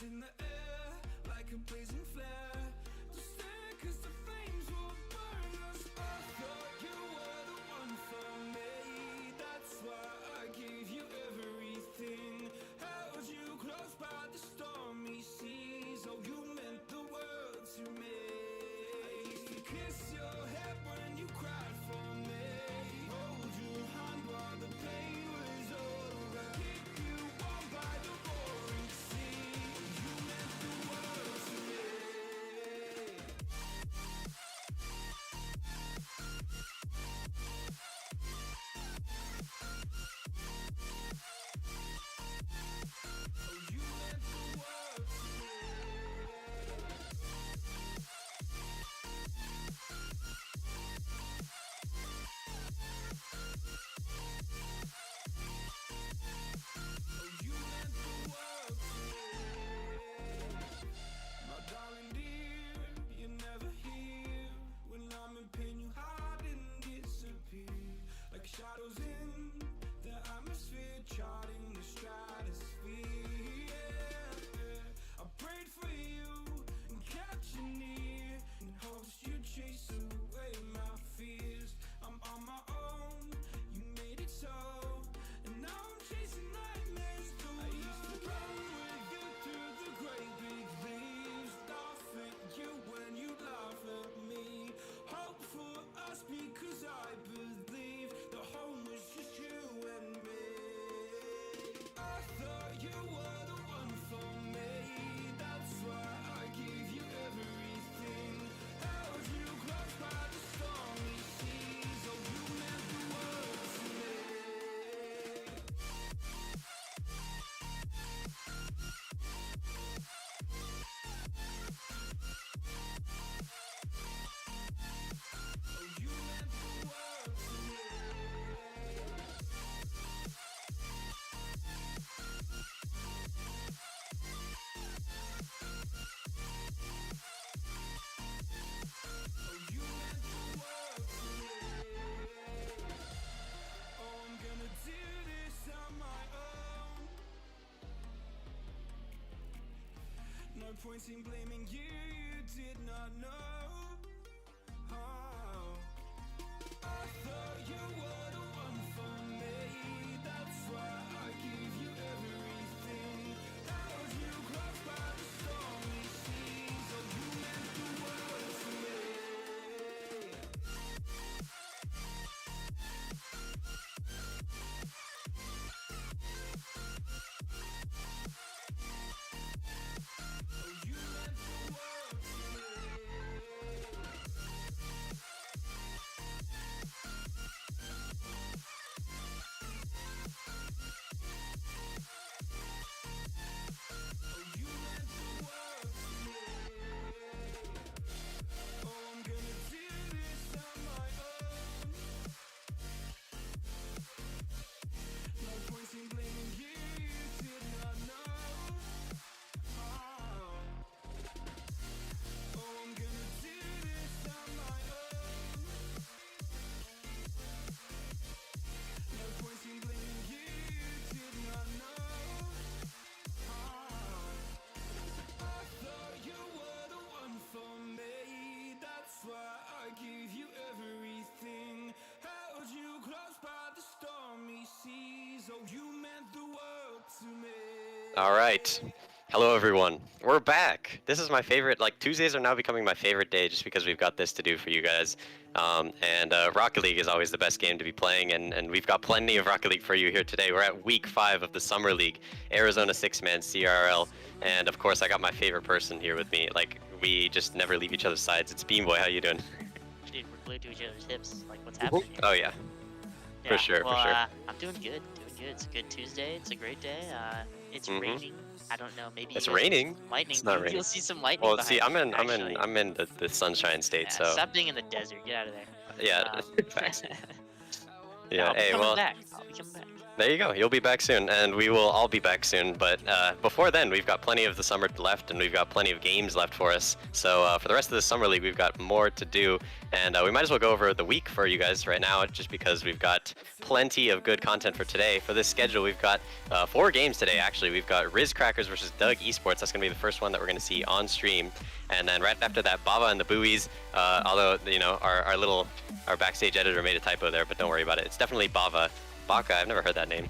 in the air like a blazing flare. Just stare 'cause the flames will burn us. I thought you were the one for me. That's why I gave you everything. Held you close by the stormy seas. Oh, you meant the world to me. I used to kiss your head when you cried for me. Hold your hand while the pain was over. Keep you warm by the roaring sea. You meant the world to me. Oh, you meant the world to me. Oh, you meant the world to me. My darling dear, you're never here. When I'm in pain, you hide and disappear. Like shadows in the atmosphere, charting the stratosphere. Yeah. I prayed for you and kept you near, in hopes you'd chase away my fears. I'm on my own, you made it so, and now I'm chasing nightmares through. I used to run with you through the great big leaves, laugh at you when you laugh at me. Hope for us because I believe the home was just you and me. I thought you were the one for me. That's why I gave you everything. Held you close by the stormy seas. Oh, you meant the world to me. Oh, you meant the world to me. Oh, you meant the world to me. Oh, I'm gonna do this on my own. No point in blaming you, you did not know. Oh, I thought you were the one for me. That's why I gave you everything. Held you close by the stormy seas. Oh, you meant the world to me. Oh, you meant the world to me. Oh, you meant the world to me. Oh, I'm gonna do this on my own. No point in blaming you, you did not know. Oh, I'm gonna do this on my own. No point in blaming you, you did not know. I thought you were the one for me. That's why I gave you everything. Held you close by the stormy seas. Oh, you meant the world to me. All right. Hello, everyone. We're back. This is my favorite. Like, Tuesdays are now becoming my favorite day just because we've got this to do for you guys. And Rocket League is always the best game to be playing, and we've got plenty of Rocket League for you here today. We're at week 5 of the Summer League, Arizona 6-man CRL. And, of course, I got my favorite person here with me. Like, we just never leave each other's sides. It's Beanboy. How you doing? Dude, we're glued to each other's hips. Like, what's happening here? Oh, yeah. Yeah, For sure, well, for sure. I'm doing good. Doing good. It's a good Tuesday. It's a great day. It's Mhm. raining. I don't know. Maybe It's you guys will see raining? some lightning. It's not You'll raining. see some lightning Well, behind see, me, actually. I'm in the sunshine state, Yeah, so stop being in the desert. Get out of there. yeah. Um, Facts. yeah, Yeah. I'll be Hey, coming well, back. I'll be coming back. There you go. You'll be back soon, and we will all be back soon. But before then, we've got plenty of the summer left, and we've got plenty of games left for us. So for the rest of the summer league, we've got more to do, and we might as well go over the week for you guys right now, just because we've got plenty of good content for today. For this schedule, we've got 4 games today. Actually, we've got Riz Crackers versus Doug Esports. That's going to be the first one that we're going to see on stream, and then right after that, Bava and the Buoys. Although our backstage editor made a typo there, but don't worry about it. It's definitely Bava. Baka, I've never heard that name.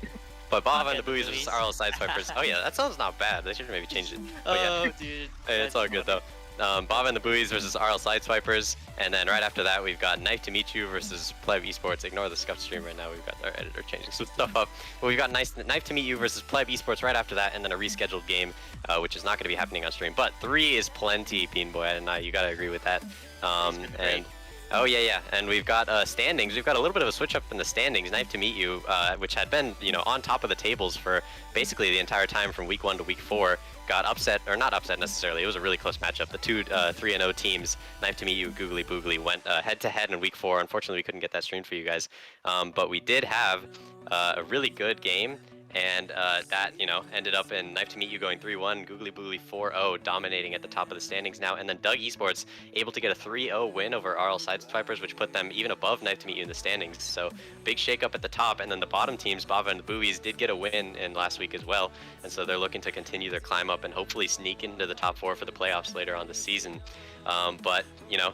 But Bava and the Buoys versus RL Sideswipers. Oh yeah, that sounds not bad. They should maybe change it. But Oh, yeah. dude. It's all good though. Bava and the Buoys versus RL Sideswipers, and then right after that we've got Knife to Meet You versus Pleb Esports. Ignore the scuff stream right now. We've got our editor changing some stuff up. But we've got Knife to Meet You versus Pleb Esports right after that, and then a rescheduled game, which is not going to be happening on stream. But 3 is plenty, Bean Boy, and you gotta agree with that. And oh yeah, and we've got standings. We've got a little bit of a switch up in the standings. Knife to Meet You, which had been on top of the tables for basically the entire time from week 1 to week 4, got upset, or not upset necessarily. It was a really close matchup. The two 3-0 teams, Knife to Meet You, Googly Boogly, went head to head in week 4. Unfortunately, we couldn't get that streamed for you guys, but we did have a really good game. And that, ended up in Knife to Meet You going 3-1, Googly Boogly 4-0, dominating at the top of the standings now. And then Doug Esports able to get a 3-0 win over RL Sideswipers, which put them even above Knife to Meet You in the standings. So big shake up at the top. And then the bottom teams, Bava and the Buoys, did get a win in last week as well. And so they're looking to continue their climb up and hopefully sneak into the top 4 for the playoffs later on this season. But,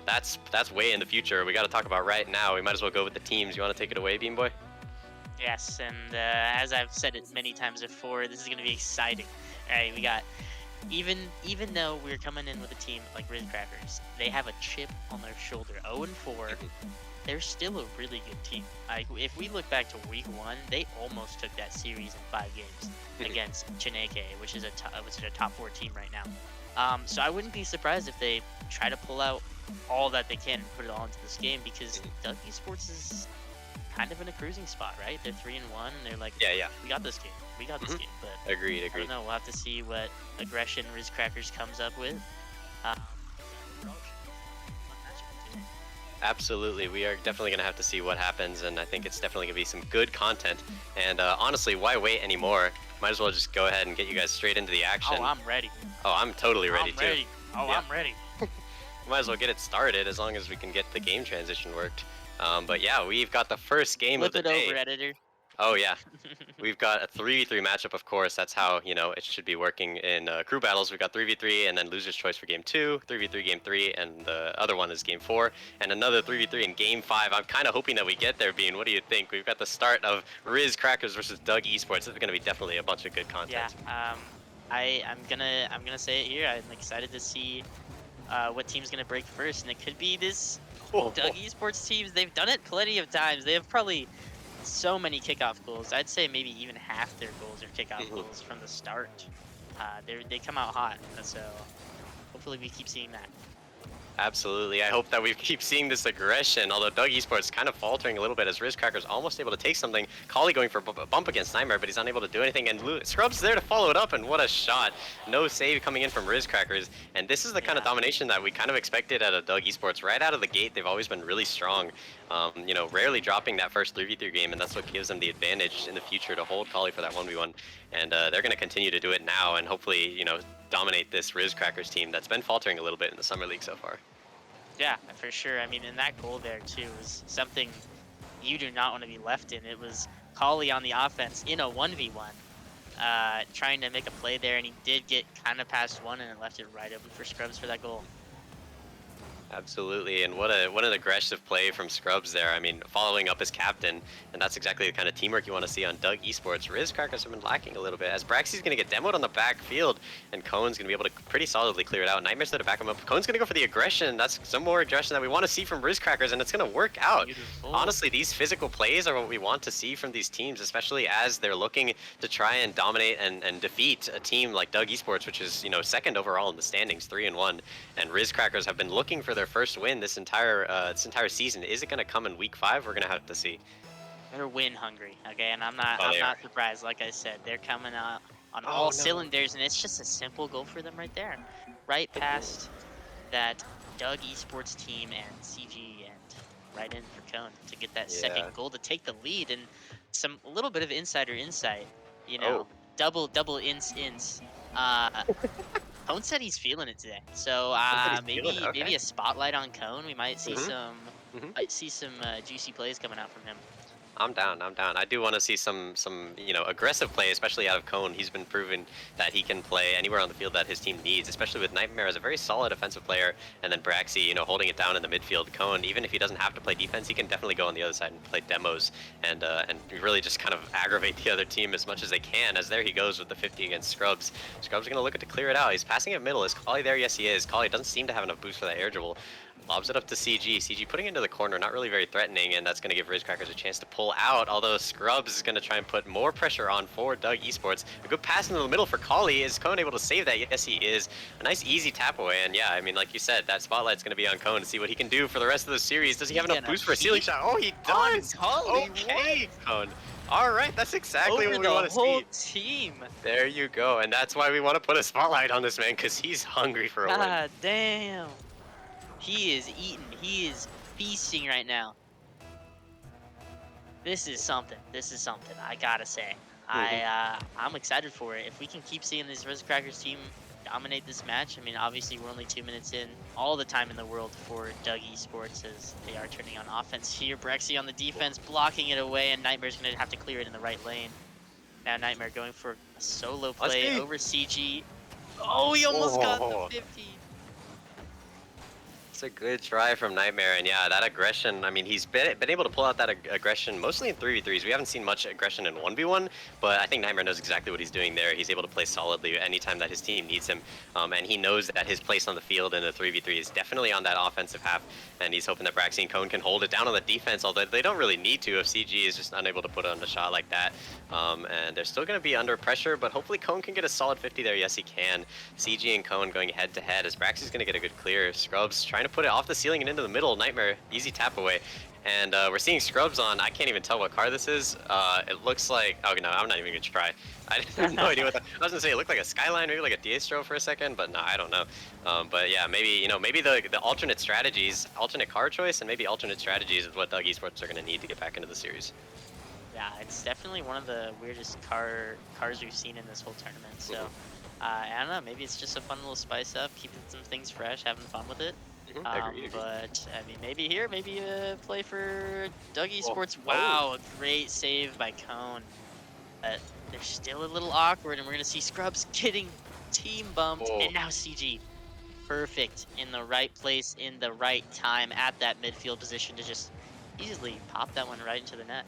that's way in the future. We got to talk about right now. We might as well go with the teams. You want to take it away, Bean Boy? Yes, and as I've said it many times before, this is going to be exciting. All right, we got, even though we're coming in with a team like Riz Crackers, they have a chip on their shoulder. 0-4, they're still a really good team. Like, if we look back to week 1, they almost took that series in 5 games against Chineke, which is a top 4 team right now. So I wouldn't be surprised if they try to pull out all that they can and put it all into this game, because Doug Esports is kind of in a cruising spot, right? They're 3-1, and they're like, yeah, we got this game. We got this game. But agreed. I don't know. We'll have to see what aggression Riz Crackers comes up with. Absolutely, we are definitely going to have to see what happens, and I think it's definitely going to be some good content. And honestly, why wait anymore? Might as well just go ahead and get you guys straight into the action. Oh, I'm ready. Oh, I'm totally ready too. Ready. Oh, Yeah. I'm ready. Might as well get it started as long as we can get the game transition worked. But yeah, we've got the first game Flip of the it day. over, editor. Oh yeah, we've got a 3v3 matchup, of course. That's how, it should be working in crew battles. We've got 3v3 and then loser's choice for game 2, 3v3 game 3, and the other one is game 4, and another 3v3 in game 5. I'm kind of hoping that we get there, Bean. What do you think? We've got the start of Riz Crackers versus Doug Esports. This is going to be definitely a bunch of good content. Yeah. I'm gonna say it here. I'm excited to see what team's gonna break first, and it could be this Doug Esports teams. They've done it plenty of times. They have probably so many kickoff goals. I'd say maybe even half their goals are kickoff goals from the start. They come out hot, so hopefully we keep seeing that. Absolutely. I hope that we keep seeing this aggression, although Doug Esports kind of faltering a little bit as Riz Cracker's almost able to take something. Collie going for a bump against Nightmare, but he's unable to do anything, and Scrub's there to follow it up, and what a shot. No save coming in from Riz Crackers, and this is the kind of domination that we kind of expected out of Doug Esports. Right out of the gate, they've always been really strong, rarely dropping that first 3v3 game, and that's what gives them the advantage in the future to hold Collie for that 1v1, and they're going to continue to do it now, and hopefully, dominate this Riz Crackers team that's been faltering a little bit in the Summer League so far. Yeah, for sure. I mean, and that goal there, too, was something you do not want to be left in. It was Collie on the offense in a 1v1, trying to make a play there, and he did get kind of past one, and it left it right open for Scrubs for that goal. Absolutely, and what an aggressive play from Scrubs there. I mean, following up his captain, and that's exactly the kind of teamwork you want to see on Doug Esports. Riz Crackers have been lacking a little bit, as Braxy's going to get demoed on the backfield, and Cone's going to be able to pretty solidly clear it out. Nightmare's there to back him up. Cone's going to go for the aggression. That's some more aggression that we want to see from Riz Crackers, and it's going to work out. Beautiful. Honestly, these physical plays are what we want to see from these teams, especially as they're looking to try and dominate and defeat a team like Doug Esports, which is, second overall in the standings, 3-1. And Riz Crackers have been looking for their first win this entire season. Is it going to come in week 5? We're going to have to see. They're win hungry, okay, and I'm not surprised. Like I said, they're coming out on all cylinders, and it's just a simple goal for them right there, right past that Doug Esports team and CG, and right in for Cone to get that second goal to take the lead. And a little bit of insider insight, you Oh, know, double ins. Uh, Cone said he's feeling it today, so somebody's feeling it. maybe Okay. a spotlight on Cone. We Mhm. Mhm. might see some juicy plays coming out from him. I'm down. I'm down. I do want to see some aggressive play, especially out of Cone. He's been proven that he can play anywhere on the field that his team needs, especially with Nightmare as a very solid offensive player, and then Braxy, holding it down in the midfield. Cone, even if he doesn't have to play defense, he can definitely go on the other side and play demos and really just kind of aggravate the other team as much as they can. As there he goes with the 50 against Scrubs. Scrubs are gonna look to clear it out. He's passing it middle. Is Kali there? Yes, he is. Kali doesn't seem to have enough boost for that air dribble. Lobs it up to CG. CG putting it into the corner, not really very threatening, and that's going to give Rizcrackers a chance to pull out, although Scrubs is going to try and put more pressure on for Doug Esports. A good pass into the middle for Kali. Is Cone able to save that? Yes, he is. A nice easy tap away, and yeah, I mean, like you said, that spotlight's going to be on Cone to see what he can do for the rest of the series. Does he have He's enough gonna boost for a ceiling peek shot? Oh, he on does! Kali. Okay, Cone. All right, that's exactly Over what we the want to whole see. team. There you go, and that's why we want to put a spotlight on this man, because he's hungry for a win. God damn. He is eating. He is feasting right now. This is something. This is something. I gotta say. I'm excited for it. If we can keep seeing this Rizcrackers team dominate this match, I mean, obviously we're only 2 minutes in. All the time in the world for Doug Esports as they are turning on offense here. Brexy on the defense, blocking it away, and Nightmare's gonna have to clear it in the right lane. Now Nightmare going for a solo Let's play see. over CG. Oh, he almost got the Oh. 50. It's a good try from Nightmare, and yeah, that aggression, I mean, he's been able to pull out that aggression mostly in 3v3s. We haven't seen much aggression in 1v1, but I think Nightmare knows exactly what he's doing there. He's able to play solidly anytime that his team needs him, and he knows that his place on the field in the 3v3 is definitely on that offensive half, and he's hoping that Braxy and Cone can hold it down on the defense, although they don't really need to if CG is just unable to put on a shot like that. And they're still going to be under pressure, but hopefully Cone can get a solid 50 there. Yes, he can. CG and Cone going head to head as Braxy's going to get a good clear. Scrubs trying to put it off the ceiling and into the middle. Nightmare, easy tap away. And we're seeing Scrubs on, I can't even tell what car this is. It looks like, oh no, I'm not even going to try. I have no idea what that, I was going to say, it looked like a Skyline, maybe like a Diastro for a second, but no, I don't know. But yeah, maybe, maybe the alternate strategies, alternate car choice, and maybe alternate strategies is what Doug Esports are going to need to get back into the series. Yeah, it's definitely one of the weirdest cars we've seen in this whole tournament. So, I don't know. Maybe it's just a fun little spice up, keeping some things fresh, having fun with it. Agreed. But I mean, maybe here, maybe a play for Doug Oh, Esports. oh. Wow, a great save by Cone. But they're still a little awkward, and we're gonna see Scrubs getting team bumped, Oh. and now CG. Perfect in the right place, in the right time, at that midfield position to just easily pop that one right into the net.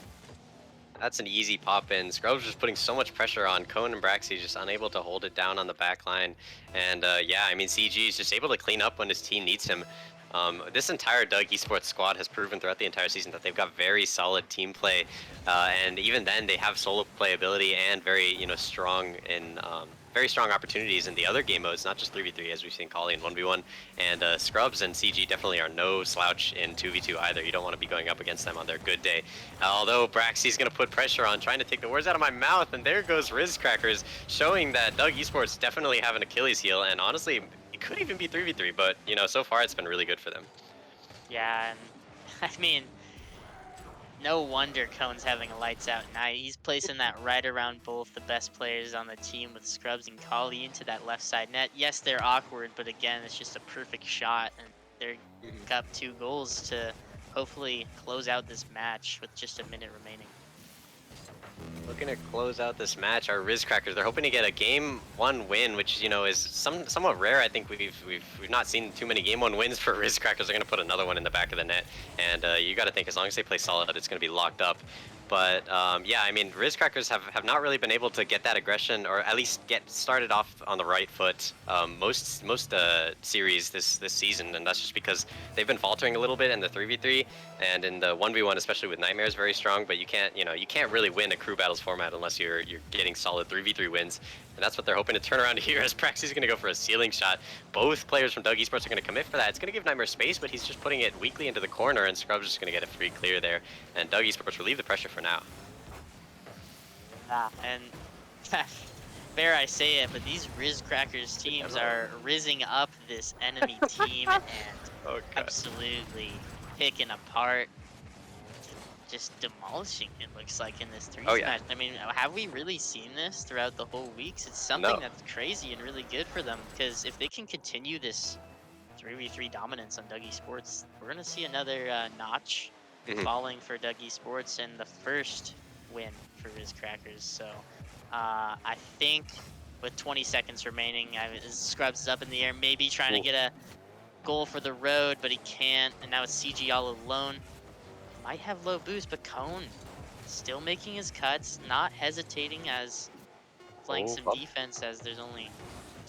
That's an easy pop in. Scrubs just putting so much pressure on Cone and Braxy, just unable to hold it down on the back line. And yeah, I mean, CG is just able to clean up when his team needs him. This entire Doug Esports squad has proven throughout the entire season that they've got very solid team play. And even then, they have solo playability and very, strong in very strong opportunities in the other game modes, not just 3v3 as we've seen Kali in 1v1. And Scrubs and CG definitely are no slouch in 2v2 either. You don't want to be going up against them on their good day. Although Braxy's going to put pressure on, trying to take the words out of my mouth, and there goes Rizcrackers, showing that Doug Esports definitely have an Achilles heel, and honestly, it could even be 3v3, but, so far it's been really good for them. Yeah, and I mean, no wonder Cone's having a lights out night. He's placing that right around both the best players on the team with Scrubs and Kali into that left side net. Yes, they're awkward, but again, it's just a perfect shot, and they're got 2 goals to hopefully close out this match with just a minute remaining. Looking to close out this match, our Rizcrackers, they're hoping to get a Game 1 win, which, is somewhat rare. I think we've not seen too many Game 1 wins for Rizcrackers. They're going to put another one in the back of the net, and you got to think as long as they play solid, it's going to be locked up. But yeah, I mean, Rizcrackers have not really been able to get that aggression, or at least get started off on the right foot most series this season, and that's just because they've been faltering a little bit in the 3v3, and in the 1v1, especially with Nightmare, is very strong. But you can't really win a crew battles format unless you're getting solid 3v3 wins. And that's what they're hoping to turn around here, as Praxy's going to go for a ceiling shot. Both players from Doug Esports are going to commit for that. It's going to give Nightmare space, but he's just putting it weakly into the corner, and Scrub's just going to get a free clear there. And Doug Esports relieve the pressure for now. And fair I say it, but these Rizcrackers teams are rizzing up this enemy team and Oh, God. absolutely picking apart. just demolishing, it looks like, in this Oh threes yeah. match. I mean, have we really seen this throughout the whole weeks? It's something No. that's crazy and really good for them, because if they can continue this 3v3 dominance on Dougie Sports, we're going to see another notch Mhm. falling for Dougie Sports and the first win for Riz Crackers. So I think with 20 seconds remaining, Scrubs is up in the air, maybe trying to Ooh. get a goal for the road, but he can't. And now it's CG all alone. Might have low boost, but Cone still making his cuts, not hesitating as playing Oh, some bump. defense as there's only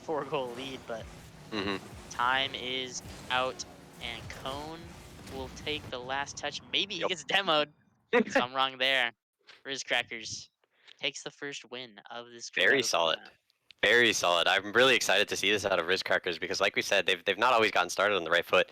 4-goal lead, but Mhm. time is out, and Cone will take the last touch. Maybe he Yep. gets demoed, so I'm wrong there. Riz Crackers takes the first win of this Very Corrado solid. format. Very solid. I'm really excited to see this out of Riz Crackers because, like we said, they've not always gotten started on the right foot,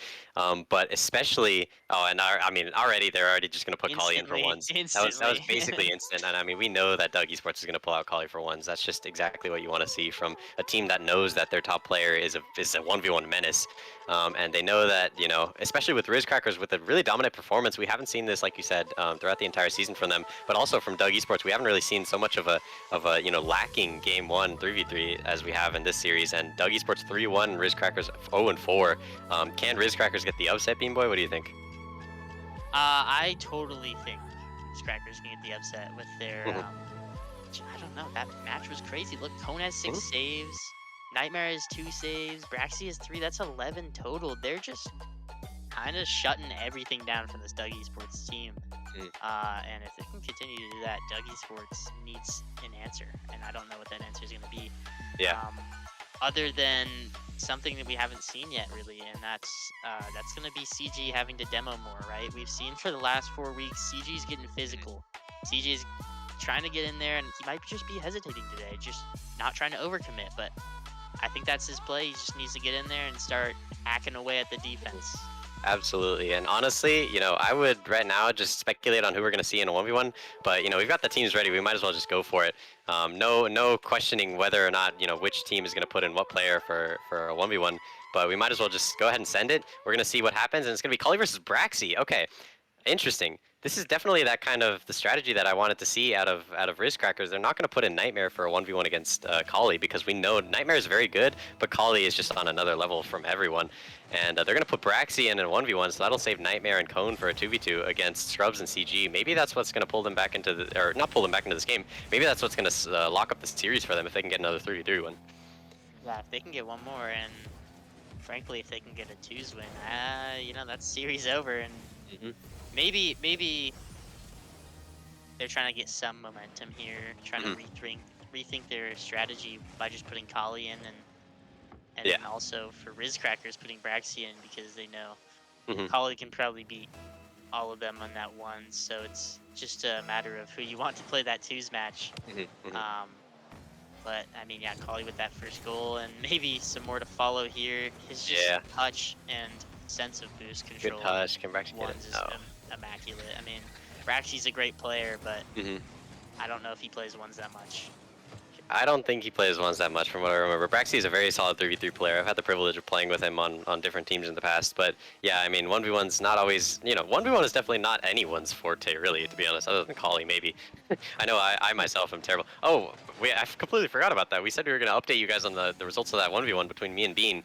but especially and I mean already they're already just gonna put Collie in for Instantly, ones. That was instantly. basically instant, and I mean we know that Doug Esports is gonna pull out Collie for ones. That's just exactly what you want to see from a team that knows that their top player is a 1v1 menace, and they know that especially with Riz Crackers with a really dominant performance. We haven't seen this, like you said, throughout the entire season from them, but also from Doug Esports. We haven't really seen so much of a lacking game one 3v3 as we have in this series. And Doug Esports 3-1, Riz Crackers 0-4. Can Riz Crackers get the upset, Bean Boy? What do you think? I totally think Crackers can get the upset with their. Mhm. I don't know. That match was crazy. Look, Cone has 6 Mhm. saves. Nightmare has 2 saves. Braxy has 3. That's 11 total. They're just kind of shutting everything down from this Doug Esports team. Mm. And if they can continue to do that, Doug Esports needs an answer, and I don't know what that answer is going to be. Yeah. Other than something that we haven't seen yet, really, and that's going to be CG having to demo more, right? We've seen for the last 4 weeks, CG's getting physical. CG's trying to get in there, and he might just be hesitating today, just not trying to overcommit. But I think that's his play. He just needs to get in there and start hacking away at the defense. Absolutely. And honestly, I would right now just speculate on who we're going to see in a 1v1. But, we've got the teams ready. We might as well just go for it. No questioning whether or not, which team is going to put in what player for a 1v1. But we might as well just go ahead and send it. We're going to see what happens. And it's going to be Cully versus Braxy. Okay. Interesting. This is definitely that kind of the strategy that I wanted to see out of Riz Crackers. They're not going to put in Nightmare for a 1v1 against Kali because we know Nightmare is very good, but Kali is just on another level from everyone. And they're going to put Braxy in a 1v1, so that'll save Nightmare and Cone for a 2v2 against Scrubs and CG. Maybe that's what's going to pull them back into or not pull them back into this game. Maybe that's what's going to lock up the series for them if they can get another 3v3 win. Yeah, if they can get one more, and frankly, if they can get a 2s win, that's series over. And Mm-hmm. maybe they're trying to get some momentum here, trying to rethink their strategy by just putting Kali in, and Yeah. then also for Riz Crackers putting Braxy in, because they know Mm-hmm. Kali can probably beat all of them on that one. So it's just a matter of who you want to play that 2s match. Mm-hmm. But I mean, yeah, Kali with that first goal, and maybe some more to follow here. His just Yeah. touch and sense of boost Good control. touch. Can Braxy get it? One's is No. immaculate. I mean, Braxy's a great player, but Mm-hmm. I don't know if he plays ones that much. I don't think he plays ones that much from what I remember. Braxy is a very solid 3v3 player. I've had the privilege of playing with him on different teams in the past. But yeah, I mean, 1v1's not always, 1v1 is definitely not anyone's forte, really, to be honest, other than Kali, maybe. I know I myself am terrible. Oh, I completely forgot about that. We said we were going to update you guys on the results of that 1v1 between me and Bean.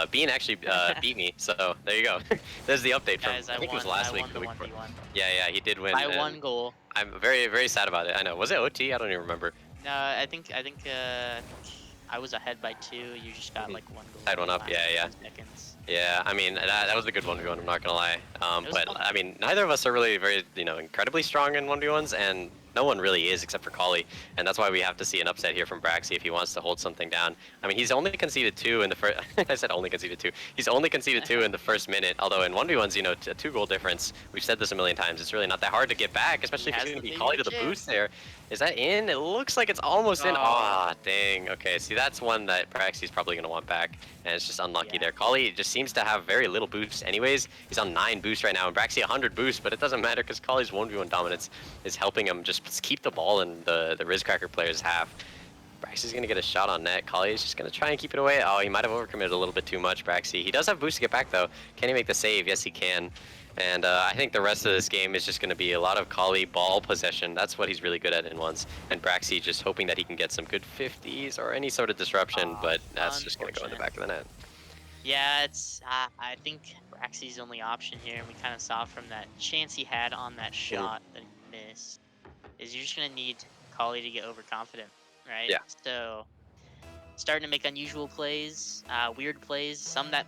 Bean actually beat me, so there you go. There's the update from, Guys, I think it was last week. won the 1v1 Yeah, he did win. by and 1 goal. I'm very, very sad about it. I know. Was it OT? I don't even remember. No, I think I was ahead by 2. You just got like 1 goal. Tied one up, in the last yeah. 2 seconds. Yeah, I mean, that was a good 1v1, I'm not gonna lie. was But, fun. I mean, neither of us are really very, incredibly strong in 1v1s, and no one really is except for Kali, and that's why we have to see an upset here from Braxy if he wants to hold something down. I mean, he's only conceded 2 in the first... I said only conceded 2. He's only conceded 2 in the first minute, although in 1v1s, a 2-goal difference, we've said this a million times, it's really not that hard to get back, especially if Has he's going to the be big Kali to the chip. boost there. Is that in? It looks like it's almost in. Oh. Aw, dang. Okay, see, that's one that Braxy's probably going to want back, and it's just unlucky Yeah. there. Kali just seems to have very little boost anyways. He's on 9 boost right now, and Braxy 100 boost, but it doesn't matter because Kali's 1v1 dominance is helping him just keep the ball in the Riz Cracker player's half. Braxy's going to get a shot on net. Kali is just going to try and keep it away. Oh, he might have overcommitted a little bit too much, Braxy. He does have boost to get back, though. Can he make the save? Yes, he can. And I think the rest of this game is just going to be a lot of Kali ball possession. That's what he's really good at in ones. And Braxy just hoping that he can get some good 50s or any sort of disruption, but that's just going to go in the back of the net. Yeah, it's. I think Braxy's only option here, and we kind of saw from that chance he had on that shot that he missed, is you're just gonna need Kali to get overconfident, right? Yeah. So starting to make unusual plays, weird plays, some that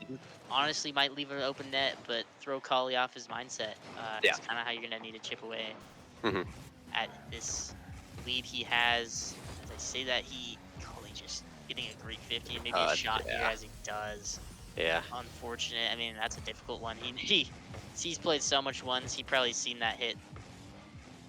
honestly might leave an open net, but throw Kali off his mindset. Yeah. It's kind of how you're gonna need to chip away Mhm. at this lead he has. As I say that, Kali just getting a great 50 and maybe a shot here as he does. Yeah. Unfortunate. I mean, that's a difficult one. He's played so much ones. He probably seen that hit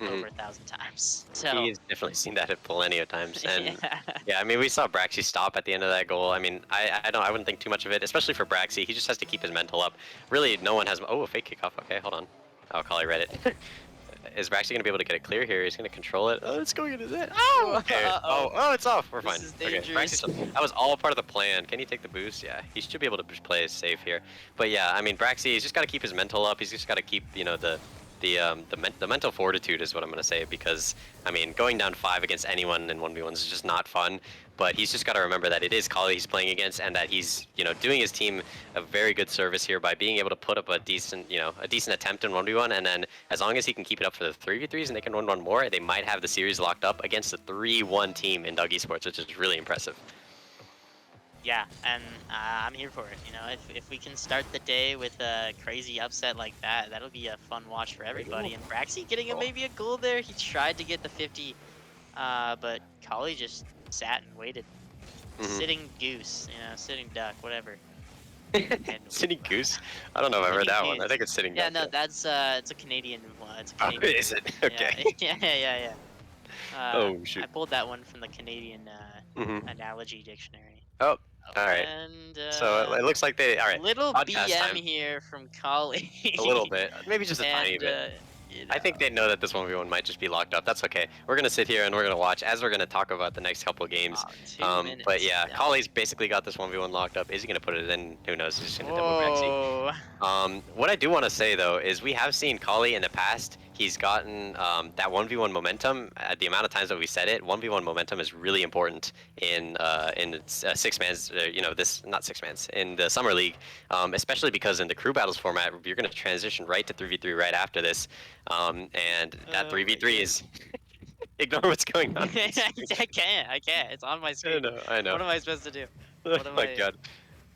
over 1,000 times. So He's definitely seen that hit plenty of times. And yeah. yeah, I mean, we saw Braxy stop at the end of that goal. I mean, I wouldn't think too much of it, especially for Braxy. He just has to keep his mental up. Really, no one has. Oh, a fake kickoff. Okay, hold on. Oh, Kali read it. Is Braxy gonna be able to get it clear here? He's gonna control it. Oh, it's going into that. Oh, okay. Oh, it's off. We're fine. This is Okay, dangerous. that was all part of the plan. Can he take the boost? Yeah, he should be able to play it safe here. But yeah, I mean, Braxy, he's just got to keep his mental up. He's just got to keep, you know, the mental fortitude is what I'm gonna say, because I mean, going down 5 against anyone in 1v1s is just not fun. But he's just got to remember that it is Kali he's playing against, and that he's, you know, doing his team a very good service here by being able to put up a decent attempt in 1v1, and then as long as he can keep it up for the 3v3s and they can win one more, they might have the series locked up against a 3-1 team in Doug Esports, which is really impressive. Yeah, and I'm here for it. You know, if we can start the day with a crazy upset like that, that'll be a fun watch for everybody. And Braxy getting maybe a goal there. He tried to get the 50, but Kali just sat and waited. Sitting goose, you know, sitting duck, whatever. Sitting goose? I don't know if I've heard that one. I think it's sitting duck. Yeah, no, that's it's a Canadian one. It's a Oh, Canadian. is it? Okay. Yeah. Oh shoot. I pulled that one from the Canadian analogy dictionary. Oh, all right. And So it looks like they. All right. little Podcast BM time. here from Kali. A little bit, maybe just a tiny bit. You I think know. they know that this 1v1 might just be locked up. That's okay. We're gonna sit here and we're gonna watch as we're gonna talk about the next couple games. 2 minutes. But yeah, Kali's basically got this 1v1 locked up. Is he gonna put it in? Who knows? He's just gonna double Braxy. What I do want to say though is we have seen Kali in the past. He's gotten that 1v1 momentum. At the amount of times that we said it, 1v1 momentum is really important in six mans. Not six mans in the summer league, especially because in the crew battles format, you're going to transition right to 3v3 right after this, and that 3v3 is. Ignore what's going on. I can't. It's on my screen. I know. What am I supposed to do? Oh my god.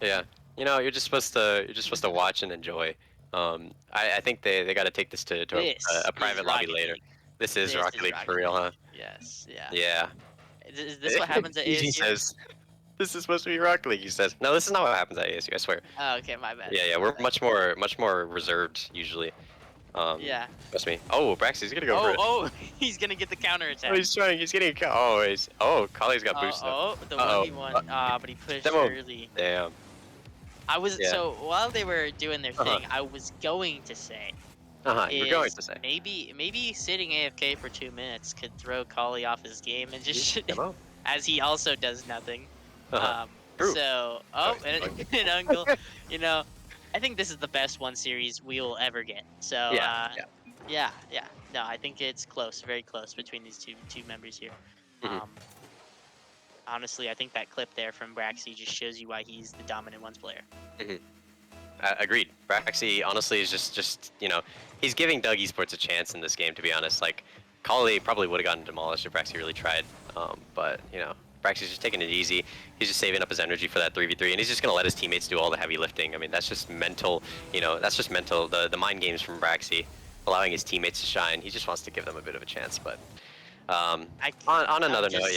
Yeah. You know, you're just supposed to watch and enjoy. I think they got to take this to a private lobby later. This is Rocket League for real, huh? Yes. Yeah. Yeah. Is this what happens at ASU? He says, this is supposed to be Rocket League. He says, no, this is not what happens at ASU. I swear. Oh, okay, my bad. Yeah. We're much more reserved usually. Yeah. Trust me. Oh, Braxy's gonna go for it. Oh, he's gonna get the counter attack. Oh, he's trying. He's getting. Kali's got boost. The 1v1. But he pushed early. Damn. So while they were doing their thing, I was going to say. You're going to say. Maybe sitting AFK for 2 minutes could throw Kali off his game and just as he also does nothing. True. So an uncle, you know, I think this is the best one series we will ever get. So yeah. No, I think it's close, very close between these two members here. Honestly, I think that clip there from Braxy just shows you why he's the dominant ones player. Agreed. Braxy honestly is just he's giving Doug Esports a chance in this game, to be honest. Like, Kali probably would have gotten demolished if Braxy really tried, but Braxy's just taking it easy. He's just saving up his energy for that 3v3, and he's just gonna let his teammates do all the heavy lifting. I mean, that's just mental. That's just mental. The mind games from Braxy, allowing his teammates to shine. He just wants to give them a bit of a chance. But on another note,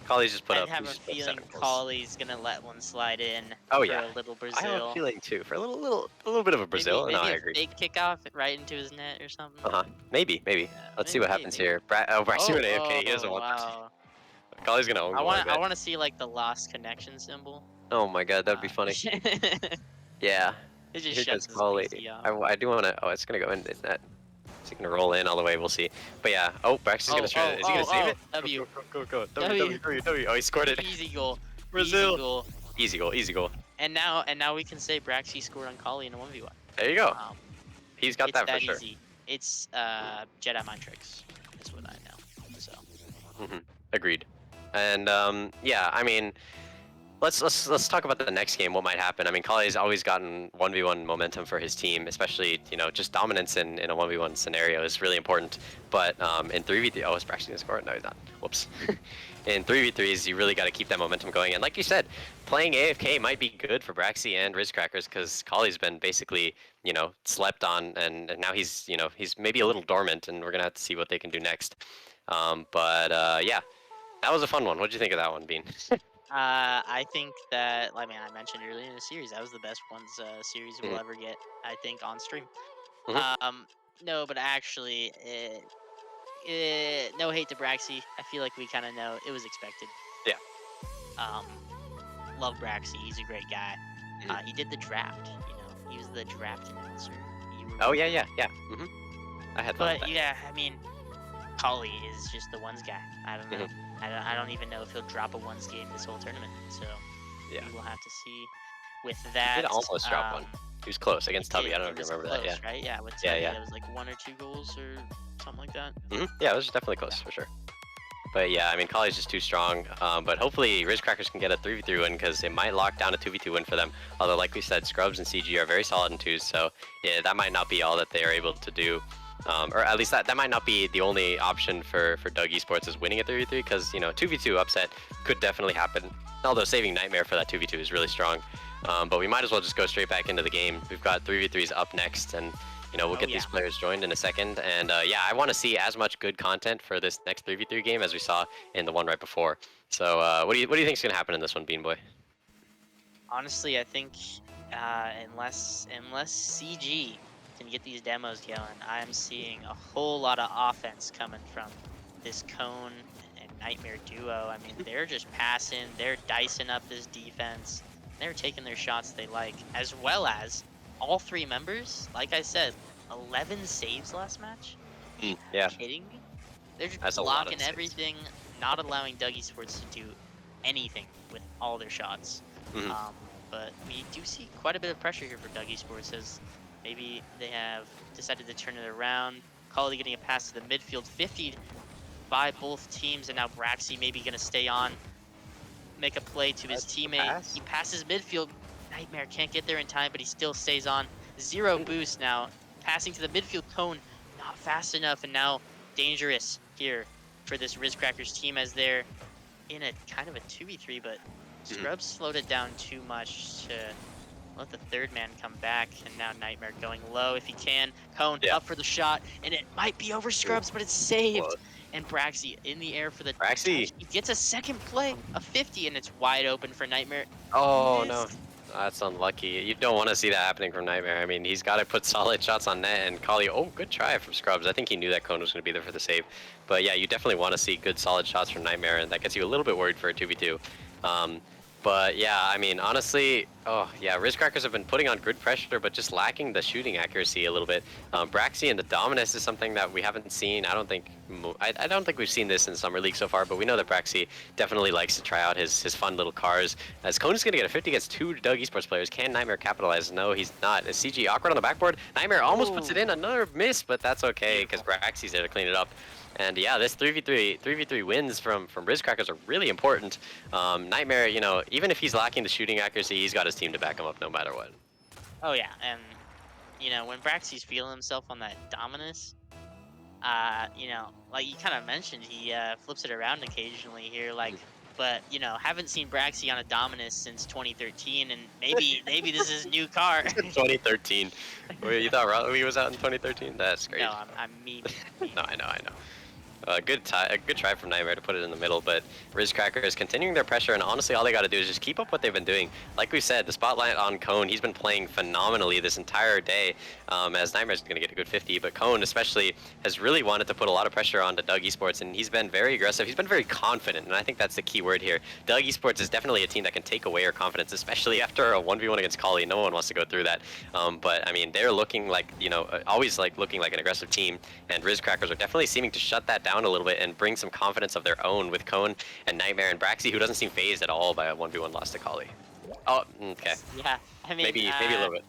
Kali's just put up. I have a feeling Kali's gonna let one slide in. Oh for a little Brazil. I have a feeling too, for a little bit of a Brazil. Maybe I agree. Big kickoff right into his net or something. Maybe. Let's see what happens here. Braxy went AFK. He doesn't want that. Kali's gonna own. I want to see like the lost connection symbol. Oh my god, that'd be funny. Yeah. It just Here shuts goes Kali. I do want to. Oh, it's gonna go into net. Is he gonna roll in all the way? We'll see. But yeah. Oh, Braxy's gonna try. Is he gonna save it? W. Go. W. Oh, he scored it. Easy goal. Brazil. Easy goal. And now we can say Braxy scored on Kali in a 1v1. There you go. He's got It's that for that sure. easy. It's Jedi mind tricks is what I know. So Agreed. And yeah, I mean, let's talk about the next game. What might happen? I mean, Kali's always gotten 1v1 momentum for his team, especially just dominance in a 1v1 scenario is really important. But in 3v3, oh, is Braxton gonna score? No, he's not. Whoops. In 3v3s, you really got to keep that momentum going. And like you said, playing AFK might be good for Braxy and Rizcrackers because Kali's been basically slept on, and now he's maybe a little dormant, and we're gonna have to see what they can do next. But yeah, that was a fun one. What did you think of that one, Bean? I think that, I mean, I mentioned earlier in the series, that was the best ones series we'll Mhm. ever get, I think, on stream. Mhm. No, but actually, no hate to Braxy. I feel like we kind of know it was expected. Yeah. Um, love Braxy. He's a great guy. Mhm. He did the draft. He was the draft announcer. You Oh remember? yeah. I had fun with But that. yeah, I mean, Kali is just the ones guy. I don't know. Mhm. I don't even know if he'll drop a ones game this whole tournament. So Yeah. we will have to see with He that. did almost drop one. He was close against Tubby. I don't know if It you was remember close, that. Yeah. right? Yeah, with Yeah, Tubby, yeah. it was like 1 or 2 goals or something like that. Yeah, it was definitely close for sure. But yeah, I mean, Kali's just too strong. But hopefully, Rizcrackers can get a 3v3 win because it might lock down a 2v2 win for them. Although, like we said, Scrubs and CG are very solid in 2s, so yeah, that might not be all that they are able to do. Or at least that might not be the only option for Doug Esports is winning a 3v3 because 2v2 upset could definitely happen. Although saving Nightmare for that 2v2 is really strong. But we might as well just go straight back into the game. We've got 3v3s up next, and we'll get these players joined in a second. And yeah, I want to see as much good content for this next 3v3 game as we saw in the one right before. So what do you think is going to happen in this one, Bean Boy? Honestly, I think unless CG can get these demos going, I'm seeing a whole lot of offense coming from this Cone and Nightmare duo. I mean, they're just passing, they're dicing up this defense, they're taking their shots they like, as well as all 3 members. Like I said, 11 saves last match. Yeah, Are you kidding me? They're just that's a lot of blocking saves. everything, not allowing Doug Esports to do anything with all their shots. Mhm. But we do see quite a bit of pressure here for Doug Esports as maybe they have decided to turn it around. Kali getting a pass to the midfield, 50 by both teams, and now Braxy maybe going to stay on, make a play to his teammate. pass? He passes midfield. Nightmare can't get there in time, but he still stays on. 0 boost now. Passing to the midfield Cone, not fast enough, and now dangerous here for this Rizcrackers team as they're in a kind of a 2v3, but Scrubs slowed it down too much to let the 3rd man come back, and now Nightmare going low if he can. Cone up for the shot, and it might be over Scrubs, but it's saved. Whoa. And Braxy in the air for the Braxy. touch. He gets a second play, a 50, and it's wide open for Nightmare. Oh no, Missed. that's unlucky. You don't want to see that happening from Nightmare. I mean, he's got to put solid shots on net, and Kali, oh, good try from Scrubs. I think he knew that Cone was going to be there for the save. But yeah, you definitely want to see good solid shots from Nightmare, and that gets you a little bit worried for a 2v2. But yeah, I mean, honestly, oh yeah, Rizcrackers have been putting on good pressure, but just lacking the shooting accuracy a little bit. Braxy and the Dominus is something that we haven't seen. I don't think we've seen this in Summer League so far, but we know that Braxy definitely likes to try out his fun little cars. As Cone is going to get a 50 against 2 Doug Esports players, can Nightmare capitalize? No, he's not. Is CG awkward on the backboard? Nightmare almost puts it in, another miss, but that's okay because Braxy's there to clean it up. And yeah, this 3v3 wins from Rizcrackers are really important. Nightmare, even if he's lacking the shooting accuracy, he's got his team to back him up no matter what. Oh yeah, and when Braxy's feeling himself on that Dominus, like you kind of mentioned, he flips it around occasionally here, like. But haven't seen Braxy on a Dominus since 2013, and maybe this is his new car. 2013. Wait, you thought Raleigh was out in 2013? That's great. No, I'm memeing. No, I know. A good try from Nightmare to put it in the middle, but Rizcracker is continuing their pressure, and honestly, all they got to do is just keep up what they've been doing. Like we said, the spotlight on Cone, he's been playing phenomenally this entire day, as Nightmare's going to get a good 50, but Cone especially has really wanted to put a lot of pressure onto Doug Esports, and he's been very aggressive. He's been very confident, and I think that's the key word here. Doug Esports is definitely a team that can take away your confidence, especially after a 1v1 against Kali. No one wants to go through that, but I mean, they're looking like, always like looking like an aggressive team, and Rizcrackers are definitely seeming to shut that down a little bit and bring some confidence of their own with Cone and Nightmare and Braxy, who doesn't seem phased at all by a 1v1 loss to Kali. Oh, okay. Yeah, I mean, maybe a little bit.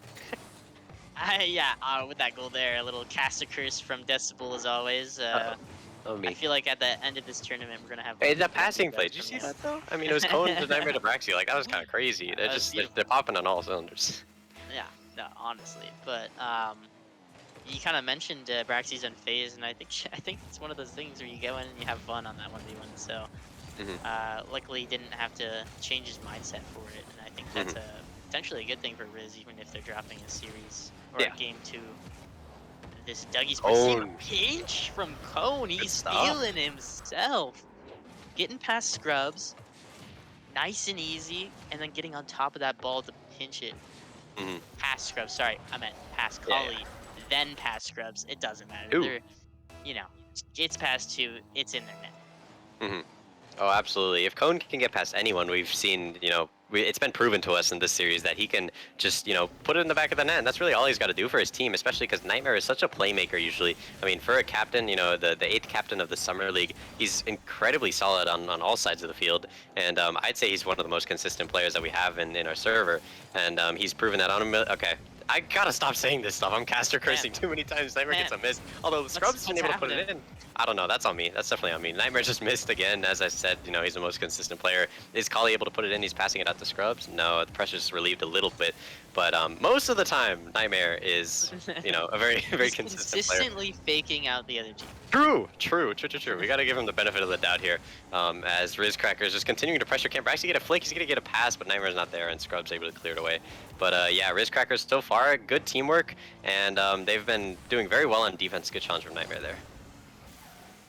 Yeah, with that goal there, a little cast a curse from Decibel as always. Uh-oh. Oh, I me. feel like at the end of this tournament, we're gonna have Hey, that a few passing of play, those did you from see you. that though? I mean, it was Cone to Nightmare to Braxy. Like, that was kind of crazy. That was They're beautiful. popping on all cylinders. Yeah, no, honestly, but you kind of mentioned Braxy's unfazed, and I think I think it's one of those things where you go in and you have fun on that 1v1. So Hmm. luckily, he didn't have to change his mindset for it, and I think Hmm. that's potentially a good thing for Riz, even if they're dropping a series or a Yeah. game two. This Dougie's perceived Cone. pinch from Cone. Good He's stuff. feeling himself, getting past Scrubs, nice and easy, and then getting on top of that ball to pinch it Hmm. past Scrubs. Sorry, I meant past Yeah, Cully, then past Scrubs. It doesn't matter. yeah. Ooh. They're, you know, it's past two. It's in their net. Hmm. Oh, absolutely. If Cone can get past anyone, we've seen, it's been proven to us in this series that he can just, put it in the back of the net. And that's really all he's got to do for his team, especially because Nightmare is such a playmaker usually. I mean, for a captain, the eighth captain of the Summer League, he's incredibly solid on all sides of the field. And I'd say he's one of the most consistent players that we have in our server. And he's proven that on okay. I gotta stop saying this stuff. I'm caster Man, cursing too many times. Nightmare man, gets a miss. Although Scrubs has been what's able to put happening? it in. I don't know. That's on me. That's definitely on me. Nightmare just missed again. As I said, he's the most consistent player. Is Kali able to put it in? He's passing it out to Scrubs. No, the pressure's relieved a little bit. But most of the time, Nightmare is, a very, very He's consistent player. consistently faking out the other team. True. We got to give him the benefit of the doubt here. As Riz Cracker is just continuing to pressure camp. Braxy get a flick. He's going to get a pass, but Nightmare's not there, and Scrub's able to clear it away. But yeah, Riz Crackers so far, good teamwork, and they've been doing very well on defense. Good challenge from Nightmare there.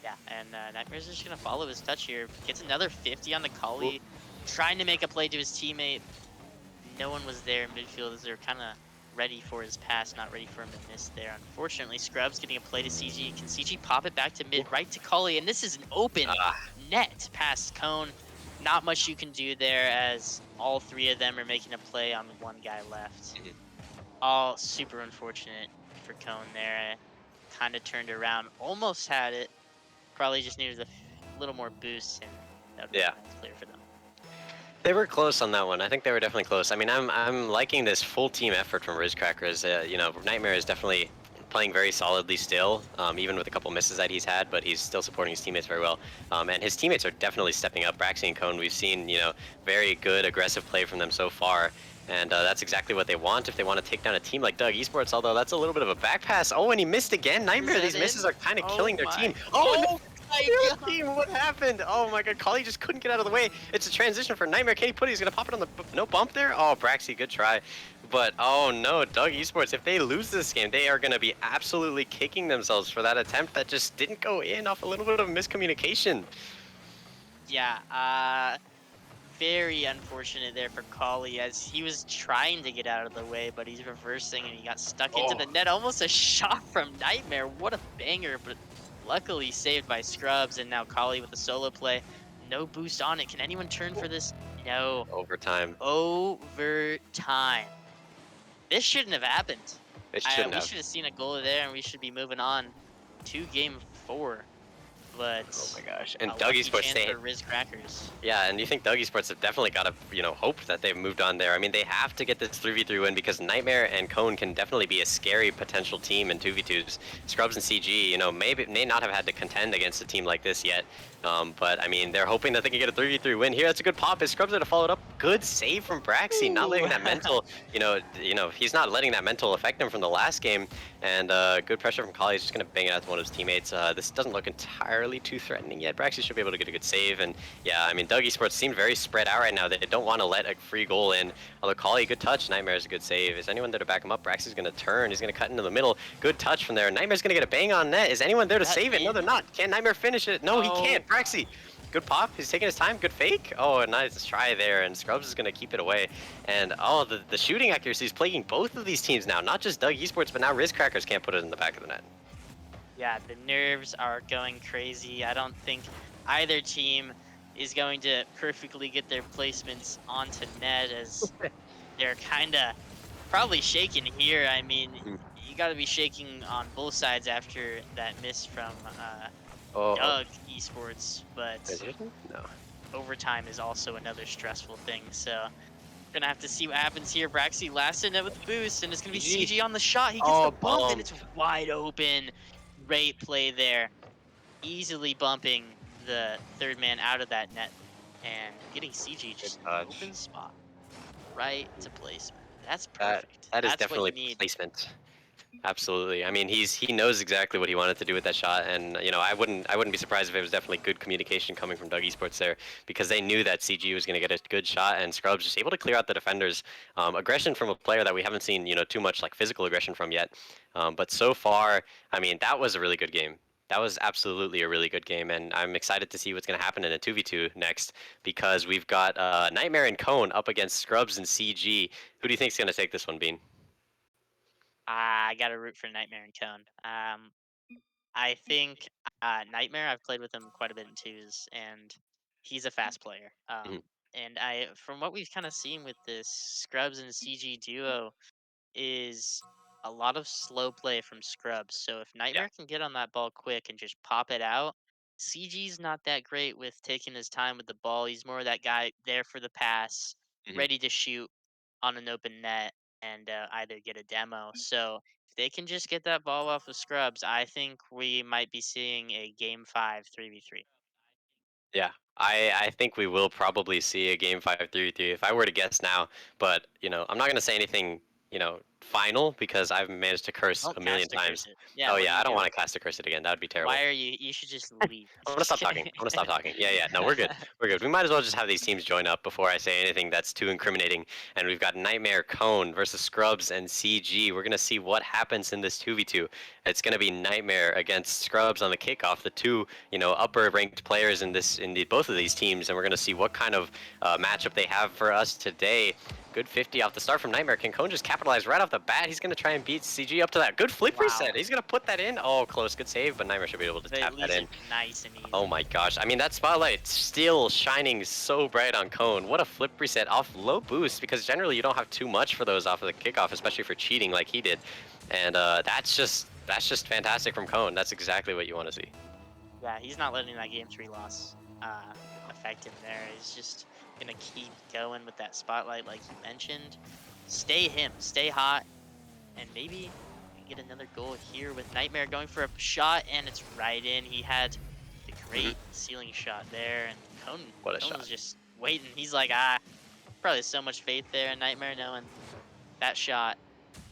Yeah, and Nightmare's just gonna follow his touch here. Gets another 50 on the Kali, trying to make a play to his teammate. No one was there in midfield as they're kind of ready for his pass, not ready for him to miss there. Unfortunately, Scrubs getting a play to CG. Can CG pop it back to mid, right to Kali? And this is an open net past Cone. Not much you can do there as all three of them are making a play on one guy left. All super unfortunate for Cone there. Kind of turned around, almost had it. Probably just needed a little more boost, and that would be Yeah. nice clear for them. They were close on that one. I think they were definitely close. I mean, I'm liking this full team effort from Riz Crackers. Nightmare is definitely playing very solidly still, even with a couple misses that he's had, but he's still supporting his teammates very well. And his teammates are definitely stepping up. Braxy and Cone, we've seen, very good aggressive play from them so far. And that's exactly what they want if they want to take down a team like Doug Esports, although that's a little bit of a back pass. Oh, and he missed again. Nightmare, these misses are kind of killing their team. Oh, my God. Team, what happened? Oh my God, Kali just couldn't get out of the way. It's a transition for Nightmare. Can he put it? He's gonna pop it on the no bump there. Oh, Braxy, good try. But oh no, Doug Esports, if they lose this game, they are gonna be absolutely kicking themselves for that attempt that just didn't go in off a little bit of miscommunication. Yeah, very unfortunate there for Kali as he was trying to get out of the way, but he's reversing and he got stuck into the net. Almost a shot from Nightmare. What a banger, but luckily saved by Scrubs, and now Kali with the solo play. No boost on it. Can anyone turn for this? No. Overtime. Overtime. This shouldn't have happened. It shouldn't We have. should have seen a goal there, and we should be moving on to game 4. But Oh my gosh. And a Doug lucky Esports chance for Riz Crackers. Yeah, and you think Doug Esports have definitely got to, hope that they've moved on there. I mean, they have to get this 3v3 win because Nightmare and Cone can definitely be a scary potential team in 2v2s. Scrubs and CG, may not have had to contend against a team like this yet. But, I mean, they're hoping that they can get a 3v3 win here. That's a good pop. Is Scrubs going to follow it up? Good save from Braxy, not letting that mental, he's not letting that mental affect him from the last game. And good pressure from Kali. He's just going to bang it out to one of his teammates. This doesn't look entirely too threatening yet. Braxy should be able to get a good save. And yeah, I mean, Doug Esports seem very spread out right now. They don't want to let a free goal in. Although Kali, good touch. Nightmare is a good save. Is anyone there to back him up? Braxy's going to turn. He's going to cut into the middle. Good touch from there. Nightmare's going to get a bang on net. Is anyone there to save it? No, they're not. Can Nightmare finish it? No, he can't. Braxy. Good pop. He's taking his time. Good fake. Oh, a nice try there. And Scrubs is going to keep it away. And oh, the shooting accuracy is plaguing both of these teams now. Not just Doug Esports, but now Riz Crackers can't put it in the back of the net. Yeah, the nerves are going crazy. I don't think either team is going to perfectly get their placements onto net as they're kind of probably shaking here. I mean, you got to be shaking on both sides after that miss from Doug Esports, but No. overtime is also another stressful thing. So Gonna have to see what happens here. Braxy last in it with the boost, and it's gonna be GG. CG on the shot. He gets the Oh, bump, and bump. it's wide open. Great play there. Easily bumping the third man out of that net and getting CG Good just in the touch. open spot. Right to placement. That's That perfect. that is That's what you definitely need. placement. Absolutely. I mean, he knows exactly what he wanted to do with that shot, and I wouldn't be surprised if it was definitely good communication coming from Doug Esports there, because they knew that CG was going to get a good shot, and Scrubs just able to clear out the defenders. Aggression from a player that we haven't seen too much like physical aggression from yet, but so far, I mean, that was a really good game. That was absolutely a really good game, and I'm excited to see what's going to happen in a 2v2 next, because we've got Nightmare and Cone up against Scrubs and CG. Who do you think's going to take this one, Bean? I gotta root for Nightmare and Cone. I think Nightmare. I've played with him quite a bit in twos, and he's a fast player. Mhm. And from what we've kind of seen with this Scrubs and CG duo, is a lot of slow play from Scrubs. So if Yeah. Nightmare can get on that ball quick and just pop it out, CG's not that great with taking his time with the ball. He's more that guy there for the pass, Mhm. ready to shoot on an open net and either get a demo. So if they can just get that ball off of Scrubs, I think we might be seeing a game 5 3v3. Yeah, I think we will probably see a game 5-3-3 if I were to guess now. But I'm not gonna say anything final, because I've managed to curse Don't a million cast a curse times. it. Yeah, Oh what are yeah, you I don't want doing? to cast a curse it again. That would be terrible. Why are you? You should just leave. I'm gonna Just stop talking. kidding. I'm gonna stop talking. Yeah, yeah. No, we're good. We're good. We might as well just have these teams join up before I say anything that's too incriminating. And we've got Nightmare Cone versus Scrubs and CG. We're gonna see what happens in this 2v2. It's gonna be Nightmare against Scrubs on the kickoff. The two, upper ranked players in both of these teams, and we're gonna see what kind of matchup they have for us today. Good 50 off the start from Nightmare. Can Cone just capitalize right off the bat? He's going to try and beat CG up to that. Good flip Wow. reset. He's going to put that in. Oh, close. Good save, but Nightmare should be able to But it tap that leaves in. it nice and Oh easy. my gosh. I mean, that spotlight still shining so bright on Cone. What a flip reset off low boost, because generally you don't have too much for those off of the kickoff, especially for cheating like he did. And that's just fantastic from Cone. That's exactly what you want to see. Yeah, he's not letting that game 3 loss affect him there. He's just gonna keep going with that spotlight, like you mentioned. Stay him, stay hot, and maybe we can get another goal here with Nightmare going for a shot, and it's right in. He had the Mhm. great ceiling shot there, and Cone, What a Cone shot. was just waiting. He's like, probably so much faith there in Nightmare, knowing that shot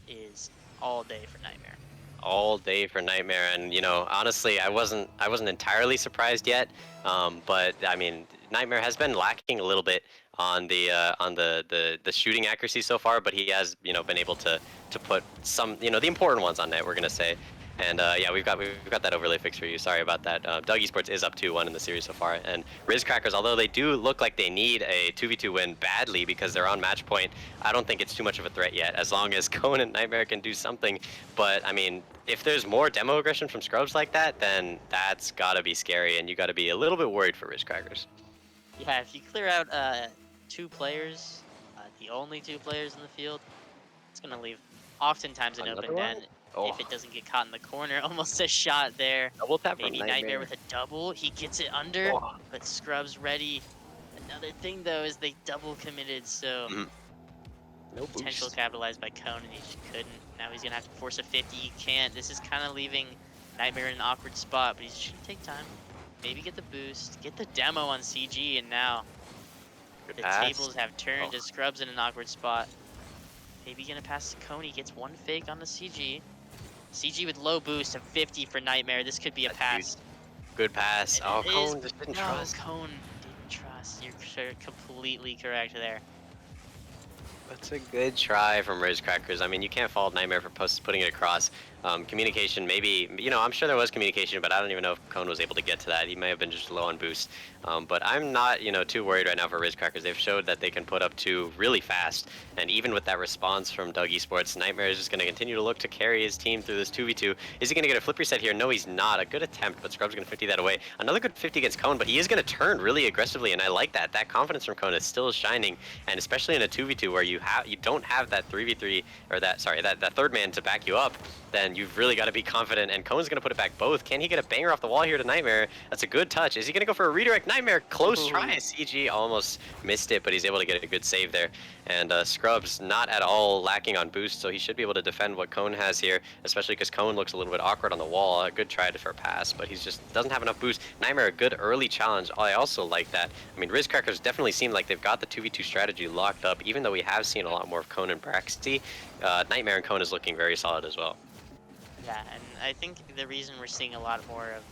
is all day for Nightmare. All day for Nightmare, and honestly, I wasn't entirely surprised yet, but I mean, Nightmare has been lacking a little bit on the shooting accuracy so far, but he has been able to put some the important ones on net, we're gonna say. And yeah, we've got that overlay fixed for you. Sorry about that. Doug Esports is up 2-1 in the series so far, and Riz Crackers, although they do look like they need a 2v2 win badly because they're on match point, I don't think it's too much of a threat yet, as long as Cone and Nightmare can do something. But I mean, if there's more demo aggression from Scrubs like that, then that's gotta be scary, and you gotta be a little bit worried for Riz Crackers. Yeah, if you clear out 2 players, the only 2 players in the field, it's gonna leave oftentimes an Another open one? net if Oh, it doesn't get caught in the corner. Almost a shot there. double tap from Maybe Nightmare Nightmare. with a double. He gets it under, Oh, but Scrubs ready. Another thing though is they double committed, so mhm. No potential boost. capitalized by Cone, and he just couldn't. Now he's gonna have to force a 50. He can't. This is kind of leaving Nightmare in an awkward spot, but he's just gonna take time. Maybe get the boost, get the demo on CG, and now Good the pass. tables have turned Oh, to Scrubs in an awkward spot. Maybe gonna pass to Coney, gets one fake on the CG. CG with low boost of 50 for Nightmare. This could be a that's huge. pass. Good pass. And Oh, it is, Cone just didn't no, trust. Cone didn't trust. You're completely correct there. That's a good try from Riz Crackers. I mean, you can't fault Nightmare for putting it across. Communication, maybe, I'm sure there was communication, but I don't even know if Cone was able to get to that. He may have been just low on boost. But I'm not, too worried right now for Riz Crackers. They've showed that they can put up 2 really fast. And even with that response from Doug Esports, Nightmare is just going to continue to look to carry his team through this 2v2. Is he going to get a flip reset here? No, he's not. A good attempt, but Scrub's going to 50 that away. Another good 50 against Cone, but he is going to turn really aggressively, and I like that. That confidence from Cone is still shining, and especially in a 2v2 where you don't have that 3v3 or that third man to back you up, then you've really got to be confident. And Cone's gonna put it back both. Can he get a banger off the wall here to Nightmare? That's a good touch. Is he gonna go for a redirect? Nightmare, close try. Ooh. CG almost missed it, but he's able to get a good save there. And Scrubs not at all lacking on boost, so he should be able to defend what Cone has here, especially because Cone looks a little bit awkward on the wall. A good try for a pass, but he's just doesn't have enough boost. Nightmare, a good early challenge. I also like that. I mean, Rizcrackers definitely seem like they've got the 2v2 strategy locked up, even though we have seen a lot more of Cone and Braxty. Nightmare and Cone is looking very solid as well. Yeah, and I think the reason we're seeing a lot more of,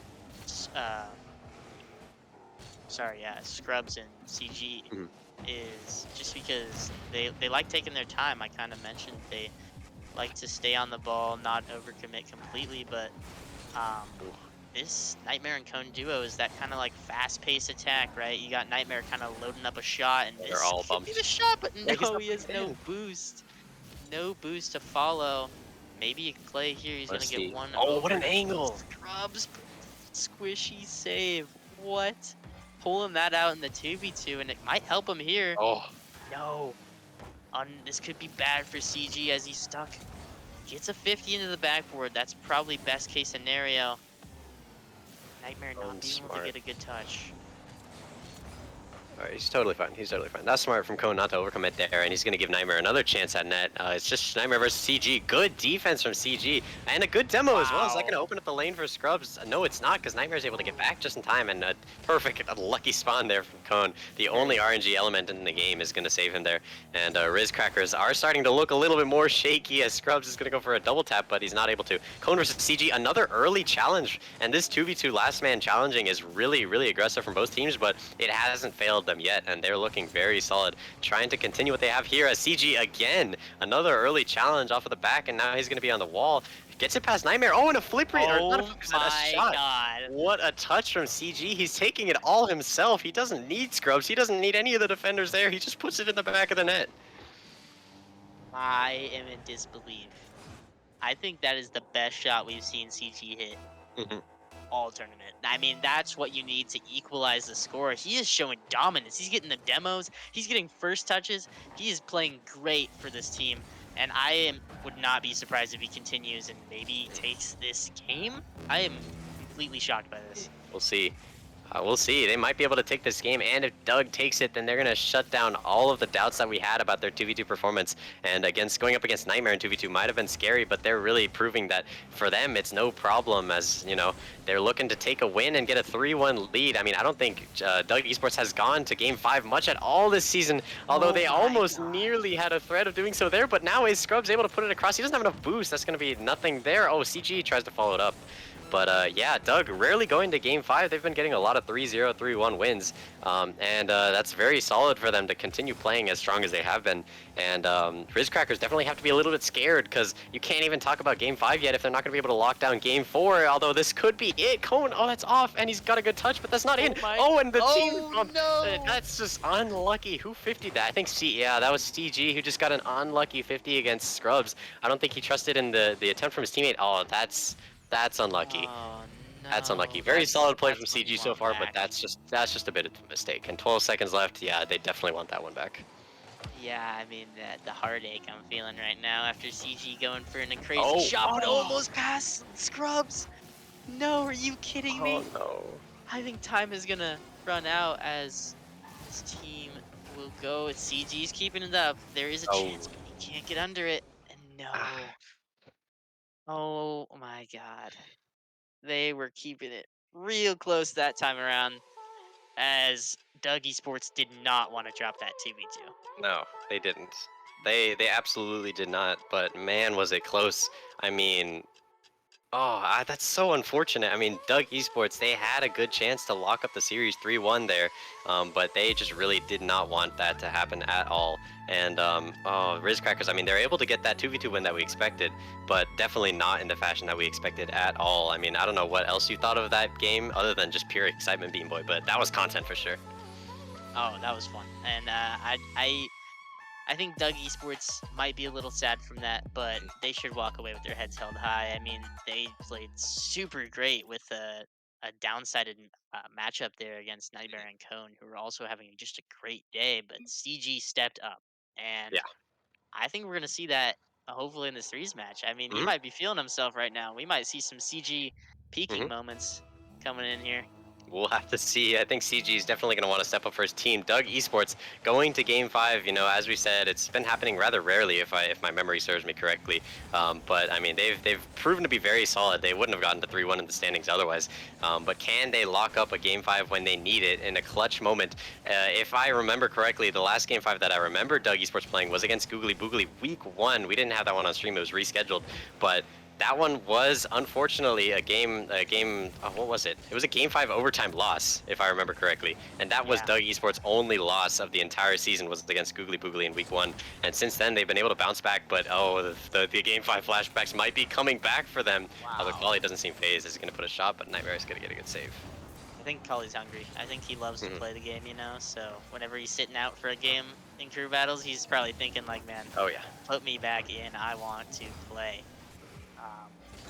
Scrubs and CG Mhm. is just because they like taking their time. I kind of mentioned they like to stay on the ball, not overcommit completely, but um, this Nightmare and Cone duo is that kind of like fast-paced attack, right? You got Nightmare kind of loading up a shot, and They're this all could be the bumped. shot, but Yeah, he's no, not he has putting it no in. boost. No boost to follow. Maybe a Clay here. He's Let's gonna get see. one Oh, what over. an angle! Scrubs, squishy save. What? Pulling that out in the 2v2, and it might help him here. Oh, No. This could be bad for CG as he's stuck. Gets a 50 into the backboard. That's probably best case scenario. Nightmare not being able to smart. get a good touch. Alright, he's totally fine. He's totally fine. That's smart from Cone not to overcommit there, and he's going to give Nightmare another chance at net. It's just Nightmare versus CG. Good defense from CG, and a good demo as well. Is that going to Wow. open up the lane for Scrubs? No, it's not, because Nightmare's able to get back just in time, and a perfect, lucky spawn there from Cone. The only RNG element in the game is going to save him there. And Rizcrackers are starting to look a little bit more shaky as Scrubs is going to go for a double tap, but he's not able to. Cone versus CG, another early challenge, and this 2v2 last man challenging is really, really aggressive from both teams, but it hasn't failed them yet, and they're looking very solid, trying to continue what they have here as CG again, another early challenge off of the back, and now he's going to be on the wall. Gets it past Nightmare. Oh, and a flip read, or not a Oh flip reset, a my shot. god. What a touch from CG. He's taking it all himself. He doesn't need Scrubs. He doesn't need any of the defenders there. He just puts it in the back of the net. I am in disbelief. I think that is the best shot we've seen CG hit Mhm. all tournament. I mean, that's what you need to equalize the score. He is showing dominance. He's getting the demos. He's getting first touches. He is playing great for this team, and would not be surprised if he continues and maybe takes this game. I am completely shocked by this. We'll see. We'll see. They might be able to take this game, and if Doug takes it, then they're going to shut down all of the doubts that we had about their 2v2 performance. And against going up against Nightmare in 2v2 might have been scary, but they're really proving that for them it's no problem, as you know, they're looking to take a win and get a 3-1 lead. I mean, I don't think Doug Esports has gone to Game 5 much at all this season, although Oh they my almost God. nearly had a threat of doing so there, but now is Scrubs able to put it across. He doesn't have enough boost. That's going to be nothing there. Oh, CG tries to follow it up. But yeah, Doug rarely going to Game 5. They've been getting a lot of 3-0, 3-1 wins, and that's very solid for them to continue playing as strong as they have been. And Rizcrackers definitely have to be a little bit scared, because you can't even talk about Game 5 yet if they're not going to be able to lock down Game 4, although this could be it. Cone, oh, that's off, and he's got a good touch, but that's not in. Oh, and the team bump. No. That's just unlucky. Who 50'd that? I think yeah, that was CG who just got an unlucky 50 against Scrubs. I don't think he trusted in the attempt from his teammate. Oh, that's unlucky. Oh That's unlucky. no. Very solid play from That's what you CG so want far, but back. that's just a bit of a mistake. And 12 seconds left. Yeah, they definitely want that one back. Yeah, I mean the heartache I'm feeling right now after CG going for a crazy Oh, shot, but oh, almost past Scrubs. No, are you kidding oh me? no. I think time is gonna run out as this team will go. CG's keeping it up. There is a Oh, chance, but he can't get under it. And no. ah, Oh my god. They were keeping it real close that time around as Dougie Sports did not want to drop that 2v2. no, they didn't. They absolutely did not. But man, was it close. I mean, oh, that's so unfortunate. I mean, Doug Esports, they had a good chance to lock up the series 3-1 there, but they just really did not want that to happen at all. And, oh, Rizcrackers, I mean, they're able to get that 2v2 win that we expected, but definitely not in the fashion that we expected at all. I mean, I don't know what else you thought of that game other than just pure excitement, Beam Boy, but that was content for sure. Oh, that was fun. And I think Doug Esports might be a little sad from that, but they should walk away with their heads held high. I mean, they played super great with a downsided matchup there against Nightmare and Cone, who were also having just a great day. But CG stepped up, and Yeah. I think we're gonna see that hopefully in this threes match. I mean, he Hmm. might be feeling himself right now. We might see some CG peaking Hmm. moments coming in here. We'll have to see. I think CG is definitely going to want to step up for his team. Doug Esports going to Game 5. You know, as we said, it's been happening rather rarely, if my memory serves me correctly. But I mean, they've proven to be very solid. They wouldn't have gotten to 3-1 in the standings otherwise. But can they lock up a Game 5 when they need it in a clutch moment? If I remember correctly, the last Game 5 that I remember Doug Esports playing was against Googly Boogly Week 1. We didn't have that one on stream. It was rescheduled, but that one was unfortunately a game. What was it? It was a Game 5 overtime loss, if I remember correctly. And that was Yeah. Doug Esports' only loss of the entire season was against Googly Boogly in Week 1. And since then, they've been able to bounce back. But oh, the Game 5 flashbacks might be coming back for them. Although Wow. Quali doesn't seem phased. Is going to put a shot, but Nightmare is going to get a good save. I think Cully's hungry. I think he loves to Mhm. play the game, you know. So whenever he's sitting out for a game in crew battles, he's probably thinking like, "Man, Oh yeah. put me back in. I want to play."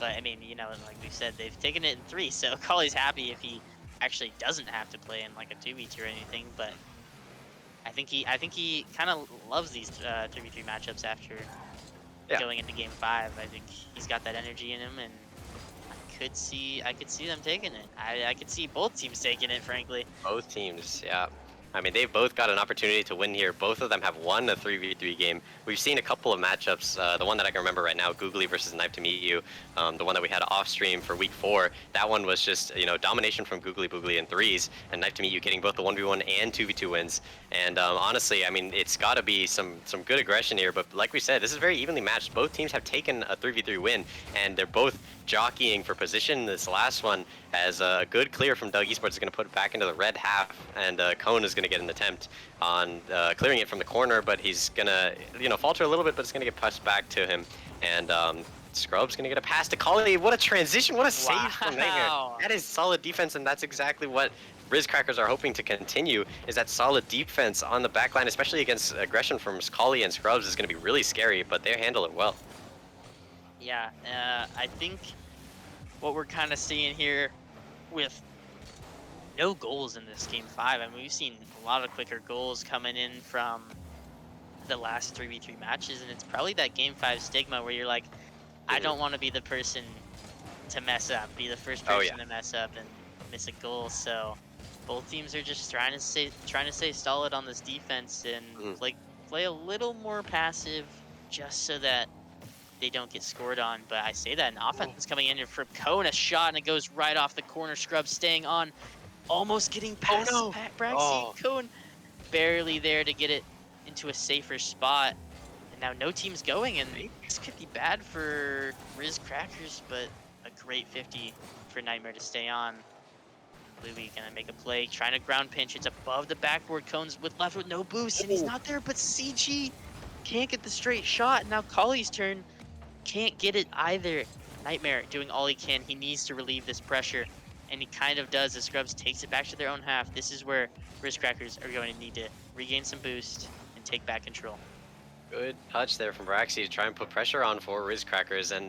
But I mean, you know, like we said, they've taken it in 3, so Cully's happy if he actually doesn't have to play in like a 2v2 or anything. But I think he kind of loves these 3v3 matchups after Yeah. going into game 5. I think he's got that energy in him, and I could see them taking it. I could see both teams taking it, frankly. Both teams, yeah. I mean, they've both got an opportunity to win here. Both of them have won a 3v3 game. We've seen a couple of matchups. The one that I can remember right now, Googly versus Knife to Meet You, the one that we had off stream for week 4, that one was just, you know, domination from Googly Boogly in threes, and Knife to Meet You getting both the 1v1 and 2v2 wins. And honestly, I mean, it's got to be some good aggression here. But like we said, this is very evenly matched. Both teams have taken a 3v3 win, and they're both jockeying for position. This last one as a good clear from Doug Esports is going to put it back into the red half, and Cone is going to get an attempt on clearing it from the corner, but he's going to, you know, falter a little bit, but it's going to get passed back to him. And Scrub's going to get a pass to Collie. What a transition. What a save from Nightmare. Wow. That is solid defense, and that's exactly what Rizcrackers are hoping to continue, is that solid defense on the back line, especially against aggression from Collie and Scrubs is going to be really scary, but they handle it well. Yeah, I think what we're kind of seeing here with no goals in this game 5. I mean, we've seen a lot of quicker goals coming in from the last 3v3 matches, and it's probably that game 5 stigma where you're like, I don't want to be the person to mess up, be the first Oh, person yeah. to mess up and miss a goal. So both teams are just trying to stay solid on this defense and play a little more passive, just so that they don't get scored on. But I say that an offense is coming in from Cone, a shot, and it goes right off the corner. Scrub staying on, almost getting past Braxy. Oh. Cone barely there to get it into a safer spot. And now no team's going, and this could be bad for Riz Crackers, but a great 50 for Nightmare to stay on. Louis gonna make a play, trying to ground pinch. It's above the backboard. Cone's left with no boost, and he's not there, but CG can't get the straight shot. Now Collie's turn. Can't get it either. Nightmare doing all he can. He needs to relieve this pressure, and he kind of does as Scrubs takes it back to their own half. This is where Rizcrackers are going to need to regain some boost and take back control. Good touch there from Braxy to try and put pressure on for Rizcrackers, and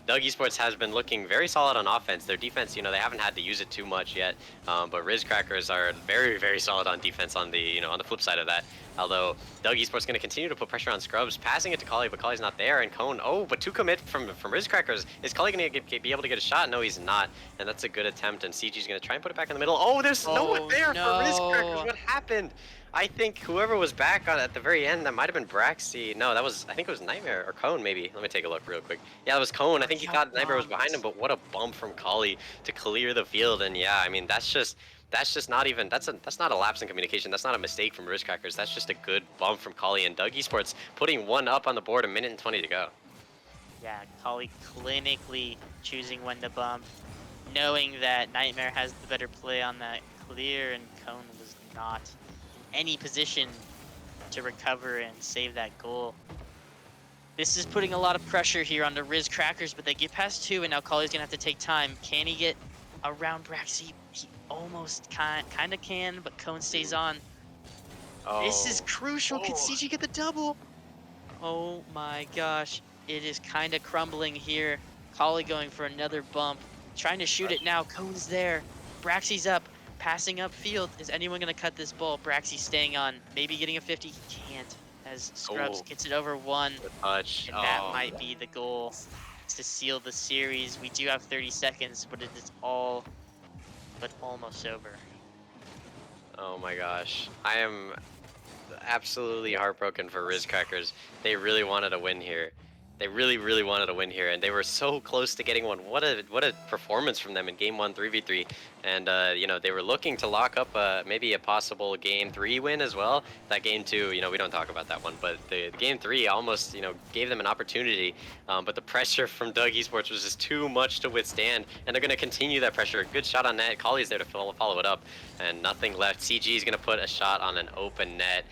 Doug Esports has been looking very solid on offense. Their defense, you know, they haven't had to use it too much yet, but Rizcrackers are very, very solid on defense on the, you know, on the flip side of that. Although Doug Esports going to continue to put pressure on Scrubs, passing it to Collie, but Collie's not there, and Cone, oh, but 2 commit from Rizcrackers. Is Collie going to be able to get a shot? No, he's not, and that's a good attempt, and CG's going to try and put it back in the middle. Oh, there's no one there no. for Rizcrackers. What happened? I think whoever was back on at the very end, that might have been Braxy. No, that was, I think it was Nightmare or Cone maybe. Let me take a look real quick. Yeah, it was Cone. I think he thought Nightmare was behind him, but what a bump from Collie to clear the field. And yeah, I mean, that's just not even, that's not a lapse in communication. That's not a mistake from Rizcrackers. That's just a good bump from Collie, and Doug Esports putting 1 up on the board, 1:20 to go. Yeah, Collie clinically choosing when to bump, knowing that Nightmare has the better play on that clear, and Cone was not in any position to recover and save that goal. This is putting a lot of pressure here on the Rizcrackers, but they get past 2, and now Collie's gonna have to take time. Can he get around Braxy? He almost kind of can, but Cone stays on. Oh. This is crucial. Can CG get the double? Oh my gosh. It is kind of crumbling here. Collie going for another bump. Trying to shoot it now. Cone's there. Braxy's up. Passing upfield. Is anyone going to cut this ball? Braxy staying on. Maybe getting a 50. He can't. as Scrubs Oh, gets it over one, good touch. and that Oh, might be the goal to seal the series. We do have 30 seconds, but it is all but almost over. oh my gosh. I am absolutely heartbroken for Riz Crackers. They really wanted a win here. They really, really wanted a win here, and they were so close to getting one. What a performance from them in Game 1 3v3. And you know, they were looking to lock up maybe a possible Game 3 win as well. That Game 2, you know, we don't talk about that one, but the Game 3 almost, you know, gave them an opportunity. But the pressure from Doug Esports was just too much to withstand, and they're going to continue that pressure. Good shot on net. Colley's there to follow it up, and nothing left. CG is going to put a shot on an open net.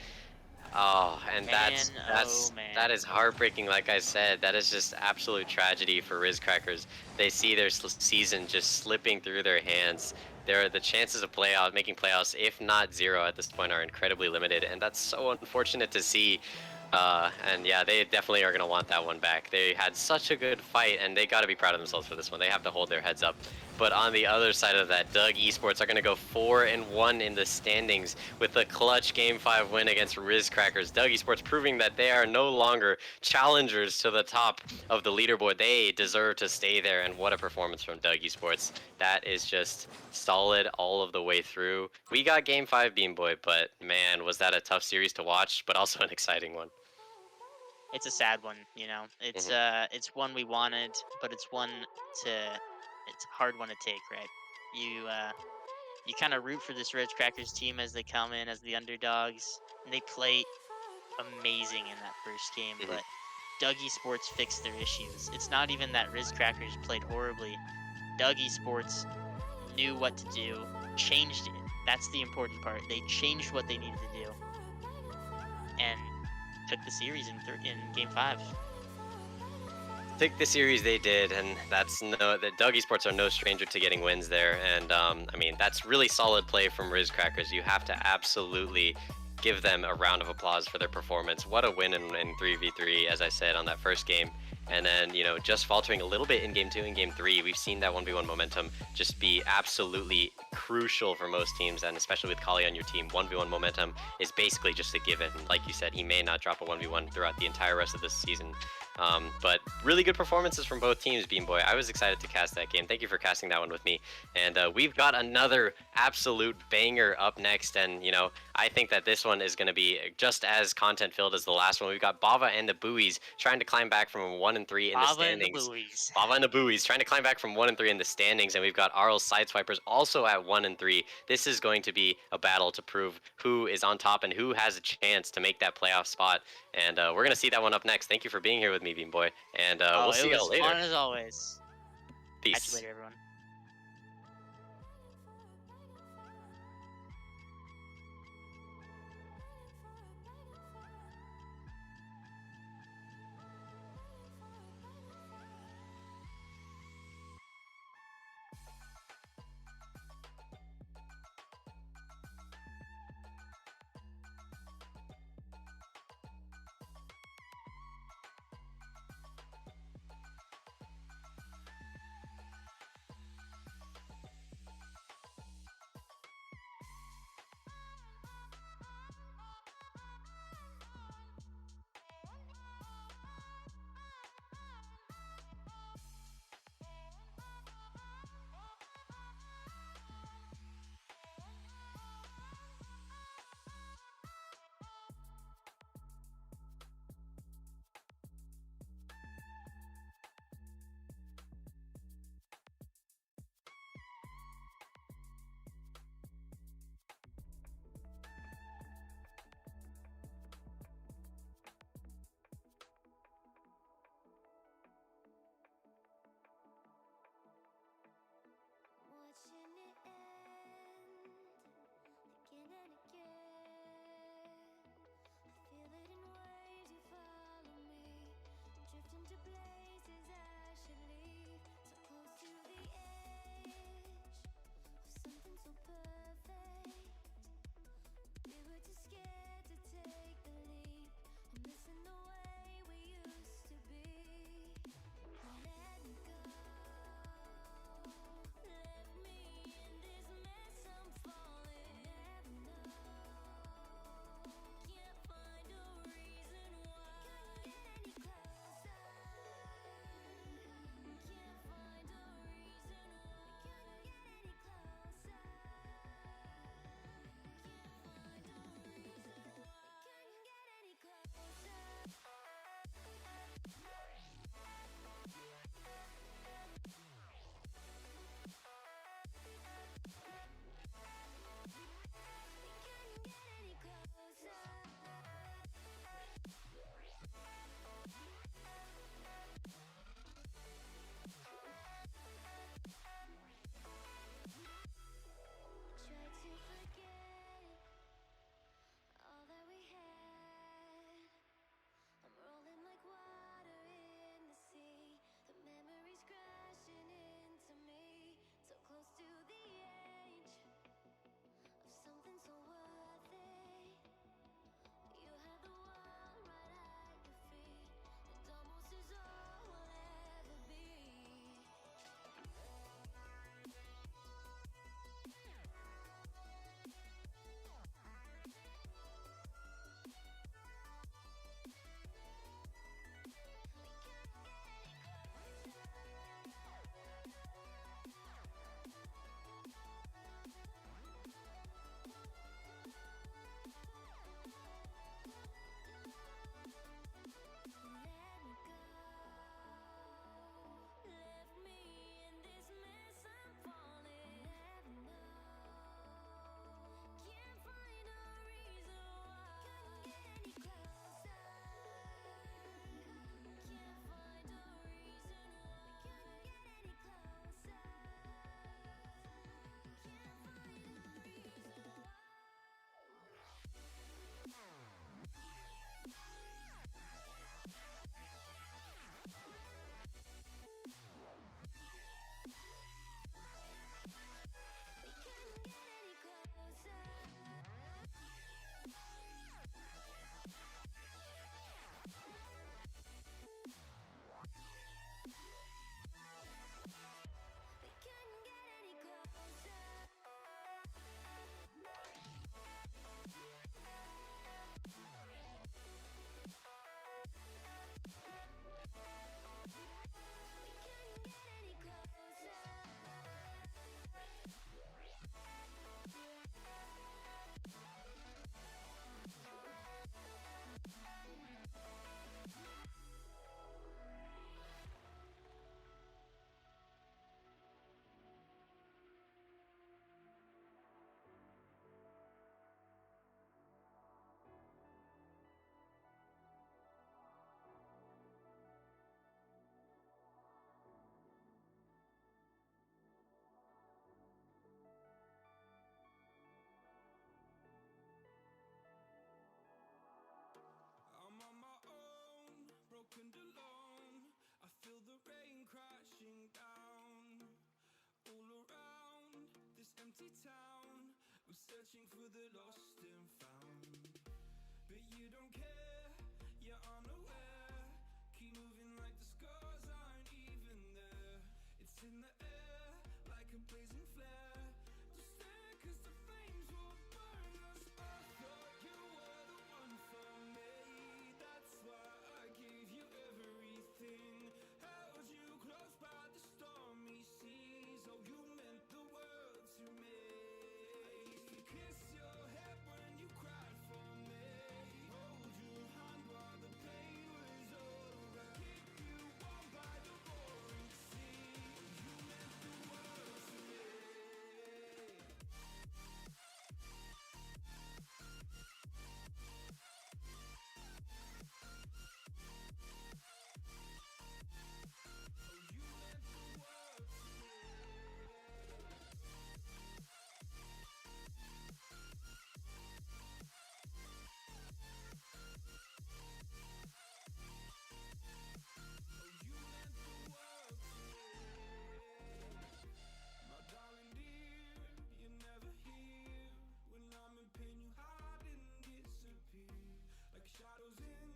Oh, and Man, oh man. that is heartbreaking. Like I said, that is just absolute tragedy for Riz Crackers. They see their season just slipping through their hands. The chances of making playoffs, if not zero at this point, are incredibly limited, and that's so unfortunate to see. And yeah, they definitely are going to want that one back. They had such a good fight, and they got to be proud of themselves for this one. They have to hold their heads up. But on the other side of that, Doug Esports are going to go 4-1 in the standings with a clutch Game 5 win against Riz Crackers. Doug Esports proving that they are no longer challengers to the top of the leaderboard. They deserve to stay there, and what a performance from Doug Esports. That is just solid all of the way through. We got Game 5 Beam Boy, but man, was that a tough series to watch, but also an exciting one. It's a sad one, you know. It's one we wanted, but it's a hard one to take, right? You kind of root for this Red Crackers team as they come in as the underdogs, and they play amazing in that first game, Mhm. but Doug Esports fixed their issues. It's not even that Riz Crackers played horribly. Doug Esports knew what to do, changed it. That's the important part. They changed what they needed to do, and took the series in Game 5. Take the series they did, and the Doug Esports are no stranger to getting wins there. And I mean, that's really solid play from Riz Crackers. You have to absolutely give them a round of applause for their performance. What a win in 3v3, as I said on that first game. And then, you know, just faltering a little bit in Game 2 and Game 3, we've seen that 1v1 momentum just be absolutely crucial for most teams, and especially with Kali on your team, 1v1 momentum is basically just a given. Like you said, he may not drop a 1v1 throughout the entire rest of this season. But really good performances from both teams, Beam Boy. I was excited to cast that game. Thank you for casting that one with me. And we've got another absolute banger up next. And, you know, I think that this one is going to be just as content filled as the last one. We've got Bava and the Buoys trying to climb back from 1-3 in the Bava standings. and the Buoys. Bava and the Buoys trying to climb back from 1-3 in the standings. And we've got Arl's Sideswipers also at 1-3. This is going to be a battle to prove who is on top and who has a chance to make that playoff spot. And we're going to see that one up next. Thank you for being here with me, Beam Boy. And we'll see It y'all was later. fun as always. Peace. Catch you later, everyone. empty town. We're searching for the lost and found. But you don't care, you're unaware. Keep moving like the scars aren't even there. It's in the air, like a blazing flare. Just stare, cause the flames will burn us. I thought you were the one for me. That's why I gave you everything. Held you close by the stormy seas. Oh, you meant the world to me. I used to kiss your head when you cried for me. Hold your hand while the pain was over. Keep you warm by the roaring sea. You meant the world to me. Oh, you meant the world to me. Oh, you meant the world to me. My darling dear, you're never here. When I'm in pain, you hide and disappear. Like shadows in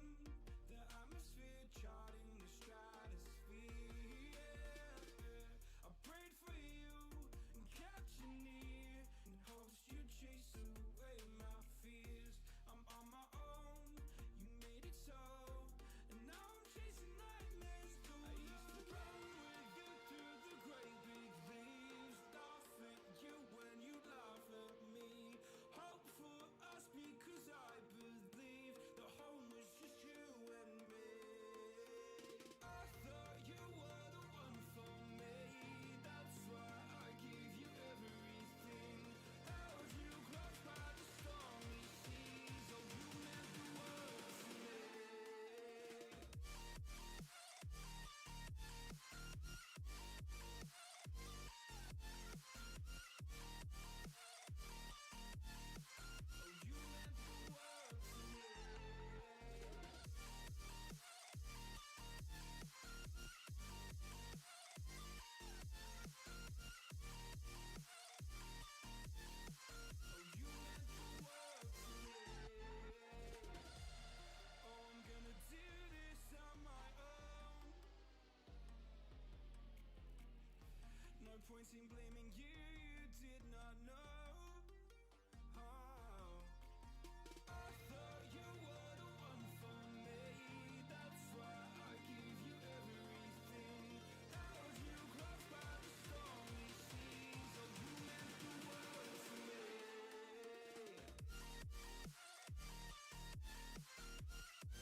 the atmosphere, charting the stratosphere. Yeah. I prayed for you and kept you near, in hopes you'd chase away my fears. I'm on my own, you made it so, and now I'm chasing nightmares through. I used to run with you through the great big leaves, laugh at you when you laugh at me. Hope for us because I believe the home was just you and me. I thought you were the one for me. That's why I gave you everything. Held you close by the stormy seas. Oh, you meant the world to me. Oh, you meant the world to me. Oh, you meant the world to me. Oh, I'm gonna do this on my own. No point in blaming you, you did not know. Oh, I thought you were the one for me. That's why I gave you everything. Held you close by the stormy seas. Oh, you meant the world to me. Oh, you meant the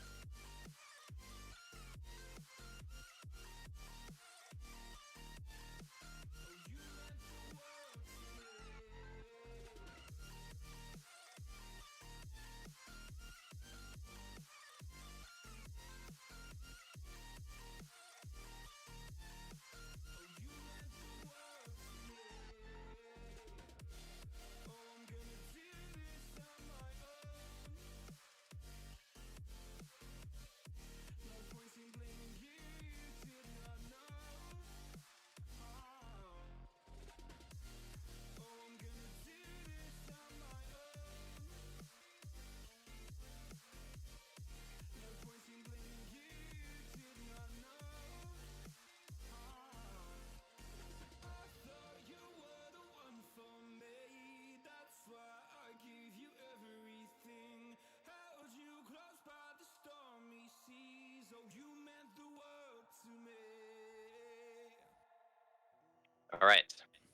world to me. Oh, you meant the world to me. Oh, I'm gonna do this on my own. No point in blaming you, you did not know. Oh, oh, I'm gonna do this on my own. No point in blaming you, you did not know. Oh, I thought you were the one for me. That's why I gave you everything. Held you close by the stormy seas. Oh, you meant the world to me. All right,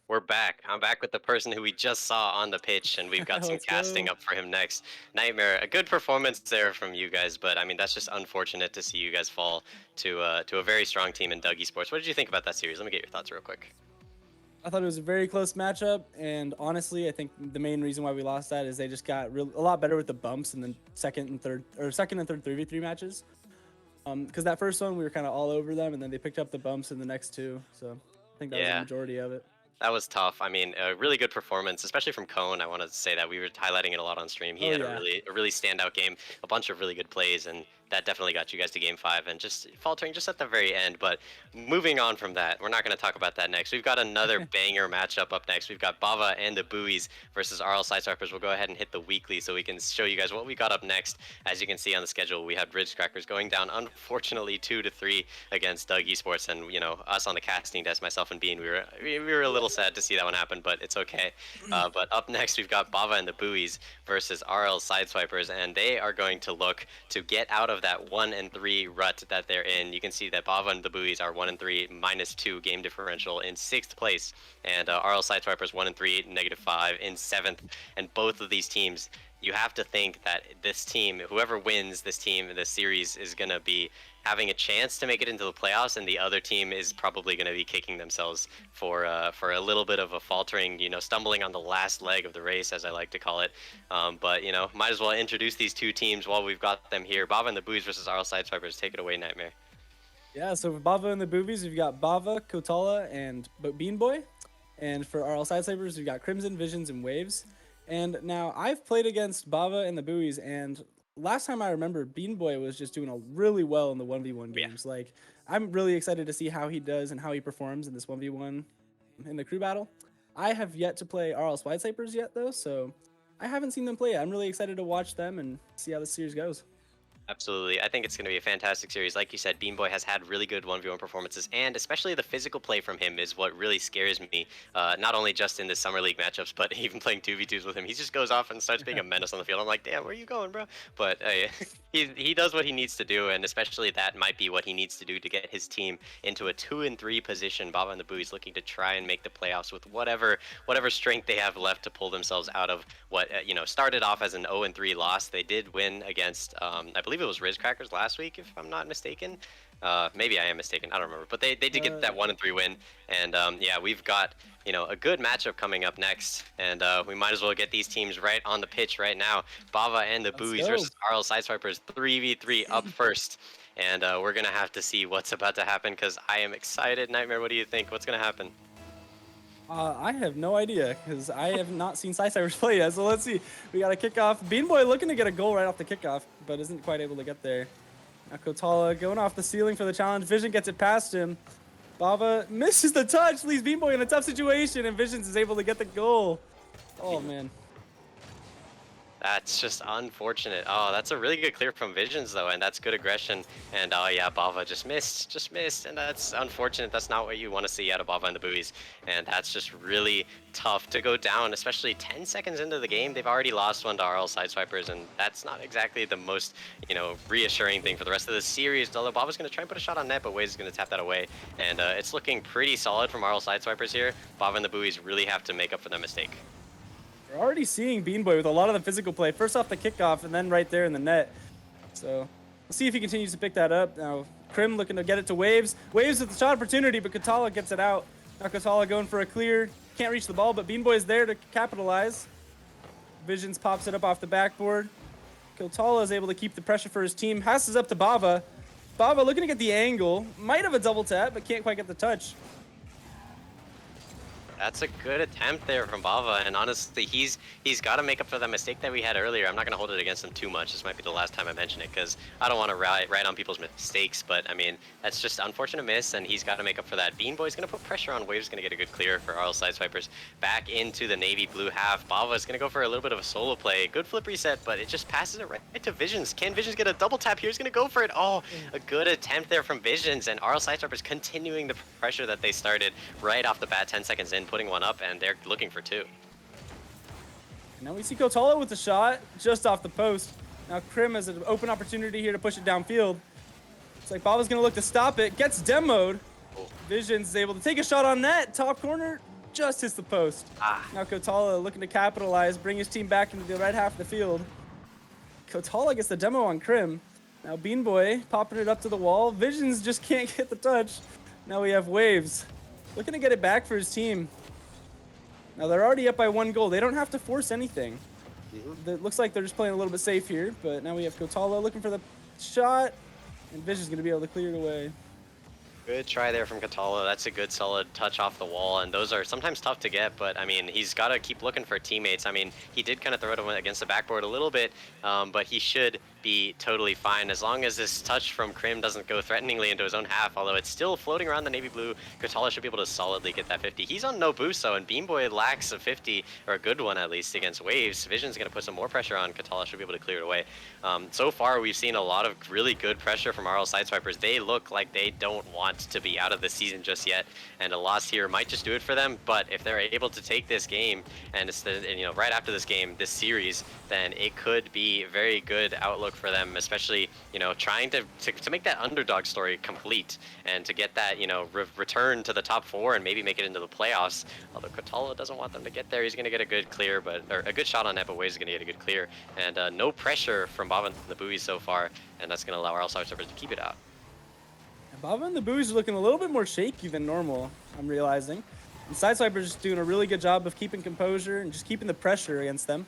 we're back. I'm back with the person who we just saw on the pitch, and we've got some Let's casting go. up for him next. Nightmare, a good performance there from you guys, but I mean that's just unfortunate to see you guys fall to a very strong team in Dougie Sports. What did you think about that series? Let me get your thoughts real quick. I thought it was a very close matchup, and honestly, I think the main reason why we lost that is they just got a lot better with the bumps in the second and third 3v3 matches. Because that first one we were kind of all over them, and then they picked up the bumps in the next two. So I think that was the Yeah, majority of it. that was tough. I mean, a really good performance, especially from Cone. I want to say that we were highlighting it a lot on stream. He Oh had yeah, a really standout game, a bunch of really good plays, and that definitely got you guys to game 5 and just faltering just at the very end. But moving on from that, we're not going to talk about that next. We've got another banger matchup up next. We've got Bava and the Buoys versus RL Sideswipers. We'll go ahead and hit the weekly so we can show you guys what we got up next. As you can see on the schedule, we had Ridge Crackers going down, unfortunately, 2-3 against Doug Esports. And, you know, us on the casting desk, myself and Bean, we were a little sad to see that one happen, but it's okay. But up next, we've got Bava and the Buoys versus RL Sideswipers, and they are going to look to get out of that 1-3 rut that they're in. You can see that Bava and the Buoys are 1-3, -2 game differential in 6th place, and RL Sideswipers 1-3, -5 in 7th. And both of these teams, you have to think that this team, whoever wins this team, this series, is going to be having a chance to make it into the playoffs, and the other team is probably going to be kicking themselves for a little bit of a faltering, you know, stumbling on the last leg of the race, as I like to call it. But, you know, might as well introduce these two teams while we've got them here. Bava and the Buoys versus RL Sideswipers. Take it away, Nightmare. Yeah, so for Bava and the Boobies, we've got Bava, Kotala, and Bean Boy. And for RL Sideswipers, we've got Crimson, Visions, and Waves. And now I've played against Bava and the Buoys, and last time I remember, Bean Boy was just doing really well in the 1v1 games. Yeah. Like, I'm really excited to see how he does and how he performs in this 1v1 in the crew battle. I have yet to play RL Sideswipers yet, though, so I haven't seen them play yet. I'm really excited to watch them and see how the series goes. Absolutely. I think it's going to be a fantastic series. Like you said, Bean Boy has had really good 1v1 performances, and especially the physical play from him is what really scares me. Not only just in the Summer League matchups, but even playing 2v2s with him. He just goes off and starts being a menace on the field. I'm like, damn, where are you going, bro? But he does what he needs to do, and especially that might be what he needs to do to get his team into a 2-3 position. Bava and the Buoys looking to try and make the playoffs with whatever strength they have left to pull themselves out of what, started off as an 0-3 loss. They did win against, I believe it was Riz Crackers last week, if I'm not mistaken. Maybe I am mistaken. I don't remember. But they did get that 1-3 win. And yeah, we've got a good matchup coming up next, and we might as well get these teams right on the pitch right now. Bava and the Buoys versus RL Sideswipers 3v3 up first. And we're gonna have to see what's about to happen because I am excited. Nightmare, what do you think? What's gonna happen? I have no idea because I have not seen Sideswipers play yet. So let's see. We got a kickoff. Bean Boy looking to get a goal right off the kickoff, but isn't quite able to get there. Now Kotala going off the ceiling for the challenge. Vision gets it past him. Bava misses the touch, leaves Bean Boy in a tough situation, and Visions is able to get the goal. Oh, man. That's just unfortunate. Oh, that's a really good clear from Visions, though, and that's good aggression. And, oh, yeah, Bava just missed, and that's unfortunate. That's not what you want to see out of Bava and the Buoys, and that's just really tough to go down, especially 10 seconds into the game. They've already lost one to RL Sideswipers, and that's not exactly the most, reassuring thing for the rest of the series. Although Bava's going to try and put a shot on net, but Waves is going to tap that away, and it's looking pretty solid from RL Sideswipers here. Bava and the Buoys really have to make up for their mistake. We're already seeing Bean Boy with a lot of the physical play. First off the kickoff and then right there in the net. So we'll see if he continues to pick that up. Now Crim looking to get it to Waves. Waves with the shot opportunity, but Kotala gets it out. Now Kotala going for a clear. Can't reach the ball, but Bean Boy's there to capitalize. Visions pops it up off the backboard. Kotala is able to keep the pressure for his team. Passes up to Bava. Bava looking to get the angle. Might have a double tap, but can't quite get the touch. That's a good attempt there from Bava, and honestly, he's got to make up for that mistake that we had earlier. I'm not going to hold it against him too much. This might be the last time I mention it, because I don't want to write on people's mistakes, but, I mean, that's just an unfortunate miss, and he's got to make up for that. Bean Boy's going to put pressure on Waves, going to get a good clear for RL Sideswipers. Back into the navy blue half. Bava's going to go for a little bit of a solo play. Good flip reset, but it just passes it right to Visions. Can Visions get a double tap here? He's going to go for it. Oh, a good attempt there from Visions, and RL Sideswipers continuing the pressure that they started right off the bat, 10 seconds in, putting one up, and they're looking for two. Now we see Kotala with the shot just off the post. Now Crim has an open opportunity here to push it downfield. It's like Bava's gonna look to stop it. Gets demoed. Visions is able to take a shot on net. Top corner, just hits the post. Now Kotala looking to capitalize, bring his team back into the right half of the field. Kotala gets the demo on Crim. Now Bean Boy popping it up to the wall. Visions just can't get the touch. Now we have Waves looking to get it back for his team. Now they're already up by 1 goal. They don't have to force anything. It looks like they're just playing a little bit safe here, but now we have Kotala looking for the shot, and Vision's going to be able to clear it away. Good try there from Kotala. That's a good solid touch off the wall, and those are sometimes tough to get, but I mean, he's got to keep looking for teammates. I mean, he did kind of throw it against the backboard a little bit, but he should be totally fine as long as this touch from Krim doesn't go threateningly into his own half, although it's still floating around the navy blue. Kotala should be able to solidly get that 50. He's on no boost though, and Beanboy lacks a 50, or a good one at least, against Waves. Vision's going to put some more pressure on. Kotala should be able to clear it away. So far, we've seen a lot of really good pressure from RL Sideswipers. They look like they don't want to be out of the season just yet, and a loss here might just do it for them. But if they're able to take this game, and it's right after this game, this series, then it could be a very good outlook for them, especially trying to make that underdog story complete and to get that return to the top 4 and maybe make it into the playoffs. Although Kotala doesn't want them to get there, he's going to get a good clear, or a good shot on net, but Waves is going to get a good clear, and no pressure from Bava and the buoys so far, and that's going to allow our Sideswipers to keep it out. Bava and the buoys are looking a little bit more shaky than normal, I'm realizing. And Sideswipers just doing a really good job of keeping composure and just keeping the pressure against them.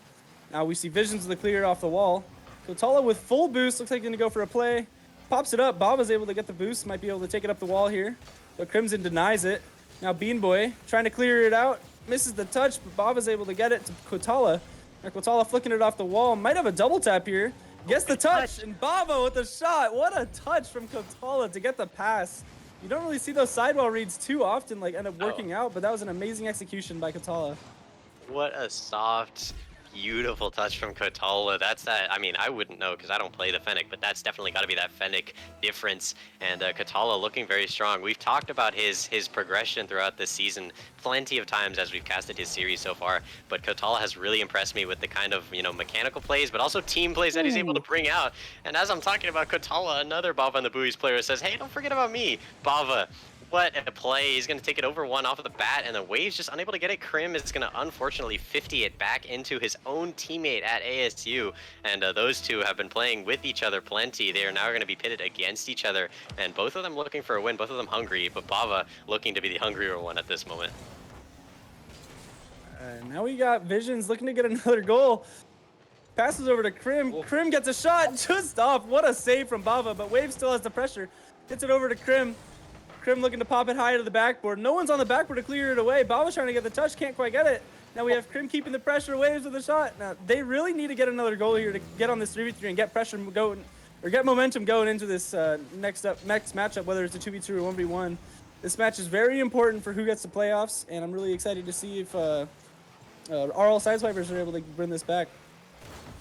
Now we see Visions of the clear off the wall. Kotala with full boost, looks like he's going to go for a play. Pops it up, Bava's able to get the boost, might be able to take it up the wall here. But Crimson denies it. Now Beanboy trying to clear it out, misses the touch, but Bava's able to get it to Kotala. Now Kotala flicking it off the wall, might have a double tap here. Gets the touch, and Bava with the shot. What a touch from Kotala to get the pass. You don't really see those sidewall reads too often end up working out, but that was an amazing execution by Kotala. What a soft, beautiful touch from Kotala. That's that. I mean, I wouldn't know because I don't play the Fennec, but that's definitely got to be that Fennec difference. And Kotala looking very strong. We've talked about his progression throughout this season plenty of times as we've casted his series so far, but Kotala has really impressed me with the kind of mechanical plays, but also team plays that he's able to bring out. And as I'm talking about Kotala, another Bava and the Buoys player says, "Hey, don't forget about me, Bava." What a play. He's going to take it over 1 off of the bat, and the Waves just unable to get it. Krim is going to unfortunately 50 it back into his own teammate at ASU, and those two have been playing with each other plenty. They are now going to be pitted against each other, and both of them looking for a win, both of them hungry, but Bava looking to be the hungrier one at this moment. Now we got Visions looking to get another goal. Passes over to Krim. Krim gets a shot just off. What a save from Bava, but Wave still has the pressure. Gets it over to Krim. Krim looking to pop it high to the backboard. No one's on the backboard to clear it away. Bava's trying to get the touch, can't quite get it. Now we have Krim keeping the pressure, Waves with the shot. Now they really need to get another goal here to get on this 3v3 and get pressure going, or get momentum going into this next matchup, whether it's a 2v2 or 1v1. This match is very important for who gets the playoffs, and I'm really excited to see if RL Sideswipers are able to bring this back.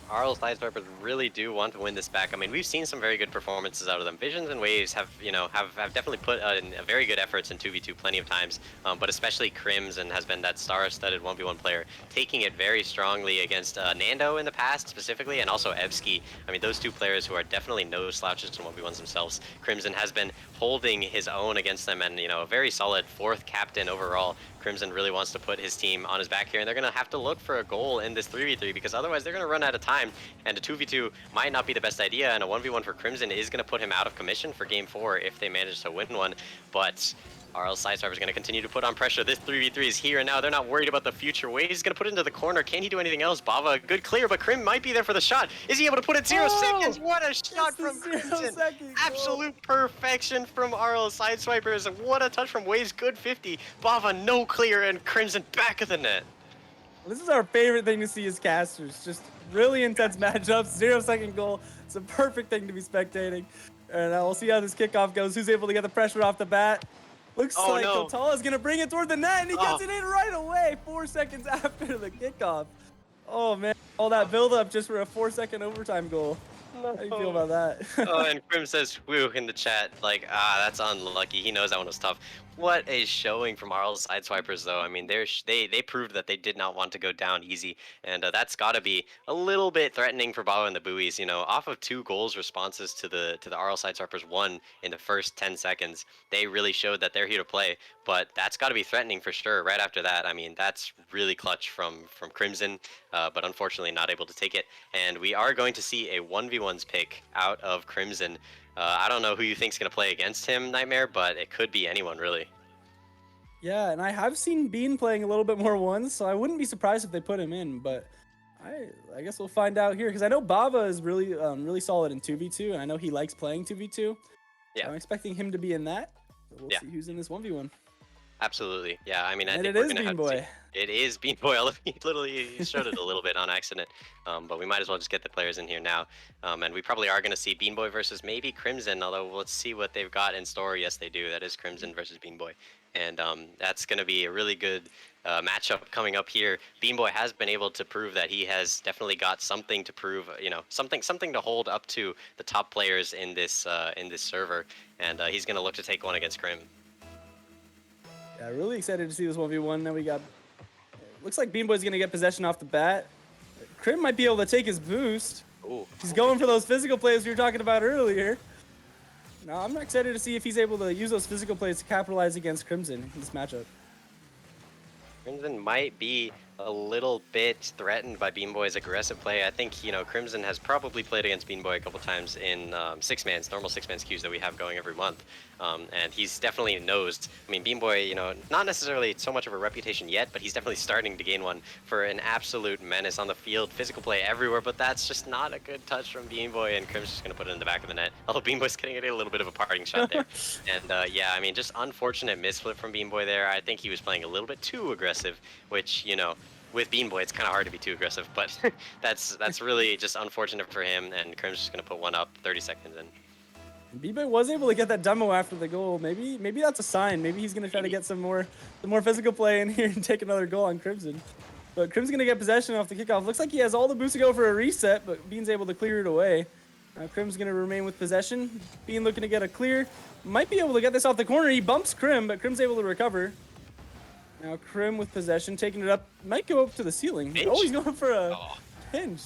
RL Sideswipers really do want to win this back. I mean, we've seen some very good performances out of them. Visions and Waves have definitely put in a very good efforts in 2v2 plenty of times, but especially Crimson has been that star-studded 1v1 player, taking it very strongly against Nando in the past specifically, and also Evsky. I mean, those two players who are definitely no slouches in 1v1s themselves. Crimson has been holding his own against them, and a very solid 4th captain overall. Crimson really wants to put his team on his back here, and they're going to have to look for a goal in this 3v3 because otherwise they're going to run out of time, and a 2v2 might not be the best idea, and a 1v1 for Crimson is going to put him out of commission for Game 4 if they manage to win one. But RL Sideswiper is going to continue to put on pressure. This 3v3 is here and now. They're not worried about the future. Wade is going to put it into the corner. Can he do anything else? Bava, good clear, but Krim might be there for the shot. Is he able to put it 0 seconds? What a shot from Crimson. Absolute perfection from RL Sideswipers. What a touch from Waves. Good 50. Bava, no clear, and Crimson back of the net. This is our favorite thing to see as casters. Just really intense matchups. 0-second goal. It's a perfect thing to be spectating. And we'll see how this kickoff goes. Who's able to get the pressure off the bat? Looks like Kotala's going to bring it toward the net, and he gets it in right away 4 seconds after the kickoff. Oh, man. All that build-up just for a 4-second overtime goal. How do you feel about that? And Krim says, woo, in the chat, like, that's unlucky. He knows that one was tough. What a showing from RL Sideswipers, though. I mean, they proved that they did not want to go down easy, and that's got to be a little bit threatening for Bava and the Buoys. Off of 2 goals responses to the RL Sideswipers 1 in the first 10 seconds, they really showed that they're here to play. But that's got to be threatening for sure. Right after that, I mean, that's really clutch from Crimson, but unfortunately not able to take it. And we are going to see a 1v1s pick out of Crimson. I don't know who you think's going to play against him, Nightmare, but it could be anyone, really. Yeah, and I have seen Bean playing a little bit more ones, so I wouldn't be surprised if they put him in, but I guess we'll find out here, because I know Bava is really really solid in 2v2, and I know he likes playing 2v2. Yeah. So I'm expecting him to be in that. So we'll see who's in this 1v1. Absolutely. Yeah, I mean, I And think it we're is gonna Bean have to see. Boy. It is Bean Boy. He literally showed it a little bit on accident, but we might as well just get the players in here now. And we probably are gonna see Bean Boy versus maybe Crimson. Although let's see what they've got in store. Yes, they do. That is Crimson versus Bean Boy, and that's gonna be a really good matchup coming up here. Bean Boy has been able to prove that he has definitely got something to prove. You know, something to hold up to the top players in this server, and he's gonna look to take one against Crim. Yeah, really excited to see this 1v1. Now we got. Looks like Bean Boy's gonna get possession off the bat. Crim might be able to take his boost. Ooh. He's going for those physical plays we were talking about earlier. Now I'm excited to see if he's able to use those physical plays to capitalize against Crimson in this matchup. Crimson might be a little bit threatened by Bean Boy's aggressive play. I think, you know, Crimson has probably played against Bean Boy a couple times in normal six-man queues that we have going every month. And he's definitely nosed. I mean, Bean Boy, you know, not necessarily so much of a reputation yet, but he's definitely starting to gain one for an absolute menace on the field. Physical play everywhere, but that's just not a good touch from Bean Boy, and Crim's just going to put it in the back of the net. Although Bean Boy's getting a little bit of a parting shot there. And yeah, I mean, just unfortunate misflip from Bean Boy there. I think he was playing a little bit too aggressive, which, you know, with Bean Boy, it's kind of hard to be too aggressive, but that's really just unfortunate for him, and Crim's just going to put one up 30 seconds in. Bean Boy was able to get that demo after the goal. Maybe that's a sign. Maybe he's gonna try to get some more physical play in here and take another goal on Crimson. But Crim's gonna get possession off the kickoff. Looks like he has all the boosts to go for a reset, but Bean's able to clear it away. Crim's gonna remain with possession. Bean looking to get a clear. Might be able to get this off the corner. He bumps Crim, but Crim's able to recover. Now Crim with possession, taking it up. Might go up to the ceiling. Pinch? Oh, he's going for a pinch.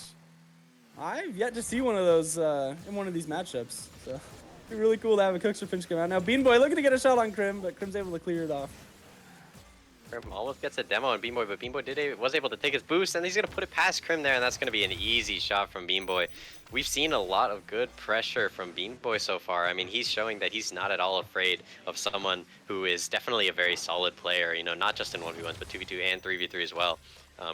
I've yet to see one of those in one of these matchups. So it'd be really cool to have a Cookster pinch come out. Now Bean Boy looking to get a shot on Crim, but Crim's able to clear it off. Crim almost gets a demo on Bean Boy, but Bean Boy was able to take his boost, and he's going to put it past Crim there, and that's going to be an easy shot from Bean Boy. We've seen a lot of good pressure from Bean Boy so far. I mean, he's showing that he's not at all afraid of someone who is definitely a very solid player, you know, not just in 1v1s, but 2v2 and 3v3 as well.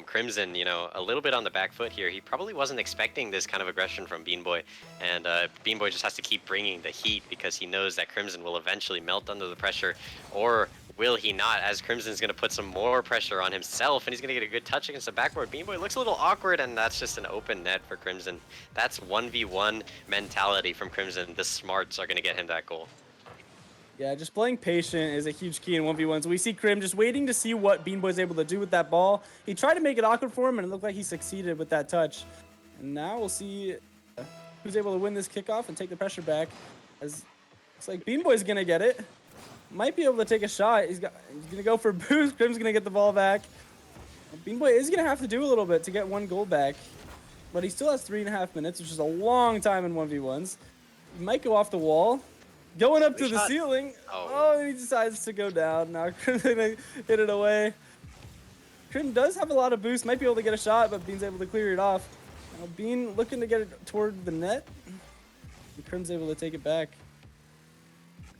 Crimson, you know, a little bit on the back foot here. He probably wasn't expecting this kind of aggression from Bean Boy, and Bean Boy just has to keep bringing the heat because he knows that Crimson will eventually melt under the pressure, or will he not, as Crimson's going to put some more pressure on himself, and he's going to get a good touch against the backboard. Bean Boy looks a little awkward, and that's just an open net for Crimson. That's 1v1 mentality from Crimson. The smarts are going to get him that goal. Yeah, just playing patient is a huge key in 1v1s. We see Crim just waiting to see what Bean Boy's able to do with that ball. He tried to make it awkward for him, and it looked like he succeeded with that touch. And now we'll see who's able to win this kickoff and take the pressure back. As looks like Bean Boy's gonna get it. Might be able to take a shot. He's gonna go for a boost. Crim's gonna get the ball back. Bean Boy is gonna have to do a little bit to get one goal back, but he still has 3.5 minutes, which is a long time in 1v1s. He might go off the wall. Going up to the ceiling. Oh, he decides to go down. Now Crim's gonna hit it away. Crim does have a lot of boost. Might be able to get a shot, but Bean's able to clear it off. Now Bean looking to get it toward the net. And Crim's able to take it back.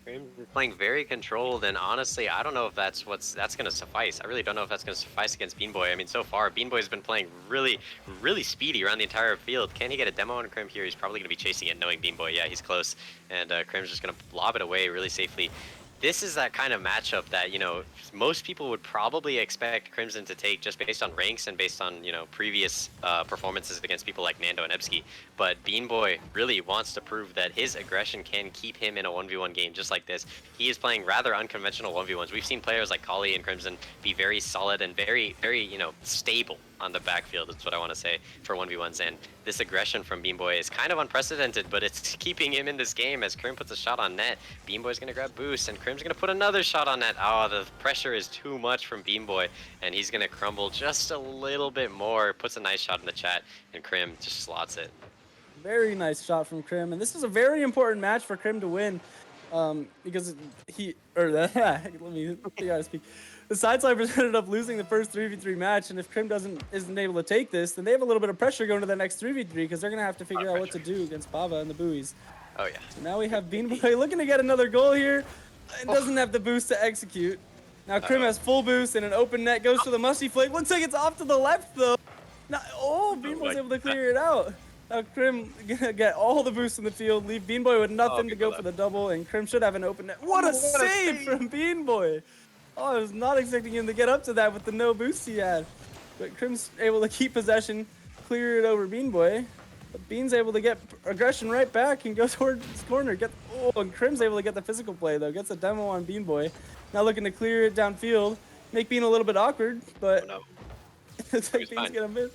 Crim is playing very controlled, and honestly, I don't know if that's going to suffice. I really don't know if that's going to suffice against Bean Boy. I mean, so far, Bean Boy's been playing really, really speedy around the entire field. Can he get a demo on Crim here? He's probably going to be chasing it, knowing Bean Boy. Yeah, he's close, and Crim's just going to lob it away really safely. This is that kind of matchup that, you know, most people would probably expect Crimson to take just based on ranks and based on, you know, previous performances against people like Nando and Ebsky. But Bean Boy really wants to prove that his aggression can keep him in a 1v1 game just like this. He is playing rather unconventional 1v1s. We've seen players like Kali and Crimson be very solid and very, very, you know, stable on the backfield. That's what I want to say for 1v1s. And this aggression from Bean Boy is kind of unprecedented, but it's keeping him in this game as Crim puts a shot on net. Bean Boy's going to grab boost, and Crim's going to put another shot on net. Oh, the pressure is too much from Bean Boy, and he's going to crumble just a little bit more. Puts a nice shot in the chat, and Crim just slots it. Very nice shot from Crim, and this is a very important match for Crim to win, because let me speak. The Sideswipers ended up losing the first 3v3 match, and if Crim isn't able to take this, then they have a little bit of pressure going to the next 3v3 because they're gonna have to figure out what to do against Bava and the Buoys. Oh yeah. So now we have Bean Boy looking to get another goal here. It doesn't have the boost to execute. Now Crim has full boost and an open net, goes for the musty flake. Looks like it's off to the left though. Now, Bean Boy's able to clear it out. Now Crim gonna get all the boost in the field, leave Bean Boy with nothing to go for the double, and Crim should have an open net. What a save from Bean Boy! Oh, I was not expecting him to get up to that with the no boost he had. But Crim's able to keep possession, clear it over Bean Boy. But Bean's able to get aggression right back and go towards his corner. And Crim's able to get the physical play though. Gets a demo on Bean Boy. Now looking to clear it downfield. Make Bean a little bit awkward, but Oh, no. it's like He's Bean's fine. gonna miss.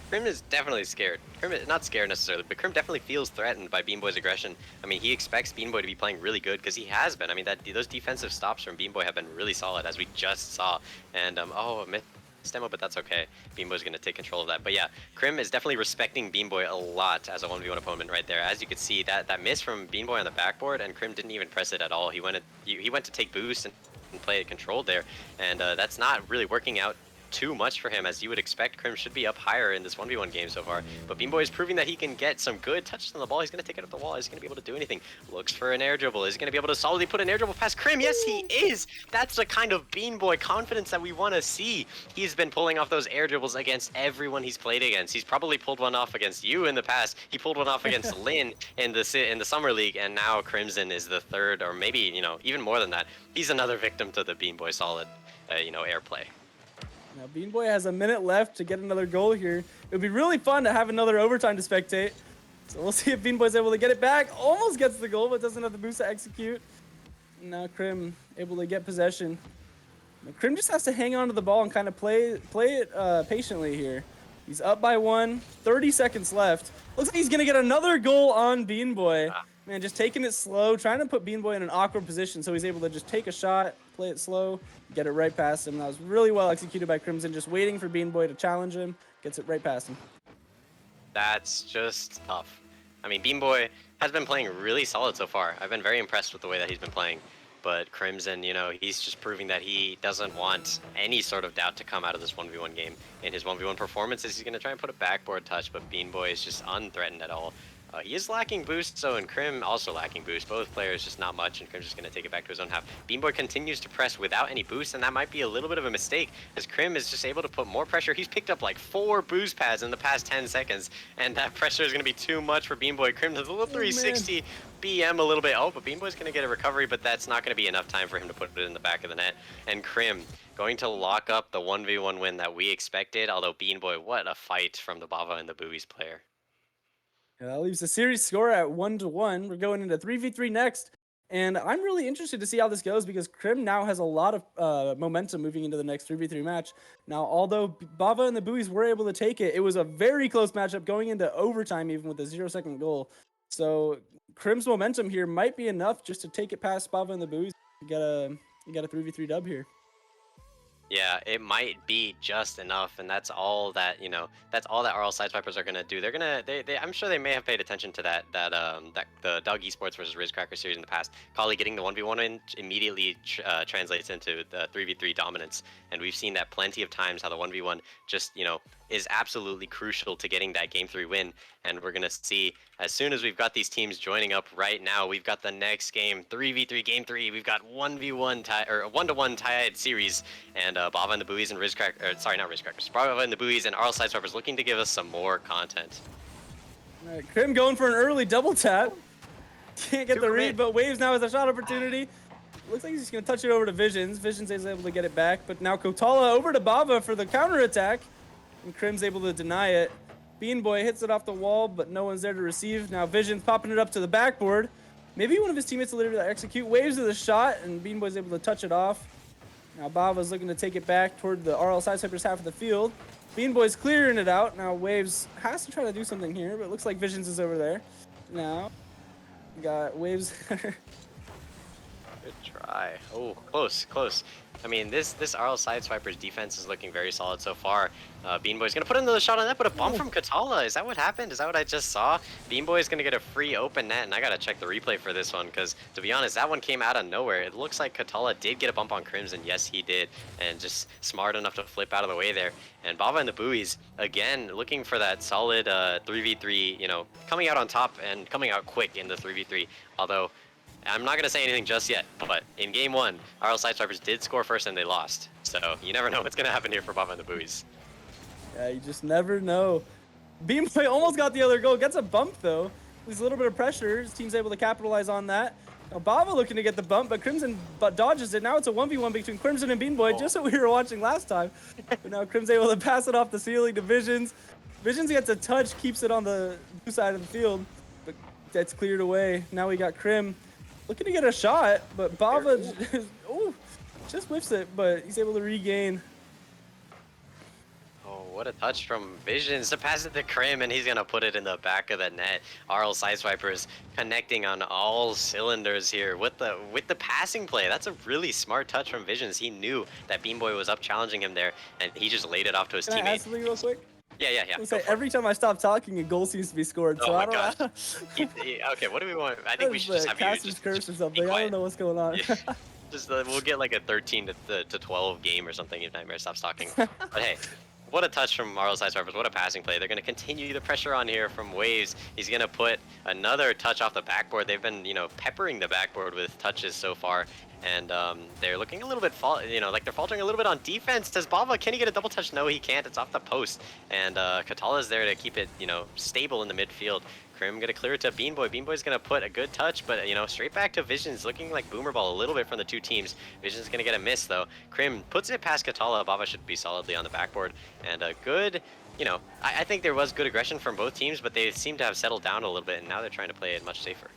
Crim is definitely scared. Crim is not scared necessarily, but Crim definitely feels threatened by Bean Boy's aggression. I mean, he expects Bean Boy to be playing really good because he has been. I mean, those defensive stops from Bean Boy have been really solid, as we just saw. And oh, a missed demo, but that's okay. Bean Boy's gonna take control of that. But yeah, Crim is definitely respecting Bean Boy a lot as a 1v1 opponent right there. As you can see, that miss from Bean Boy on the backboard, and Crim didn't even press it at all. He went to take boost and play it controlled there, and that's not really working out too much for him, as you would expect. Crim should be up higher in this 1v1 game so far, but Bean Boy is proving that he can get some good touches on the ball. He's going to take it up the wall. Is he going to be able to do anything? Looks for an air dribble. Is he going to be able to solidly put an air dribble past Crim? Yes, he is! That's the kind of Bean Boy confidence that we want to see. He's been pulling off those air dribbles against everyone he's played against. He's probably pulled one off against you in the past. He pulled one off against Lin in the Summer League, and now Crimson is the third, or maybe, you know, even more than that. He's another victim to the Bean Boy solid, airplay. Now Bean Boy has a minute left to get another goal here. It would be really fun to have another overtime to spectate. So we'll see if Bean Boy's able to get it back. Almost gets the goal, but doesn't have the boost to execute. Now Crim able to get possession. Now, Crim just has to hang on to the ball and kind of play it patiently here. He's up by 1, 30 seconds left. Looks like he's going to get another goal on Bean Boy. Man, just taking it slow, trying to put Bean Boy in an awkward position so he's able to just take a shot, play it slow, get it right past him. That was really well executed by Crimson, just waiting for Bean Boy to challenge him, gets it right past him. That's just tough. I mean, Bean Boy has been playing really solid so far. I've been very impressed with the way that he's been playing. But Crimson, he's just proving that he doesn't want any sort of doubt to come out of this 1v1 game. In his 1v1 performances, he's going to try and put a backboard touch, but Bean Boy is just unthreatened at all. He is lacking boost, and Crim also lacking boost. Both players just not much, and Crim's just going to take it back to his own half. Bean Boy continues to press without any boost, and that might be a little bit of a mistake, as Crim is just able to put more pressure. He's picked up like 4 boost pads in the past 10 seconds, and that pressure is going to be too much for Bean Boy. Crim does a little 360 BM a little bit. Oh, but Bean Boy's going to get a recovery, but that's not going to be enough time for him to put it in the back of the net. And Crim going to lock up the 1v1 win that we expected, although Bean Boy, what a fight from the Bava and the Buoys player. Yeah, that leaves the series score at 1-1. We're going into 3v3 next. And I'm really interested to see how this goes because Crim now has a lot of momentum moving into the next 3v3 match. Now, although Bava and the Buoys were able to take it, it was a very close matchup going into overtime even with a 0-second goal. So Crim's momentum here might be enough just to take it past Bava and the Buoys. You got a 3v3 dub here. Yeah, it might be just enough, and that's all that that's all that RL Sideswipers are gonna do. They're gonna, I'm sure they may have paid attention to that the Dog Esports versus Rizcracker series in the past. Kali getting the 1v1 in immediately translates into the 3v3 dominance, and we've seen that plenty of times how the 1v1 just is absolutely crucial to getting that game 3 win. And we're gonna see as soon as we've got these teams joining up right now, we've got the next game 3v3 game 3. We've got 1v1 tie or 1-1 tied series, and Bava and the Buoys and not Rizcrackers, Bava and the Buoys and RL Sideswipers looking to give us some more content. All right, Crim going for an early double tap. Can't get the read, commit. but Waves now has a shot opportunity. Looks like he's just gonna touch it over to Visions. Visions is able to get it back, but now Kotala over to Bava for the counter attack, and Crim's able to deny it. Bean Boy hits it off the wall, but no one's there to receive. Now Visions popping it up to the backboard. Maybe one of his teammates will literally execute. Waves of the shot, and Bean Boy's able to touch it off. Now Bava's looking to take it back toward the RL Sideswipers half of the field. Bean Boy's clearing it out. Now Waves has to try to do something here, but it looks like Visions is over there. Now, we got Waves. Good try. Oh, close. I mean, this RL Sideswipers defense is looking very solid so far. Bean Boy's gonna put another shot on that, but a bump from Katala. Is that what happened? Is that what I just saw? Bean Boy's gonna get a free open net, and I gotta check the replay for this one, because to be honest, that one came out of nowhere. It looks like Katala did get a bump on Crimson. Yes, he did, and just smart enough to flip out of the way there. And Bava and the Buoys, again, looking for that solid 3v3, coming out on top and coming out quick in the 3v3, although I'm not going to say anything just yet, but in game 1, RL Sideswipers did score first and they lost. So you never know what's going to happen here for Bava and the Buoys. Yeah, you just never know. Bean Boy almost got the other goal. Gets a bump, though. There's a little bit of pressure. His team's able to capitalize on that. Now Bava looking to get the bump, but Crimson dodges it. Now it's a 1v1 between Crimson and Bean Boy, just what we were watching last time. But now Crim's able to pass it off the ceiling to Visions. Visions gets a touch, keeps it on the blue side of the field, but that's cleared away. Now we got Crim looking to get a shot, but Bava just whiffs it, but he's able to regain. Oh, what a touch from Visions to pass it to Crim, and he's going to put it in the back of the net. RL Sideswipers connecting on all cylinders here with the passing play. That's a really smart touch from Visions. He knew that Bean Boy was up challenging him there, and he just laid it off to his Can teammate. I ask something real quick? Yeah. Every time I stop talking, a goal seems to be scored. Oh So my I don't know. Okay, what do we want? I think we should just have you Caster's just curse or be something. I quiet. don't know what's going on. Yeah. Just we'll get like a 13 to 12 game or something if Nightmare stops talking. But hey, what a touch from RL Sideswipers. What a passing play. They're going to continue the pressure on here from Waves. He's going to put another touch off the backboard. They've been, peppering the backboard with touches so far. And they're looking a little bit, like they're faltering a little bit on defense. Does Bava, can he get a double touch? No, he can't. It's off the post. And Katala's there to keep it, stable in the midfield. Crim gonna clear it to Bean Boy. Bean Boy's gonna put a good touch, but straight back to Visions, looking like boomer ball a little bit from the two teams. Visions gonna get a miss though. Crim puts it past Katala. Bava should be solidly on the backboard, and a good, I think there was good aggression from both teams, but they seem to have settled down a little bit, and now they're trying to play it much safer.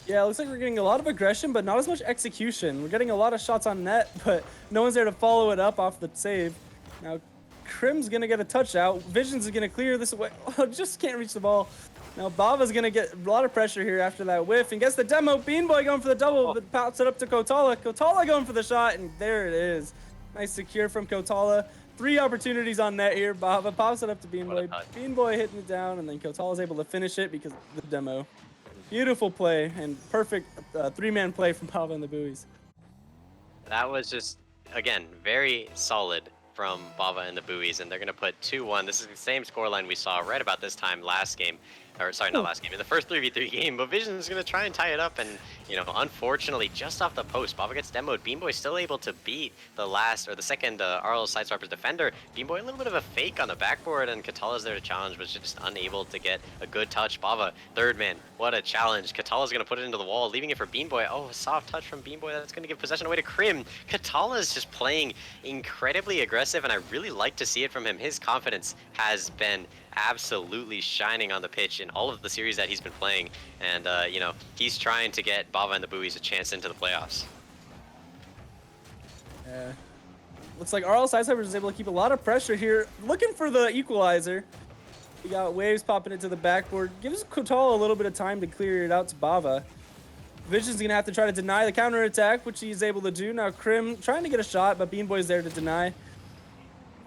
Yeah, it looks like we're getting a lot of aggression, but not as much execution. We're getting a lot of shots on net, but no one's there to follow it up off the save. Now, Crim's gonna get a touch out. Visions is gonna clear this away. Oh, just can't reach the ball. Now Bava's gonna get a lot of pressure here after that whiff and gets the demo. Bean Boy going for the double, but pops it up to Kotala. Kotala going for the shot, and there it is. Nice secure from Kotala. 3 opportunities on net here. Bava pops it up to Bean Boy. Bean Boy hitting it down, and then Kotala's able to finish it because of the demo. Beautiful play and perfect 3-man play from Bava and the Buoys. That was just, again, very solid from Bava and the Buoys, and they're going to put 2-1. This is the same scoreline we saw right about this time last game. Or, sorry, not last game, in the first 3v3 game, but Vision is going to try and tie it up, and, unfortunately, just off the post, Bava gets demoed. Bean Boy still able to beat the second RL Sideswipers defender. Bean Boy a little bit of a fake on the backboard, and Katala's there to challenge, but just unable to get a good touch. Bava, third man, what a challenge. Katala's going to put it into the wall, leaving it for Bean Boy. Oh, a soft touch from Bean Boy, that's going to give possession away to Crim. Katala's just playing incredibly aggressive, and I really like to see it from him. His confidence has been absolutely shining on the pitch in all of the series that he's been playing, and he's trying to get Bava and the Buoys a chance into the playoffs. Yeah. Looks like RL Sideswipers is able to keep a lot of pressure here, looking for the equalizer. We got Waves popping into the backboard. Gives Kotala a little bit of time to clear it out to Bava. Vision's gonna have to try to deny the counter attack, which he's able to do. Now Crim trying to get a shot, but Bean Boy's there to deny.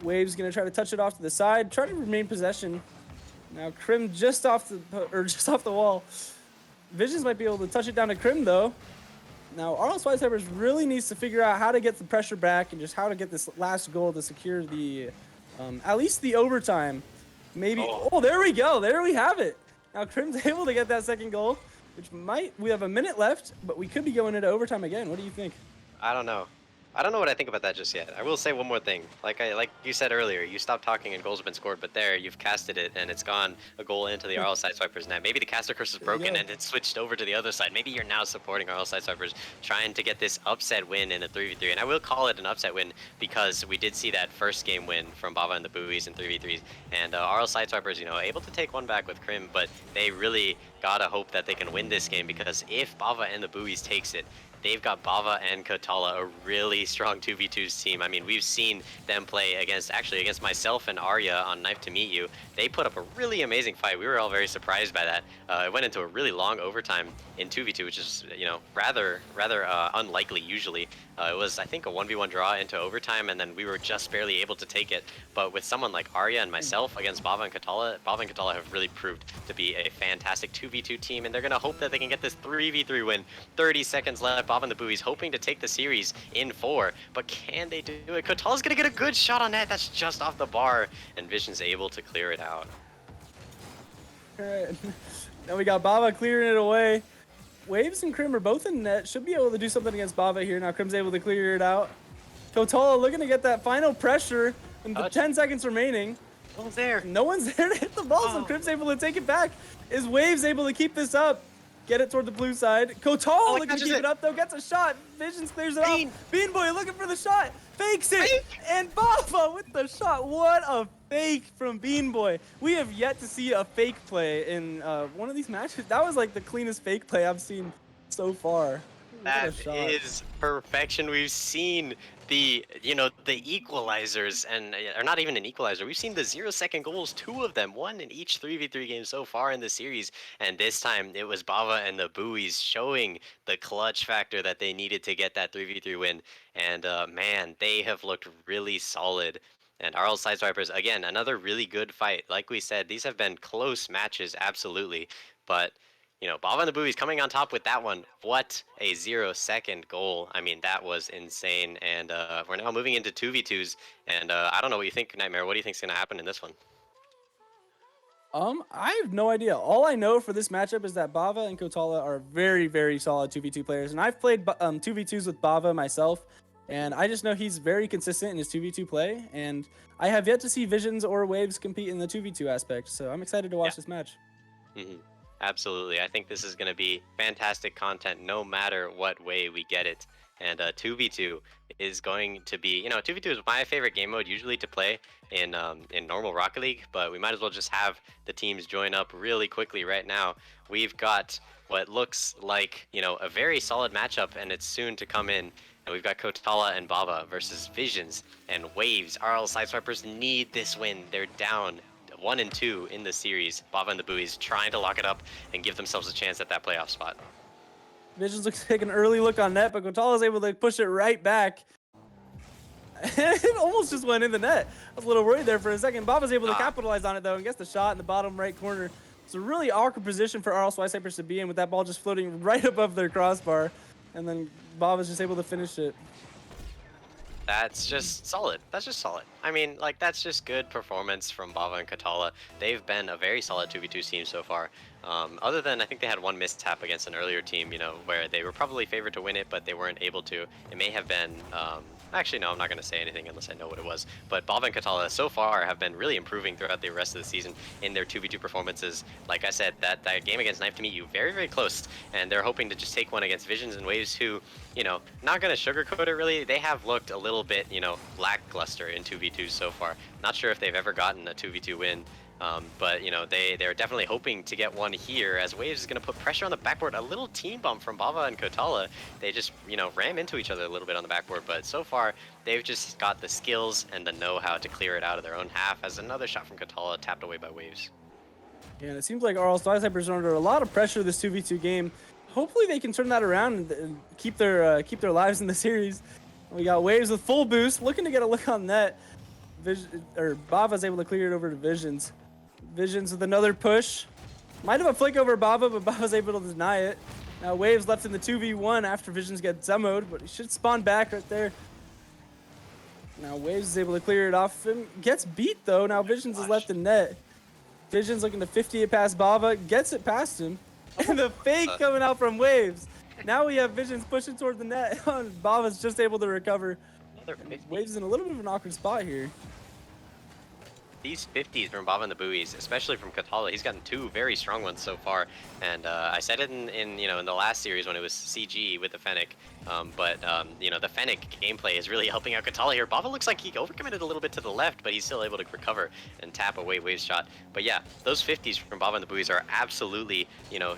Waves gonna try to touch it off to the side, try to remain possession. Now Crim just off the wall. Visions might be able to touch it down to Crim though. Now RL Sideswipers really needs to figure out how to get the pressure back and just how to get this last goal to secure the, at least the overtime. Maybe. Oh, there we go. There we have it. Now Crim's able to get that second goal, which we have a minute left, but we could be going into overtime again. What do you think? I don't know. I don't know what I think about that just yet. I will say one more thing. Like you said earlier, you stopped talking and goals have been scored, but there you've casted it and it's gone a goal into the RL Sideswipers net. Maybe the caster curse is broken and it's switched over to the other side. Maybe you're now supporting RL Sideswipers trying to get this upset win in a 3v3, and I will call it an upset win because we did see that first game win from Bava and the Buoys in 3v3s, and RL Sideswipers, able to take one back with Crim, but they really gotta hope that they can win this game, because if Bava and the Buoys takes it, they've got Bava and Kotala, a really strong 2v2s team. I mean, we've seen them play against myself and Arya on Knife to Meet You. They put up a really amazing fight. We were all very surprised by that. It went into a really long overtime in 2v2, which is, rather unlikely usually. It was, I think, a 1v1 draw into overtime, and then we were just barely able to take it. But with someone like Arya and myself against Bava and Katala have really proved to be a fantastic 2v2 team, and they're going to hope that they can get this 3v3 win. 30 seconds left. Bava and the Buoys hoping to take the series in 4, but can they do it? Kotala's going to get a good shot on net. That's just off the bar, and Vision's able to clear it out. All right. Now we got Bava clearing it away. Waves and Crim are both in net. Should be able to do something against Bava here. Now Crim's able to clear it out. Kotala looking to get that final pressure in the 10 seconds remaining. No one's there. No one's there to hit the ball, so Crim's able to take it back. Is Waves able to keep this up? get it toward the blue side. Kotal Oh, looking to catches keep it. it up though, gets a shot. Visions clears it Bean. off. Bean Boy looking for the shot, fakes it, Fake. and Bava with the shot. What a fake from Bean Boy. We have yet to see a fake play in one of these matches. That was like the cleanest fake play I've seen so far. What a That shot. is perfection. We've seen the equalizers, and or not even an equalizer. We've seen the 0-second goals, 2 of them, one in each 3v3 game so far in the series. And this time it was Bava and the Buoys showing the clutch factor that they needed to get that 3v3 win. And man, they have looked really solid. And RL Sideswipers, again, another really good fight. Like we said, these have been close matches, absolutely. But Bava and the Buoys coming on top with that one. What a 0-second goal. I mean, that was insane. And we're now moving into 2v2s. And I don't know what you think, Nightmare. What do you think's going to happen in this one? I have no idea. All I know for this matchup is that Bava and Kotala are very, very solid 2v2 players. And I've played 2v2s with Bava myself. And I just know he's very consistent in his 2v2 play. And I have yet to see Visions or Waves compete in the 2v2 aspect. So I'm excited to watch this match. Mm-hmm. Absolutely. I think this is going to be fantastic content no matter what way we get it. And 2v2 is going to be, 2v2 is my favorite game mode usually to play in normal Rocket League, but we might as well just have the teams join up really quickly right now. We've got what looks like, a very solid matchup, and it's soon to come in. And we've got Kotala and Bava versus Visions and Waves. RL Sideswipers need this win. They're down 1 and 2 in the series. Bava and the Buoys trying to lock it up and give themselves a chance at that playoff spot. Visions looks to take an early look on net, but Kotala is able to push it right back. It almost just went in the net. I was a little worried there for a second. Bava's able to capitalize on it though and gets the shot in the bottom right corner. It's a really awkward position for RL Sideswipers to be in with that ball just floating right above their crossbar. And then Bava's just able to finish it. That's just solid. That's just solid. I mean, that's just good performance from Bava and Kotala. They've been a very solid 2v2 team so far. Other than, I think they had one mishap against an earlier team, where they were probably favored to win it, but they weren't able to. It may have been, actually, no, I'm not going to say anything unless I know what it was. But Bava and Kotala so far have been really improving throughout the rest of the season in their 2v2 performances. Like I said, that game against Knife to Meet You, very, very close. And they're hoping to just take one against Visions and Waves, who, not going to sugarcoat it really. They have looked a little bit, lackluster in 2v2s so far. Not sure if they've ever gotten a 2v2 win. But they're definitely hoping to get one here, as Waves is going to put pressure on the backboard. A little team bump from Bava and Kotala. They just ram into each other a little bit on the backboard, but so far they've just got the skills and the know-how to clear it out of their own half, as another shot from Kotala tapped away by Waves. Yeah, and it seems like RL Sideswipers are under a lot of pressure this 2v2 game. Hopefully they can turn that around and keep their lives in the series. We got Waves with full boost, looking to get a look on net. Bava's able to clear it over to Visions. Visions with another push. Might have a flick over Bava, but Bava's able to deny it. Now Waves left in the 2v1 after Visions gets demoed, but he should spawn back right there. Now Waves is able to clear it off him. Gets beat though. Now Visions is left in net. Visions looking to 50 it past Bava. Gets it past him. And the fake coming out from Waves. Now we have Visions pushing toward the net. Bava's just able to recover. Waves is in a little bit of an awkward spot here. These 50s from Bava and the Buoys, especially from Kotala, he's gotten 2 very strong ones so far. And I said it in the last series when it was CG with the Fennec. The Fennec gameplay is really helping out Kotala here. Bava looks like he overcommitted a little bit to the left, but he's still able to recover and tap away Waves' shot. But yeah, those 50s from Bava and the Buoys are absolutely,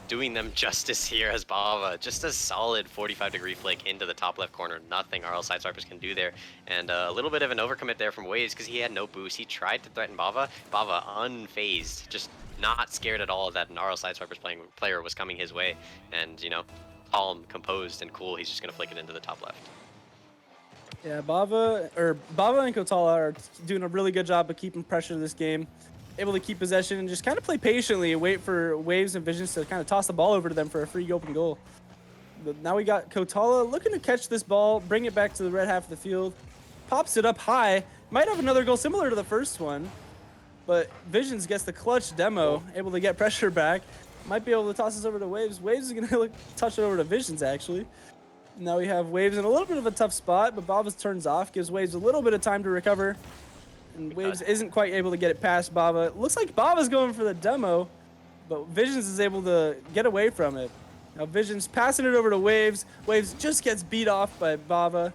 doing them justice here, as Bava, just a solid 45-degree flick into the top left corner. Nothing RL Sideswipers can do there. And a little bit of an overcommit there from Waves because he had no boost. He tried to threaten Bava. Bava unfazed, just not scared at all that an RL Sideswipers player was coming his way. And, calm, composed, and cool, he's just going to flick it into the top left. Yeah, Bava and Kotala are doing a really good job of keeping pressure to this game. Able to keep possession and just kind of play patiently and wait for Waves and Visions to kind of toss the ball over to them for a free open goal. But now we got Kotala looking to catch this ball, bring it back to the red half of the field. Pops it up high. Might have another goal similar to the first one. But Visions gets the clutch demo, able to get pressure back. Might be able to toss this over to Waves. Waves is going to touch it over to Visions, actually. Now we have Waves in a little bit of a tough spot, but Bava turns off, gives Waves a little bit of time to recover. And Waves isn't quite able to get it past Bava. It looks like Bava's going for the demo, but Visions is able to get away from it. Now Vision's passing it over to Waves. Waves just gets beat off by Bava.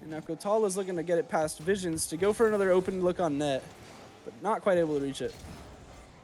And now Kotala's looking to get it past Visions to go for another open look on net, but not quite able to reach it.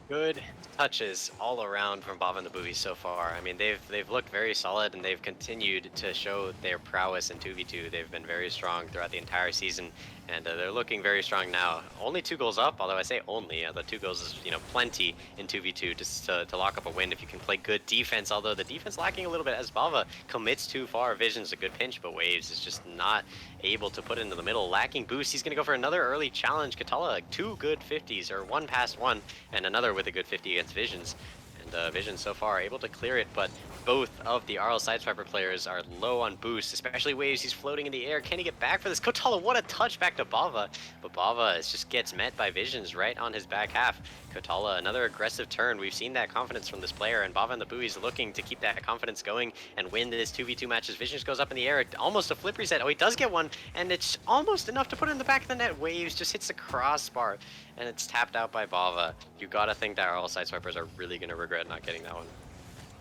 Good touches all around from Bob and the Boobies so far. I mean, they've looked very solid, and they've continued to show their prowess in 2v2. They've been very strong throughout the entire season, and they're looking very strong now. Only 2 goals up, although I say only. The 2 goals is, plenty in 2v2 just to lock up a win if you can play good defense, although the defense lacking a little bit as Bava commits too far. Vision's a good pinch, but Waves is just not able to put it into the middle. Lacking boost, he's going to go for another early challenge. Katala, like 2 good 50s, or 1 past 1, and another with a good 50 against Visions. And Visions so far able to clear it, but both of the RL Sideswiper players are low on boost, especially Waves. He's floating in the air. Can he get back for this? Kotala, what a touch back to Bava. But Bava just gets met by Visions right on his back half. Kotala, another aggressive turn. We've seen that confidence from this player, and Bava and the Buoys looking to keep that confidence going and win this 2v2 matches. Visions goes up in the air, almost a flip reset. Oh, he does get one, and it's almost enough to put it in the back of the net. Waves just hits the crossbar, and it's tapped out by Bava. You gotta think that RL Sideswipers are really gonna regret not getting that one.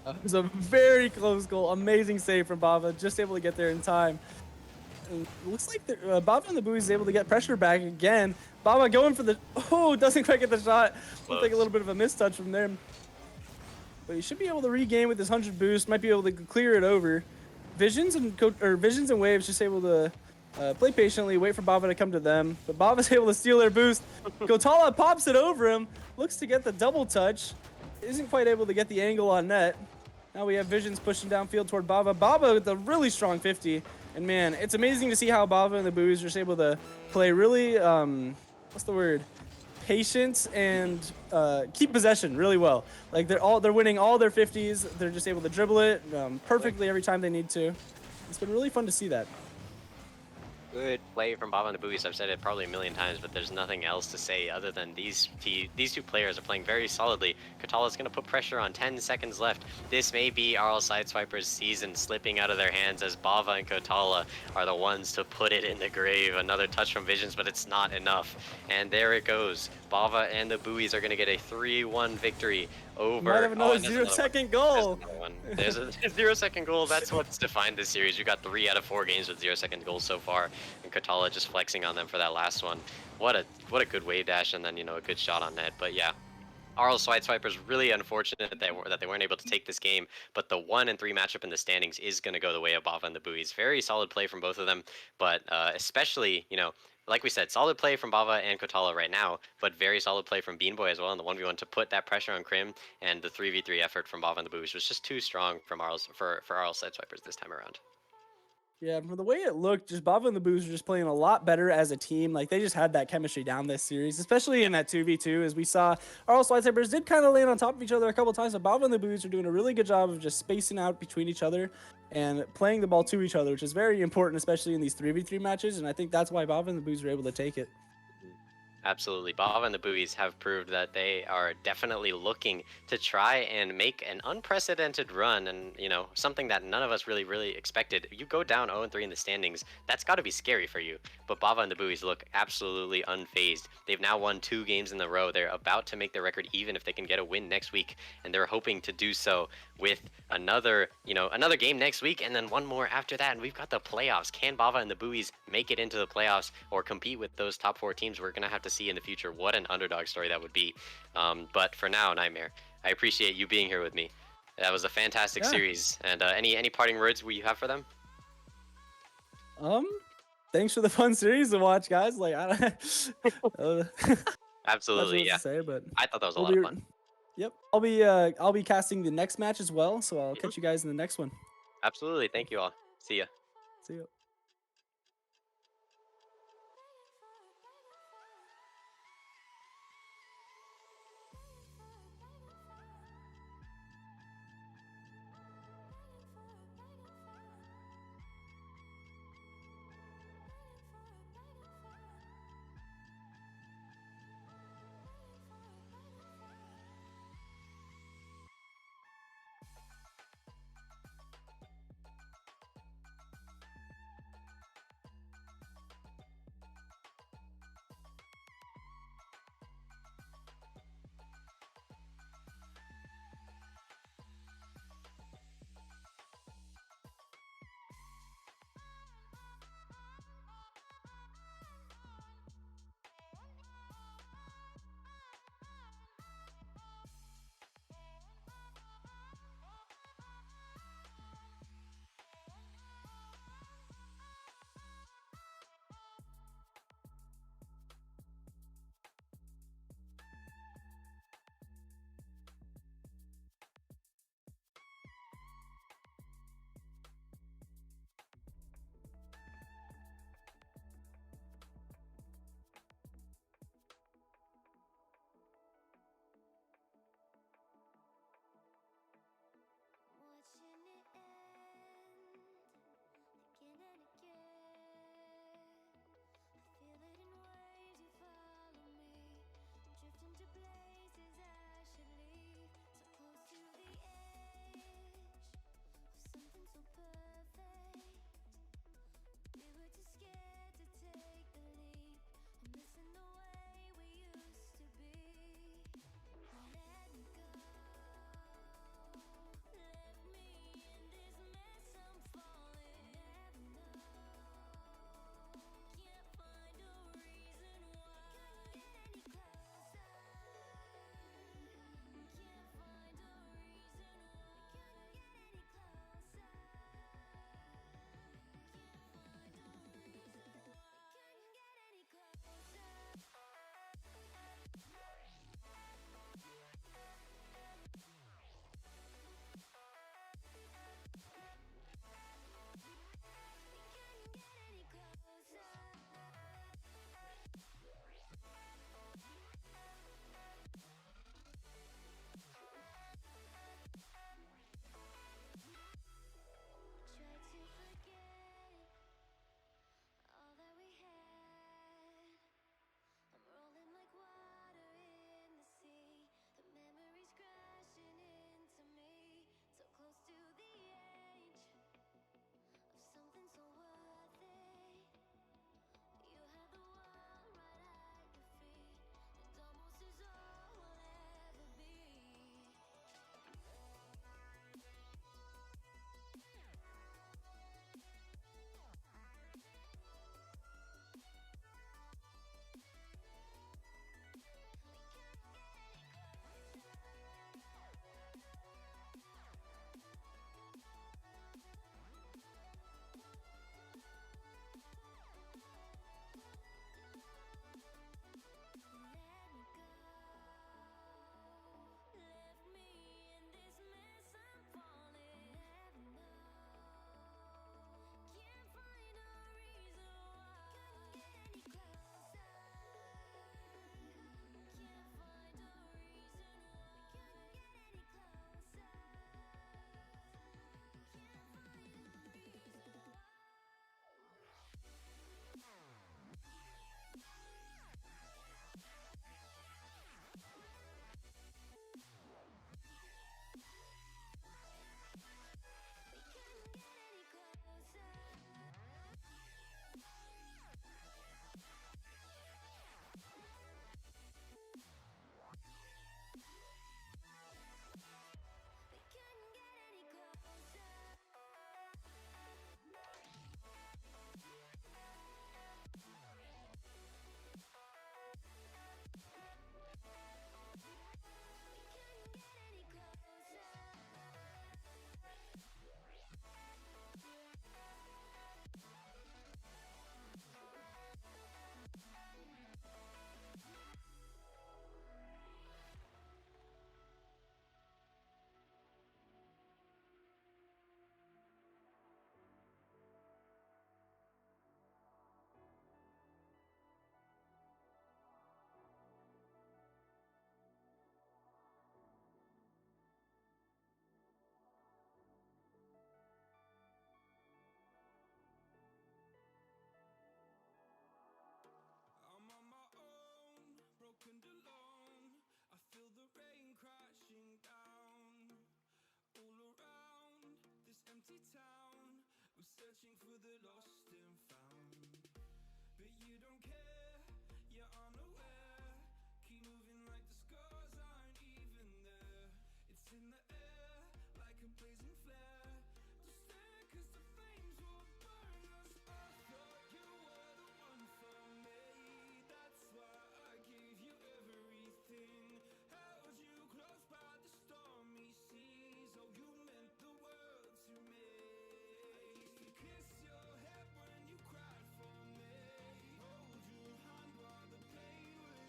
It was a very close goal. Amazing save from Bava, just able to get there in time. And it looks like Bava and the Buoys is able to get pressure back again. Bava going for the, doesn't quite get the shot. Looks like a little bit of a mistouch from there. But he should be able to regain with this 100 boost, might be able to clear it over. Visions and Waves just able to play patiently, wait for Bava to come to them. But Bava's able to steal their boost. Kotala pops it over him, looks to get the double touch. Isn't quite able to get the angle on net. Now we have Visions pushing downfield toward Bava. Bava with a really strong 50. And man, it's amazing to see how Bava and the Buoys are just able to play really, what's the word? Patience and keep possession really well. Like they're winning all their 50s. They're just able to dribble it perfectly every time they need to. It's been really fun to see that. Good play from Bava and the Buoys. I've said it probably a million times, but there's nothing else to say other than these 2 players are playing very solidly. Katala's going to put pressure on 10 seconds left. This may be RL Sideswiper's season slipping out of their hands as Bava and Kotala are the ones to put it in the grave. Another touch from Visions, but it's not enough. And there it goes. Bava and the Buoys are going to get a 3-1 victory over. Might have another 0-second goal. There's a 0-second goal. That's what's defined this series. You got 3 out of 4 games with 0-second goals so far, and Kotala just flexing on them for that last one. What a good wave dash, and then a good shot on net. But yeah, RL Sideswiper's really unfortunate that they weren't able to take this game, but the 1 and 3 matchup in the standings is going to go the way of Bava and the Buoys. Very solid play from both of them, but especially, like we said, solid play from Bava and Kotala right now, but very solid play from Beanboy as well in the 1v1 to put that pressure on Krim, and the 3v3 effort from Bava and the Buoys was just too strong from for RL Sideswipers this time around. Yeah, from the way it looked, just Bava and the Buoys were just playing a lot better as a team. Like, they just had that chemistry down this series, especially in that 2v2, as we saw. RL Sideswipers did kind of land on top of each other a couple times, but Bava and the Buoys are doing a really good job of just spacing out between each other and playing the ball to each other, which is very important, especially in these 3v3 matches, and I think that's why Bava and the Buoys were able to take it. Absolutely. Bava and the Buoys have proved that they are definitely looking to try and make an unprecedented run, and something that none of us really expected. You go down 0-3 in the standings, that's got to be scary for you. But Bava and the Buoys look absolutely unfazed. They've now won 2 games in a row. They're about to make their record even if they can get a win next week, and they're hoping to do so with another game next week, and then one more after that, and we've got the playoffs. Can Bava and the Buoys make it into the playoffs or compete with those top 4 teams? We're gonna have to see in the future. What an underdog story that would be. But for now, Nightmare, I appreciate you being here with me. That was a fantastic series. And any parting words you have for them? Thanks for the fun series to watch, guys. Like, Absolutely, yeah. Say, but I thought that was a lot of fun. Yep, I'll be casting the next match as well, so I'll catch you guys in the next one. Absolutely, thank you all. See ya. See ya. searching for the lost and found. But you don't care, you're unaware. Keep moving like the scars aren't even there. It's in the air, like a blazing flare. Don't stare, cause the flames will burn us. I thought you were the one for me. That's why I gave you everything. Held you close by the stormy seas. Oh, you meant the world to me. I used to kiss your head when you cried for me. Hold your hand while the pain was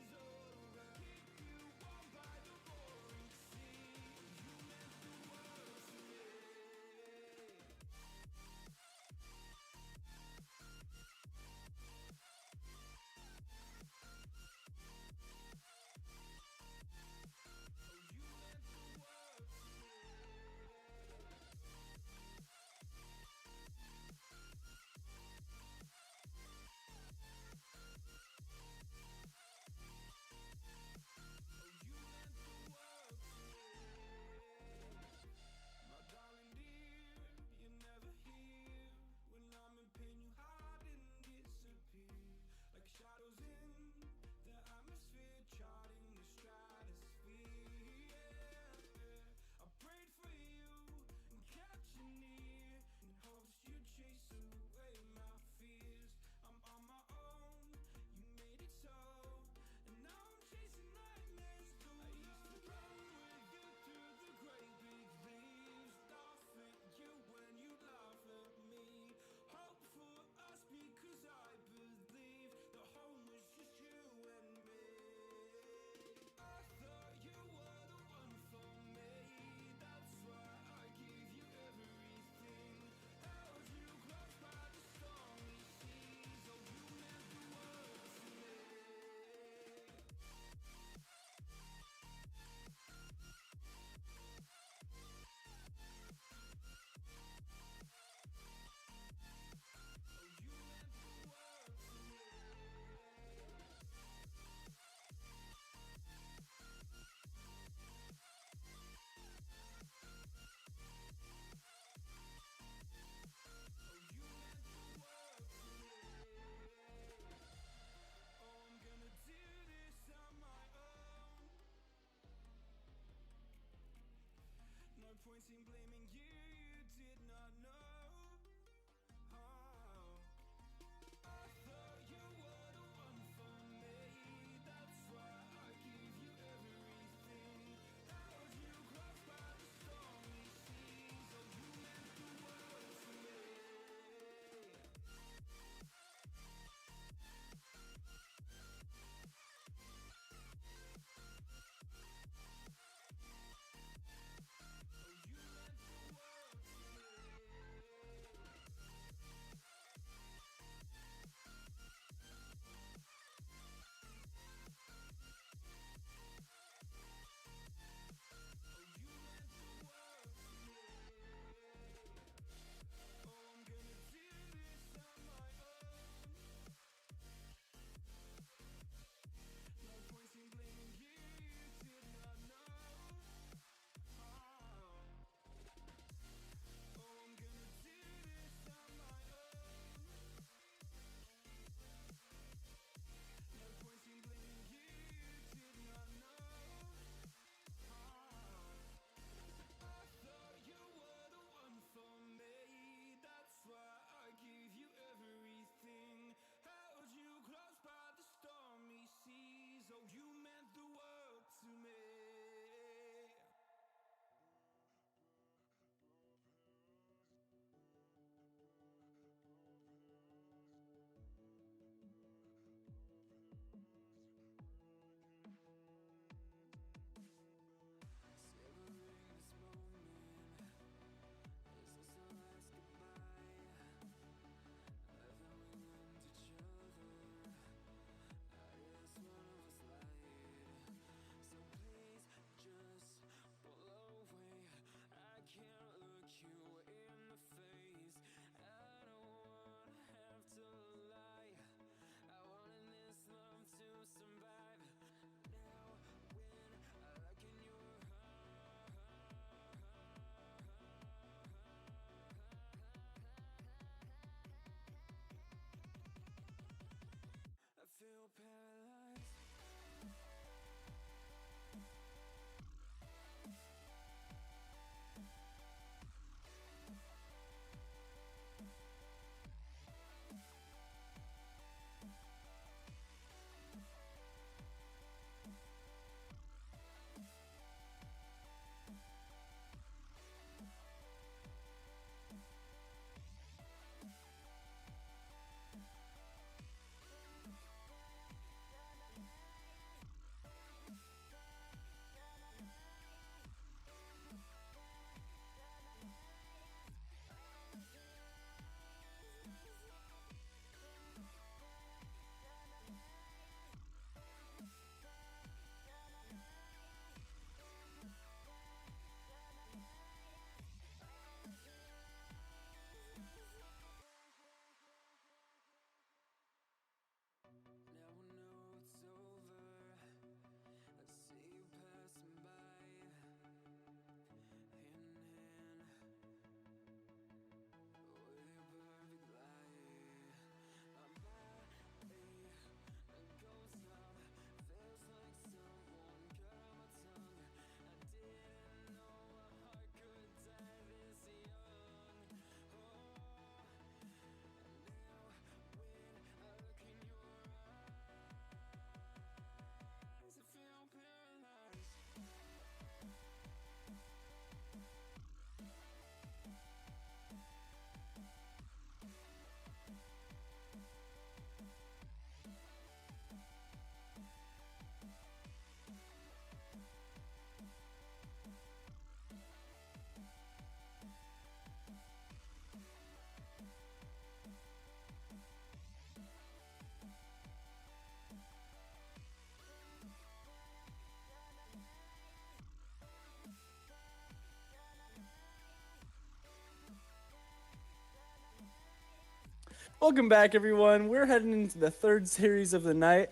Welcome back, everyone. We're heading into the third series of the night.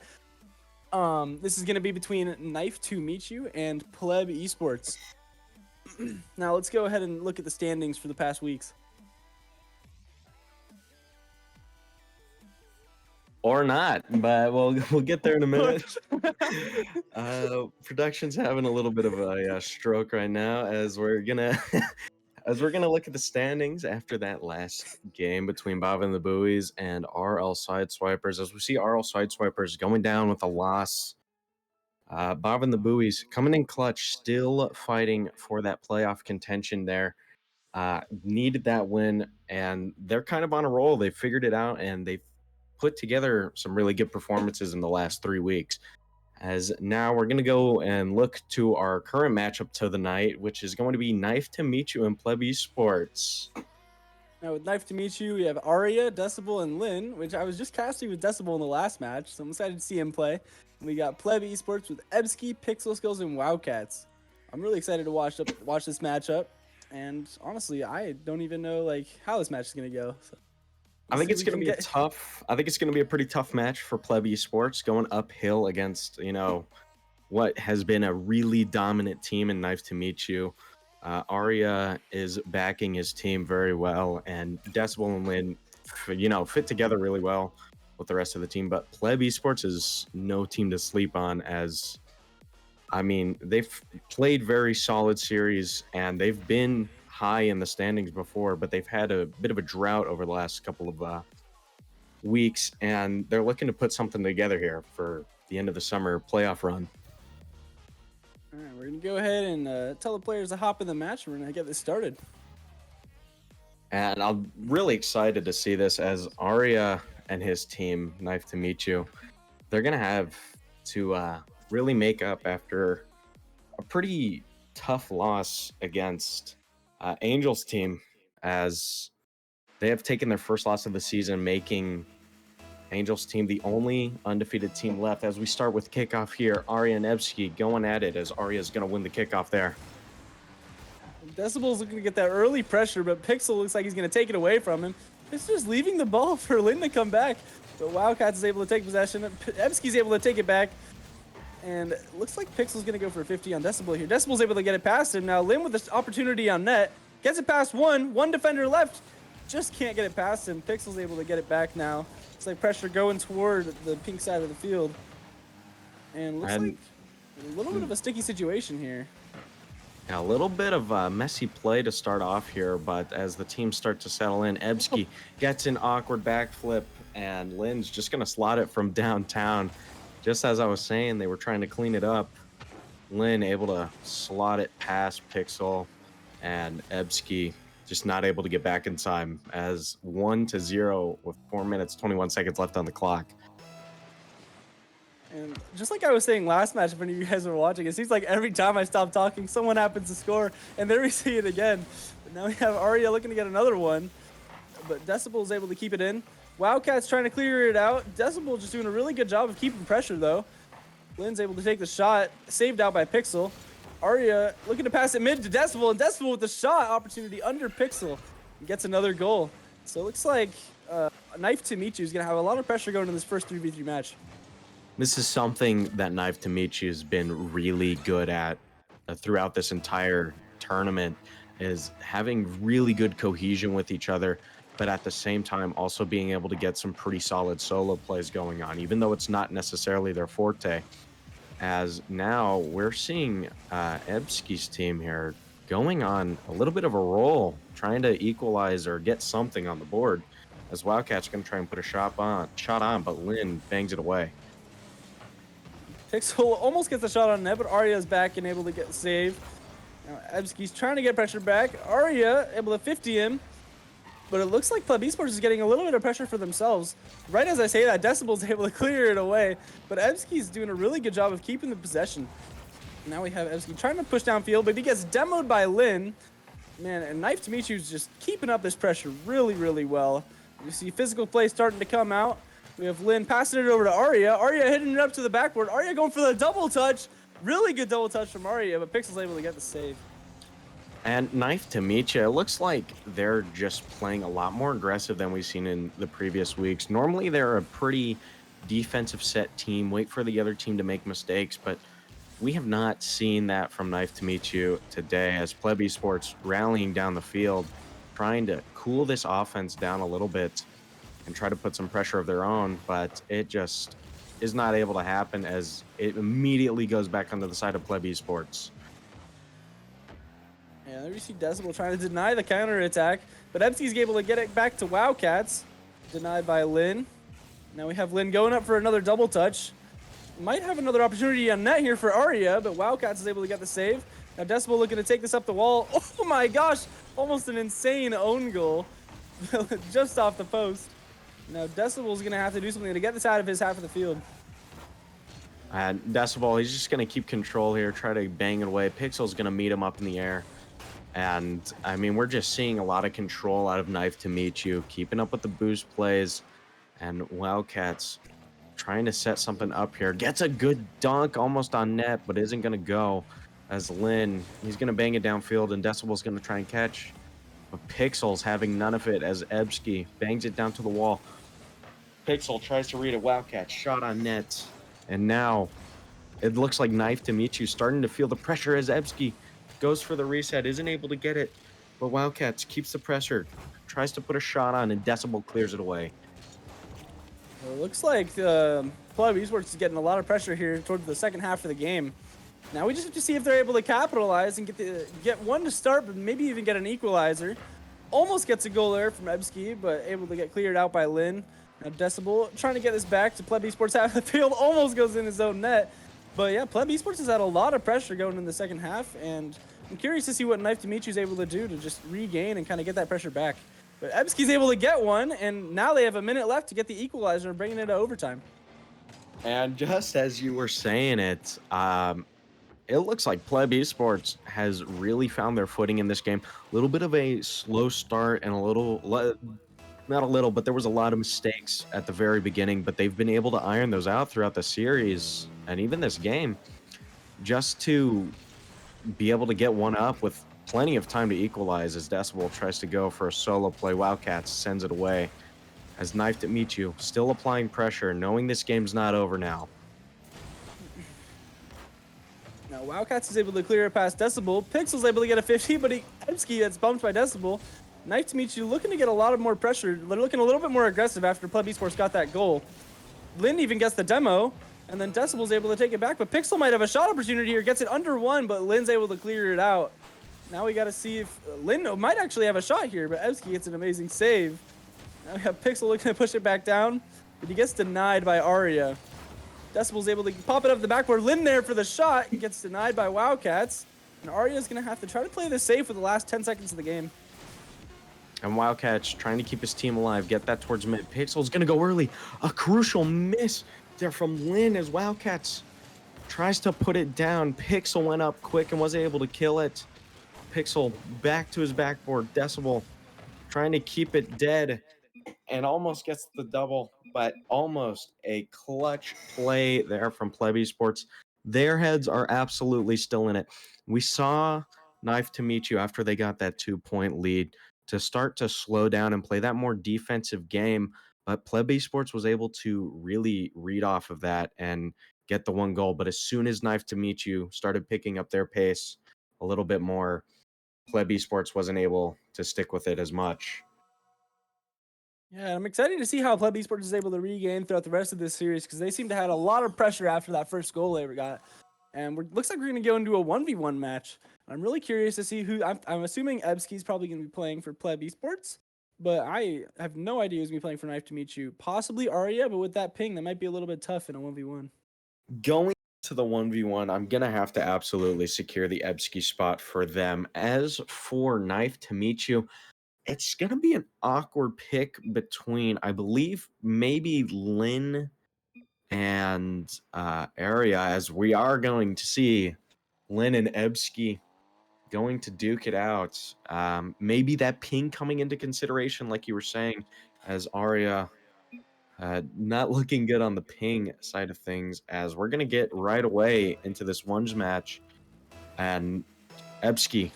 This is going to be between Knife to Meet You and Pleb Esports. Now, let's go ahead and look at the standings for the past weeks. Or not, but we'll get there in a minute. Production's having a little bit of a stroke right now as we're gonna look at the standings after that last game between Bob and the Buoys and RL Sideswipers. As we see RL Sideswipers going down with a loss. Bob and the Buoys coming in clutch, still fighting for that playoff contention there. Needed that win, and they're kind of on a roll. They figured it out, and they've put together some really good performances in the last 3 weeks. As now we're going to go and look to our current matchup to the night, which is going to be Knife to Meet You and Pleb Esports. Now, with Knife to Meet You, we have Arya, Decibel, and Lynn, which I was just casting with Decibel in the last match, so I'm excited to see him play. And we got Pleb Esports with Ebsky, Pixel Skills, and Wildcats. I'm really excited to watch this matchup, and honestly, I don't even know how this match is going to go. So. I think it's going to be a pretty tough match for Pleb Esports going uphill against, what has been a really dominant team in Knife to Meet You. Arya is backing his team very well, and Decibel and Lynn, fit together really well with the rest of the team. But Pleb Esports is no team to sleep on they've played very solid series, and they've been high in the standings before, but they've had a bit of a drought over the last couple of weeks, and they're looking to put something together here for the end of the summer playoff run. All right, we're going to go ahead and tell the players to hop in the match. We're going to get this started. And I'm really excited to see this as Arya and his team, Knife to Meet You, they're going to have to really make up after a pretty tough loss against Angel's team, as they have taken their first loss of the season, making Angel's team the only undefeated team left. As we start with kickoff here, Arya and Ebsky going at it as Arya is going to win the kickoff there. Decibel's looking to get that early pressure, but Pixel looks like he's going to take it away from him. It's just leaving the ball for Lynn to come back, but Wildcats is able to take possession. Ebsky's able to take it back. And it looks like Pixel's going to go for 50 on Decibel here. Decibel's able to get it past him. Now Lynn with this opportunity on net. Gets it past one defender left. Just can't get it past him. Pixel's able to get it back now. Looks like pressure going toward the pink side of the field. And looks like a little bit of a sticky situation here. A little bit of a messy play to start off here, but as the teams start to settle in, Ebsky gets an awkward backflip, and Lynn's just going to slot it from downtown. Just as I was saying, they were trying to clean it up. Lynn able to slot it past Pixel, and Ebsky just not able to get back in time as 1-0 with 4 minutes, 21 seconds left on the clock. And just like I was saying last match, if any of you guys were watching, it seems like every time I stop talking, someone happens to score, and there we see it again. But now we have Arya looking to get another one, but Decibel is able to keep it in. Wildcats trying to clear it out. Decibel just doing a really good job of keeping pressure, though. Lynn's able to take the shot, saved out by Pixel. Arya looking to pass it mid to Decibel, and Decibel with the shot opportunity under Pixel gets another goal. So it looks like Knife to Meet You is going to have a lot of pressure going in this first 3v3 match. This is something that Knife to Meet You has been really good at throughout this entire tournament, is having really good cohesion with each other, but at the same time also being able to get some pretty solid solo plays going on, even though it's not necessarily their forte. As now we're seeing Ebsky's team here going on a little bit of a roll, trying to equalize or get something on the board, as Wildcats going to try and put a shot on, but Lynn bangs it away. Pixel almost gets a shot on net, but Arya's back and able to get saved. Now Ebsky's trying to get pressure back. Arya able to 50 him. But it looks like Pleb Esports is getting a little bit of pressure for themselves. Right as I say that, Decibel's able to clear it away. But Ebsky's doing a really good job of keeping the possession. Now we have Ebsky trying to push downfield, but he gets demoed by Lynn. Man, and Knife to Meet You is just keeping up this pressure really, really well. You see physical play starting to come out. We have Lynn passing it over to Arya. Arya hitting it up to the backboard. Arya going for the double touch. Really good double touch from Arya, but Pixel's able to get the save. And Knife to meet you, it looks like they're just playing a lot more aggressive than we've seen in the previous weeks. Normally, they're a pretty defensive set team, wait for the other team to make mistakes, but we have not seen that from Knife to meet you today as Pleb Sports rallying down the field, trying to cool this offense down a little bit and try to put some pressure of their own, but it just is not able to happen as it immediately goes back onto the side of Pleb Sports. Yeah, there you see Decibel trying to deny the counter attack, but Ebsky's able to get it back to Wildcats. Denied by Lin. Now we have Lin going up for another double touch. Might have another opportunity on net here for Arya, but Wildcats is able to get the save. Now Decibel looking to take this up the wall. Oh my gosh! Almost an insane own goal. Just off the post. Now Decibel's going to have to do something to get this out of his half of the field. And Decibel, he's just going to keep control here, try to bang it away. Pixel's going to meet him up in the air. And, I mean, we're just seeing a lot of control out of Knife to meet you, keeping up with the boost plays. And Wildcats trying to set something up here. Gets a good dunk almost on net, but isn't going to go. As Lin, he's going to bang it downfield, and Decibel's going to try and catch. But Pixel's having none of it as Ebsky bangs it down to the wall. Pixel tries to read a Wildcat shot on net. And now it looks like Knife to meet you starting to feel the pressure as Ebsky goes for the reset, isn't able to get it. But Wildcats keeps the pressure, tries to put a shot on, and Decibel clears it away. Well, it looks like Pleb Esports is getting a lot of pressure here towards the second half of the game. Now we just have to see if they're able to capitalize and get one to start, but maybe even get an equalizer. Almost gets a goal there from Ebsky, but able to get cleared out by Lin. Now Decibel trying to get this back to Pleb Esports half of the field, almost goes in his own net. But yeah, Pleb Esports has had a lot of pressure going in the second half, and I'm curious to see what Knife Dimitri is able to do to just regain and kind of get that pressure back. But Ebsky's able to get one, and now they have a minute left to get the equalizer and bringing it to overtime. And just as you were saying it, it looks like Pleb Esports has really found their footing in this game. A little bit of a slow start and not a little, but there was a lot of mistakes at the very beginning, but they've been able to iron those out throughout the series and even this game just to be able to get one up with plenty of time to equalize as Decibel tries to go for a solo play. Wildcats sends it away as Knife to meet you, still applying pressure, knowing this game's not over now. Now Wildcats is able to clear it past Decibel. Pixel's able to get a 50, but Ebsky gets bumped by Decibel. Knife to meet you looking to get a lot of more pressure. They're looking a little bit more aggressive after Pleb Esports got that goal. Lin even gets the demo, and then Decibel's able to take it back, but Pixel might have a shot opportunity here. Gets it under one, but Lin's able to clear it out. Now we got to see if Lin might actually have a shot here, but Ebsky gets an amazing save. Now we have Pixel looking to push it back down, but he gets denied by Arya. Decibel's able to pop it up the backboard. Lin there for the shot. He gets denied by Wildcats. And Arya's going to have to try to play this safe for the last 10 seconds of the game. And Wildcats trying to keep his team alive, get that towards mid. Pixel's going to go early. A crucial miss there from Lin as Wildcats tries to put it down. Pixel went up quick and was able to kill it. Pixel back to his backboard. Decibel trying to keep it dead and almost gets the double, but almost a clutch play there from Pleb Esports. Their heads are absolutely still in it. We saw Knife to meet you after they got that 2-point lead to start to slow down and play that more defensive game, but Pleb Esports was able to really read off of that and get the one goal. But as soon as Knife to meet you started picking up their pace a little bit more, Pleb Esports wasn't able to stick with it as much. Yeah, I'm excited to see how Pleb Esports is able to regain throughout the rest of this series because they seem to have had a lot of pressure after that first goal they got. And looks like we're going to go into a 1v1 match. I'm really curious to see who. I'm assuming Ebsky's probably going to be playing for Pleb Esports, but I have no idea who's going to be playing for Knife to meet you. Possibly Arya, but with that ping, that might be a little bit tough in a 1v1. Going to the 1v1, I'm going to have to absolutely secure the Ebsky spot for them. As for Knife to meet you, it's going to be an awkward pick between, I believe, maybe Lin and Arya, as we are going to see Lin and Ebsky going to duke it out. Maybe that ping coming into consideration, like you were saying, as Arya not looking good on the ping side of things, as we're going to get right away into this ones match. And Ebsky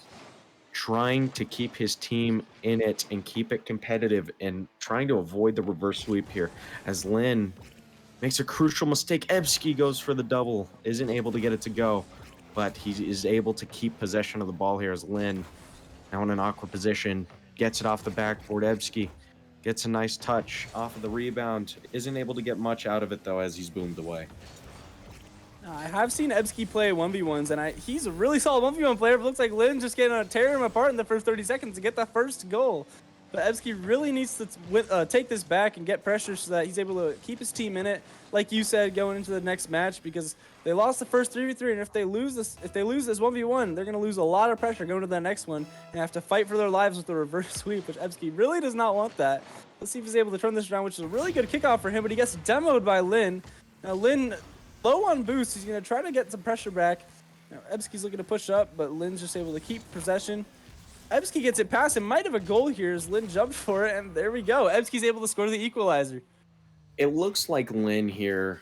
trying to keep his team in it and keep it competitive and trying to avoid the reverse sweep here as Lin makes a crucial mistake. Ebski goes for the double, isn't able to get it to go, but he is able to keep possession of the ball here as Lin, now in an awkward position, gets it off the backboard. Ebski gets a nice touch off of the rebound, isn't able to get much out of it though as he's boomed away. I have seen Ebski play 1v1s, and he's a really solid 1v1 player, but looks like Lin just getting to tear him apart in the first 30 seconds to get the first goal. But Ebski really needs to take this back and get pressure so that he's able to keep his team in it, like you said, going into the next match, because they lost the first 3v3, and if they lose this 1v1, they're going to lose a lot of pressure going to the next one and have to fight for their lives with the reverse sweep, which Ebski really does not want that. Let's see if he's able to turn this around, which is a really good kickoff for him, but he gets demoed by Lin. Now Lin, low on boost, he's going to try to get some pressure back. Now Ebski's looking to push up, but Lin's just able to keep possession. Ebski gets it past him, might have a goal here as Lin jumped for it, and there we go. Ebski's able to score the equalizer. It looks like Lin here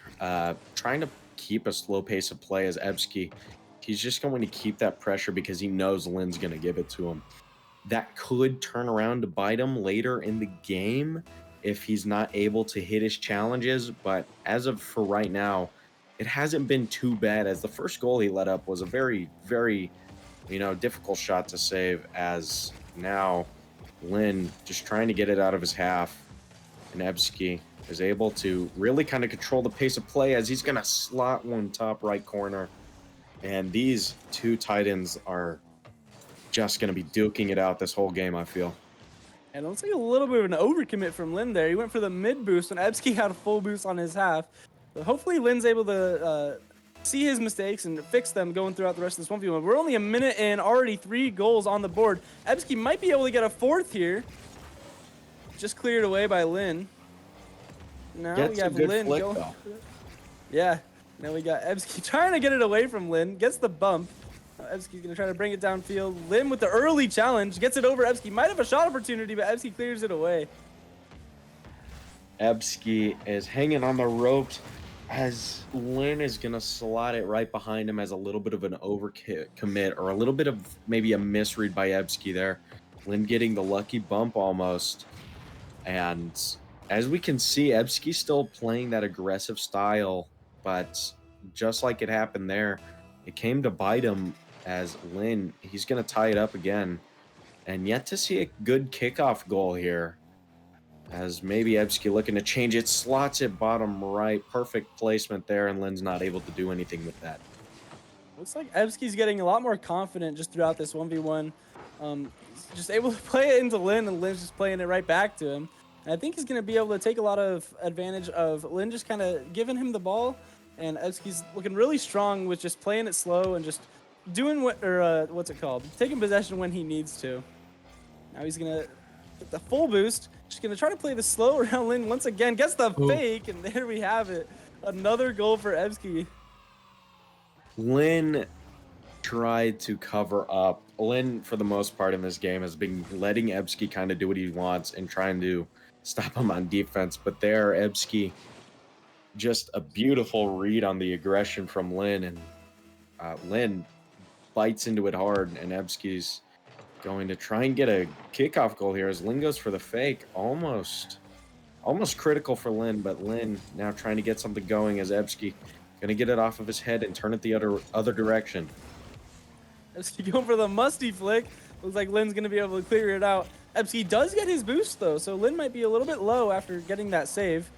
trying to keep a slow pace of play as Ebski. He's just going to keep that pressure because he knows Lin's going to give it to him. That could turn around to bite him later in the game if he's not able to hit his challenges, but as of for right now, it hasn't been too bad as the first goal he let up was a very, very, difficult shot to save as now Lin just trying to get it out of his half, and Ebski is able to really kind of control the pace of play as he's going to slot one top right corner. And these two tight ends are just going to be duking it out this whole game, I feel. And it looks like a little bit of an overcommit from Lin there. He went for the mid boost, and Ebski had a full boost on his half. But hopefully Lin's able to see his mistakes and fix them going throughout the rest of this 1v1. We're only a minute in, already 3 goals on the board. Ebski might be able to get a 4th here. Just cleared away by Lin. Now Gets we have a good Lin flick, going. though. Yeah. Now we got Ebski trying to get it away from Lin. Gets the bump. Ebski's going to try to bring it downfield. Lin with the early challenge. Gets it over Ebski. Might have a shot opportunity, but Ebski clears it away. Ebski is hanging on the ropes as Lin is going to slot it right behind him as a little bit of an overcommit or a little bit of maybe a misread by Ebski there. Lin getting the lucky bump almost. And as we can see, Ebski's still playing that aggressive style, but just like it happened there, it came to bite him as Lin, he's going to tie it up again. And yet to see a good kickoff goal here. As maybe Ebski looking to change it, slots it bottom right. Perfect placement there, and Lin's not able to do anything with that. Looks like Ebski's getting a lot more confident just throughout this 1v1. He's just able to play it into Lin, and Lin's just playing it right back to him. And I think he's going to be able to take a lot of advantage of Lin just kind of giving him the ball. And Ebski's looking really strong with just playing it slow and just doing taking possession when he needs to. Now he's going to get the full boost. Just going to try to play the slow around Lin once again. Gets the fake, and there we have it. Another goal for Ebski. Lin tried to cover up. Lin, for the most part in this game, has been letting Ebski kind of do what he wants and trying to stop him on defense. But there, Ebski, just a beautiful read on the aggression from Lin. And Lin bites into it hard, and Ebski's going to try and get a kickoff goal here as Lin goes for the fake. Almost critical for Lin, but Lin now trying to get something going as Ebski going to get it off of his head and turn it the other direction. Ebski going for the musty flick. Looks like Lin's going to be able to clear it out. Ebski does get his boost, though, so Lin might be a little bit low after getting that save.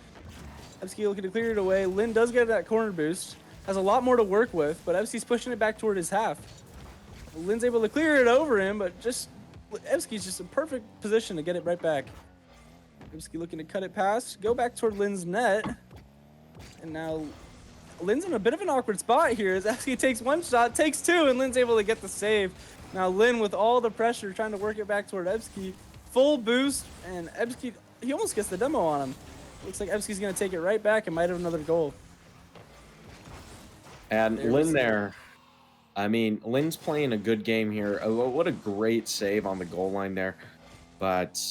Ebski looking to clear it away. Lin does get that corner boost. Has a lot more to work with, but Ebski's pushing it back toward his half. Lin's able to clear it over him, but Ebski's just in perfect position to get it right back. Ebski looking to cut it past, go back toward Lin's net. And now Lin's in a bit of an awkward spot here as Ebski takes one shot, takes 2, and Lin's able to get the save. Now Lin with all the pressure trying to work it back toward Ebski. Full boost, and Ebski, he almost gets the demo on him. Looks like Ebski's going to take it right back and might have another goal. And Lin there, I mean, Lin's playing a good game here. What a great save on the goal line there. But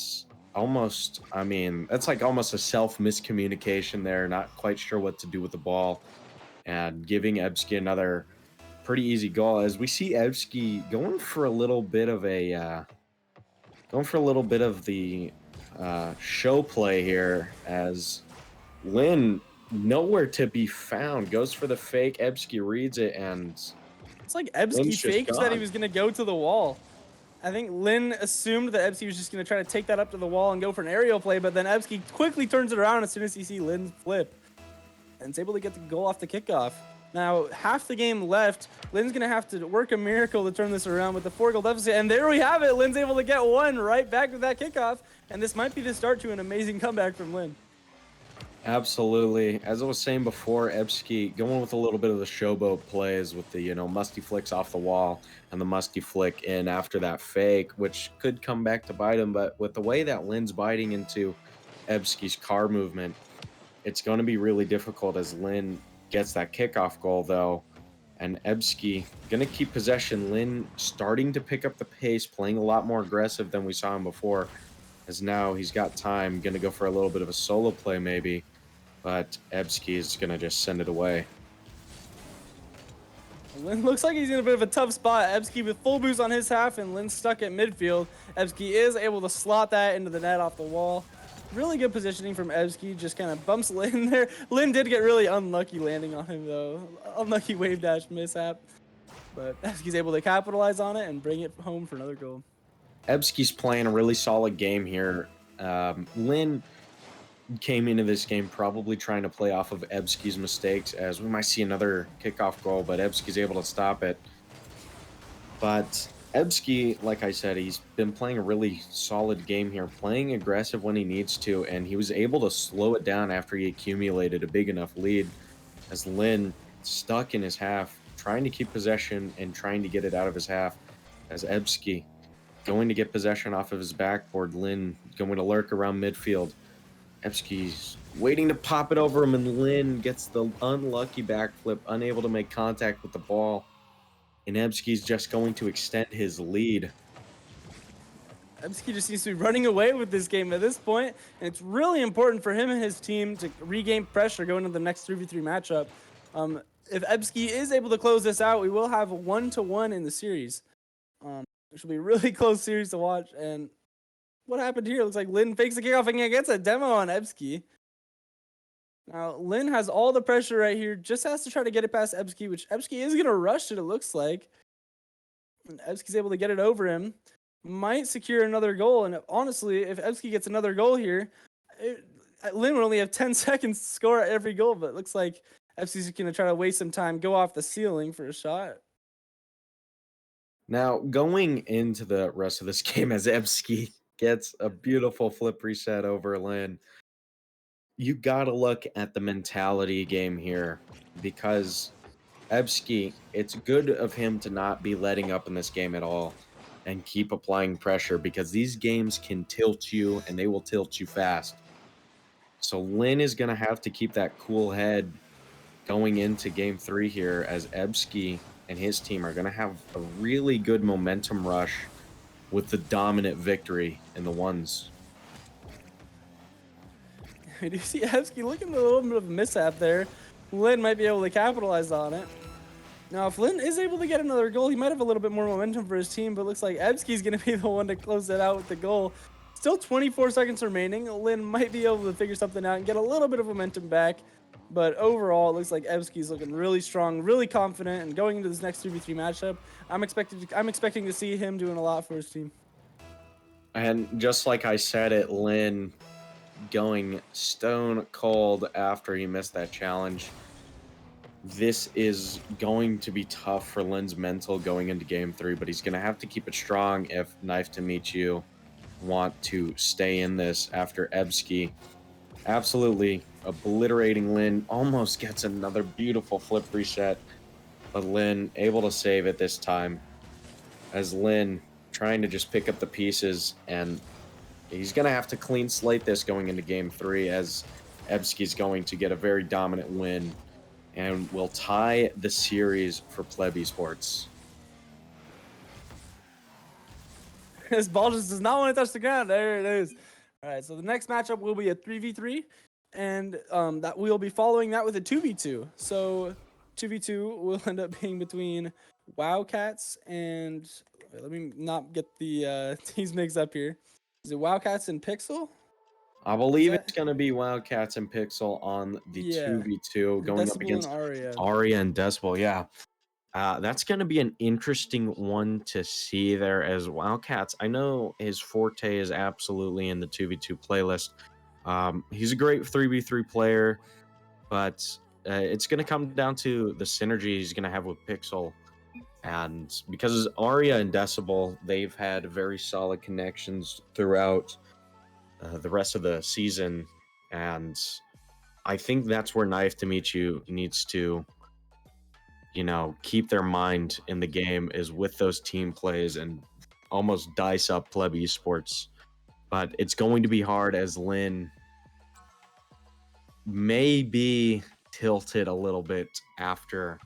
almost, I mean, that's like almost a self-miscommunication there. Not quite sure what to do with the ball. And giving Ebski another pretty easy goal as we see Evsky going for a little bit of the show play here as Lynn nowhere to be found, goes for the fake. Ebsky reads it, and It's like Lynn's Ebsky just faked that he gone. was gonna go to the wall. I think Lynn assumed that Ebsky was just gonna try to take that up to the wall and go for an aerial play, but then Ebsky quickly turns it around as soon as he sees Lynn flip, and is able to get the goal off the kickoff. Now, half the game left. Lynn's gonna have to work a miracle to turn this around with the 4-goal deficit, and there we have it. Lynn's able to get one right back with that kickoff, and this might be the start to an amazing comeback from Lynn. Absolutely. As I was saying before, Ebsky going with a little bit of the showboat plays with the, musty flicks off the wall and the musty flick in after that fake, which could come back to bite him. But with the way that Lynn's biting into Ebsky's car movement, it's going to be really difficult as Lynn gets that kickoff goal, though. And Ebsky going to keep possession. Lynn starting to pick up the pace, playing a lot more aggressive than we saw him before, as now he's got time. Going to go for a little bit of a solo play maybe. But Ebsky is going to just send it away. Lynn looks like he's in a bit of a tough spot. Ebsky with full boost on his half, and Lynn stuck at midfield. Ebsky is able to slot that into the net off the wall. Really good positioning from Ebsky, just kind of bumps Lynn there. Lynn did get really unlucky landing on him, though. Unlucky wave dash mishap. But Ebsky's able to capitalize on it and bring it home for another goal. Ebsky's playing a really solid game here. Lynn came into this game probably trying to play off of Ebsky's mistakes, as we might see another kickoff goal, but Ebsky's able to stop it. But Ebsky, like I said, he's been playing a really solid game here, playing aggressive when he needs to, and he was able to slow it down after he accumulated a big enough lead, as Lynn stuck in his half, trying to keep possession and trying to get it out of his half, as Ebsky going to get possession off of his backboard. Lynn going to lurk around midfield. Ebsky's waiting to pop it over him, and Lynn gets the unlucky backflip, unable to make contact with the ball. And Ebsky's just going to extend his lead. Ebsky just seems to be running away with this game at this point, and it's really important for him and his team to regain pressure going into the next 3v3 matchup. If Ebsky is able to close this out, we will have a 1-1 in the series, which will be a really close series to watch. And what happened here? Looks like Lynn fakes the kickoff and gets a demo on Ebsky. Now, Lynn has all the pressure right here, just has to try to get it past Ebsky, which Ebsky is going to rush it looks like. And Ebsky's able to get it over him. Might secure another goal, and honestly, if Ebsky gets another goal here, Lynn would only have 10 seconds to score at every goal, but it looks like Ebsky's going to try to waste some time, go off the ceiling for a shot. Now, going into the rest of this game, as Ebsky gets a beautiful flip reset over Lynn, you got to look at the mentality game here, because Ebsky, it's good of him to not be letting up in this game at all and keep applying pressure, because these games can tilt you, and they will tilt you fast. So Lynn is going to have to keep that cool head going into game 3 here, as Ebsky and his team are going to have a really good momentum rush with the dominant victory in the ones. I do see Ebsky looking at a little bit of a mishap there. Lynn might be able to capitalize on it. Now, if Lynn is able to get another goal, he might have a little bit more momentum for his team, but it looks like Ebsky's going to be the one to close it out with the goal. Still 24 seconds remaining. Lynn might be able to figure something out and get a little bit of momentum back. But overall, it looks like Ebsky's looking really strong, really confident, and going into this next 3v3 matchup, I'm expecting to see him doing a lot for his team. And just like I said it, Lynn going stone cold after he missed that challenge. This is going to be tough for Lynn's mental going into game 3, but he's going to have to keep it strong if Knife to Meet You want to stay in this after Ebsky absolutely obliterating Lynn. Almost gets another beautiful flip reset, but Lynn able to save it this time, as Lynn trying to just pick up the pieces, and he's going to have to clean slate this going into game 3, as Ebsky's going to get a very dominant win and will tie the series for Pleb Esports. This ball just does not want to touch the ground. There it is. All right, so the next matchup will be a 3v3, and that we'll be following that with a 2v2. So 2v2 will end up being between Wildcats and wait, let me not get the teams mixed up here. Is it Wildcats and Pixel? I believe that- it's going to be Wildcats and Pixel on the Yeah. 2v2 going up Decibel and against Aria. Aria and Decibel. Yeah. That's going to be an interesting one to see there as Wildcats. I know his forte is absolutely in the 2v2 playlist. He's a great 3v3 player, but it's going to come down to the synergy he's going to have with Pixel. And because Aria and Decibel, they've had very solid connections throughout the rest of the season. And I think that's where Knife to Meet You needs to, keep their mind in the game is with those team plays and almost dice up Pleb Esports. But it's going to be hard as Lynn may be tilted a little bit after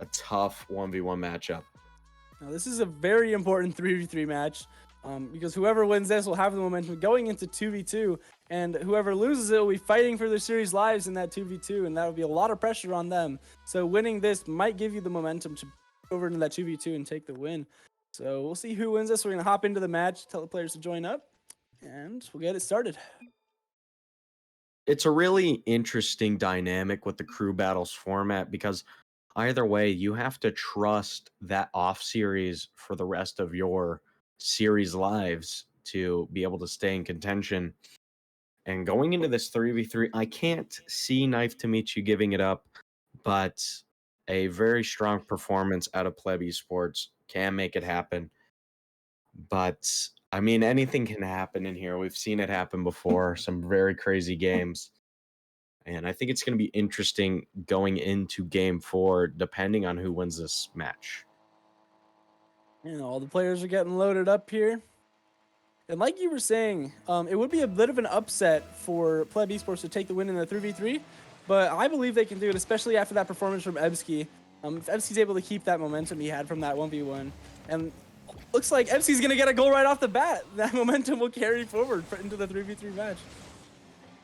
a tough 1v1 matchup. Now, this is a very important 3v3 match because whoever wins this will have the momentum going into 2v2, and whoever loses it will be fighting for their series lives in that 2v2, and that would be a lot of pressure on them. So winning this might give you the momentum to go over into that 2v2 and take the win. So we'll see who wins this. We're going to hop into the match, tell the players to join up, and we'll get it started. It's a really interesting dynamic with the crew battles format because either way, you have to trust that off series for the rest of your series lives to be able to stay in contention. And going into this 3v3, I can't see Knife to Meet You giving it up, but a very strong performance out of Pleb Esports can make it happen. But I mean, anything can happen in here. We've seen it happen before, some very crazy games. And I think it's going to be interesting going into game 4, depending on who wins this match. All the players are getting loaded up here. And like you were saying, it would be a bit of an upset for Pleb Esports to take the win in the 3v3, but I believe they can do it, especially after that performance from Ebsky. If Ebsky's able to keep that momentum he had from that 1v1, and looks like Ebsky's going to get a goal right off the bat. That momentum will carry forward into the 3v3 match.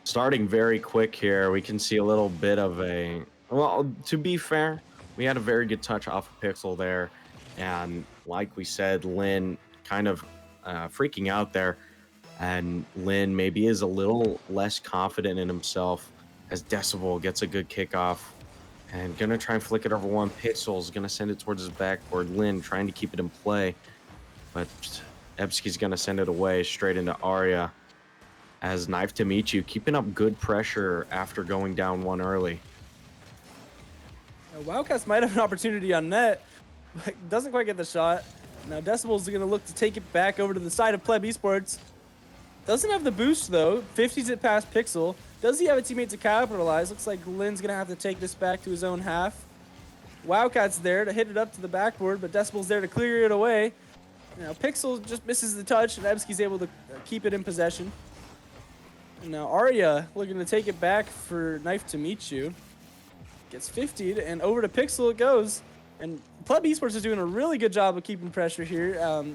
Starting very quick here, we can see a little bit of a... Well, to be fair, we had a very good touch off of Pixel there. And like we said, Lynn kind of freaking out there. And Lynn maybe is a little less confident in himself as Decibel gets a good kickoff. And going to try and flick it over one. Pixel's going to send it towards his backboard. Lynn trying to keep it in play. But Ebsky's going to send it away straight into Aria. As Knife to Meet You, keeping up good pressure after going down one early. Now, Wildcats might have an opportunity on net, but doesn't quite get the shot. Now Decibel's going to look to take it back over to the side of Pleb Esports. Doesn't have the boost though. 50s it past Pixel. Does he have a teammate to capitalize? Looks like Lynn's going to have to take this back to his own half. Wildcats there to hit it up to the backboard, but Decibel's there to clear it away. Now Pixel just misses the touch, and Ebsky's able to keep it in possession. Now Aria looking to take it back for Knife to Meet You. Gets 50'd, and over to Pixel it goes. And Pleb Esports is doing a really good job of keeping pressure here.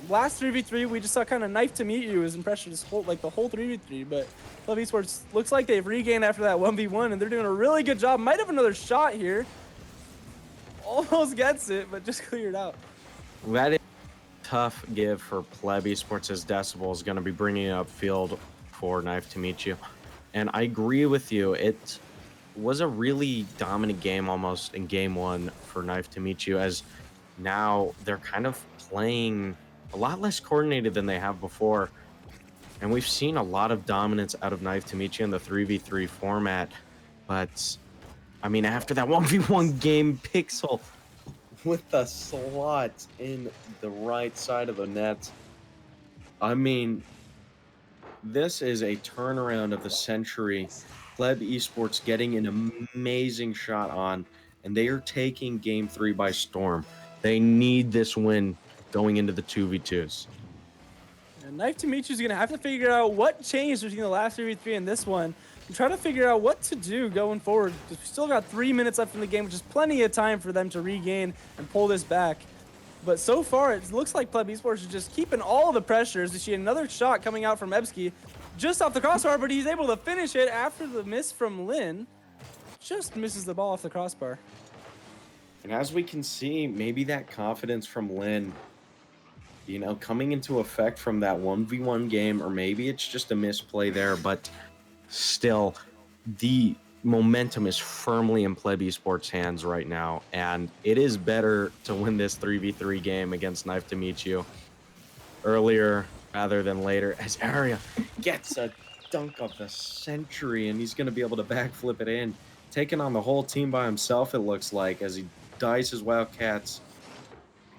Last 3v3, we just saw kind of Knife to Meet You was in pressure this whole, the whole 3v3, but Pleb Esports looks like they've regained after that 1v1, and they're doing a really good job. Might have another shot here. Almost gets it, but just cleared out. That is a tough give for Pleb Esports as Decibel is going to be bringing it upfield for Knife to Meet You. And I agree with you. It was a really dominant game almost in game 1 for Knife to Meet You, as now they're kind of playing a lot less coordinated than they have before. And we've seen a lot of dominance out of Knife to Meet You in the 3v3 format. But, I mean, after that 1v1 game, Pixel with the slot in the right side of the net. I mean, this is a turnaround of the century. Pleb Esports getting an amazing shot on, and they are taking Game 3 by storm. They need this win going into the 2v2s. And Knife to Meet You is going to have to figure out what changed between the last 3v3 and this one, and try to figure out what to do going forward, because we still got 3 minutes left in the game, which is plenty of time for them to regain and pull this back. But so far, it looks like Pleb Esports is just keeping all the pressures. We see another shot coming out from Ebsky, just off the crossbar, but he's able to finish it after the miss from Lynn. Just misses the ball off the crossbar. And as we can see, maybe that confidence from Lin, coming into effect from that 1v1 game, or maybe it's just a misplay there, but still, the momentum is firmly in Pleb Esports' hands right now, and it is better to win this 3v3 game against Knife to Meet You earlier rather than later, as Arya gets a dunk of the century, and he's going to be able to backflip it in, taking on the whole team by himself, it looks like, as he dices Wildcats,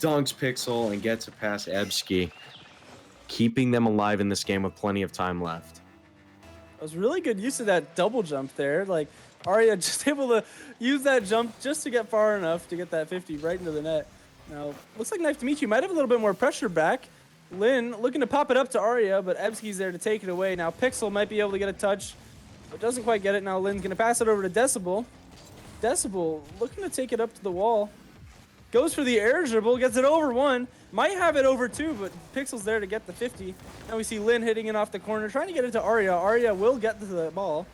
dunks Pixel, and gets it past Ebski, keeping them alive in this game with plenty of time left. It was really good use of that double jump there. Like, Arya just able to use that jump just to get far enough to get that 50 right into the net. Now, looks like Knife to Meet You might have a little bit more pressure back. Lin looking to pop it up to Arya, but Ebski's there to take it away. Now, Pixel might be able to get a touch, but doesn't quite get it. Now, Lin's going to pass it over to Decibel. Decibel looking to take it up to the wall. Goes for the air dribble, gets it over one. Might have it over two, but Pixel's there to get the 50. Now we see Lin hitting it off the corner, trying to get it to Arya. Arya will get to the ball.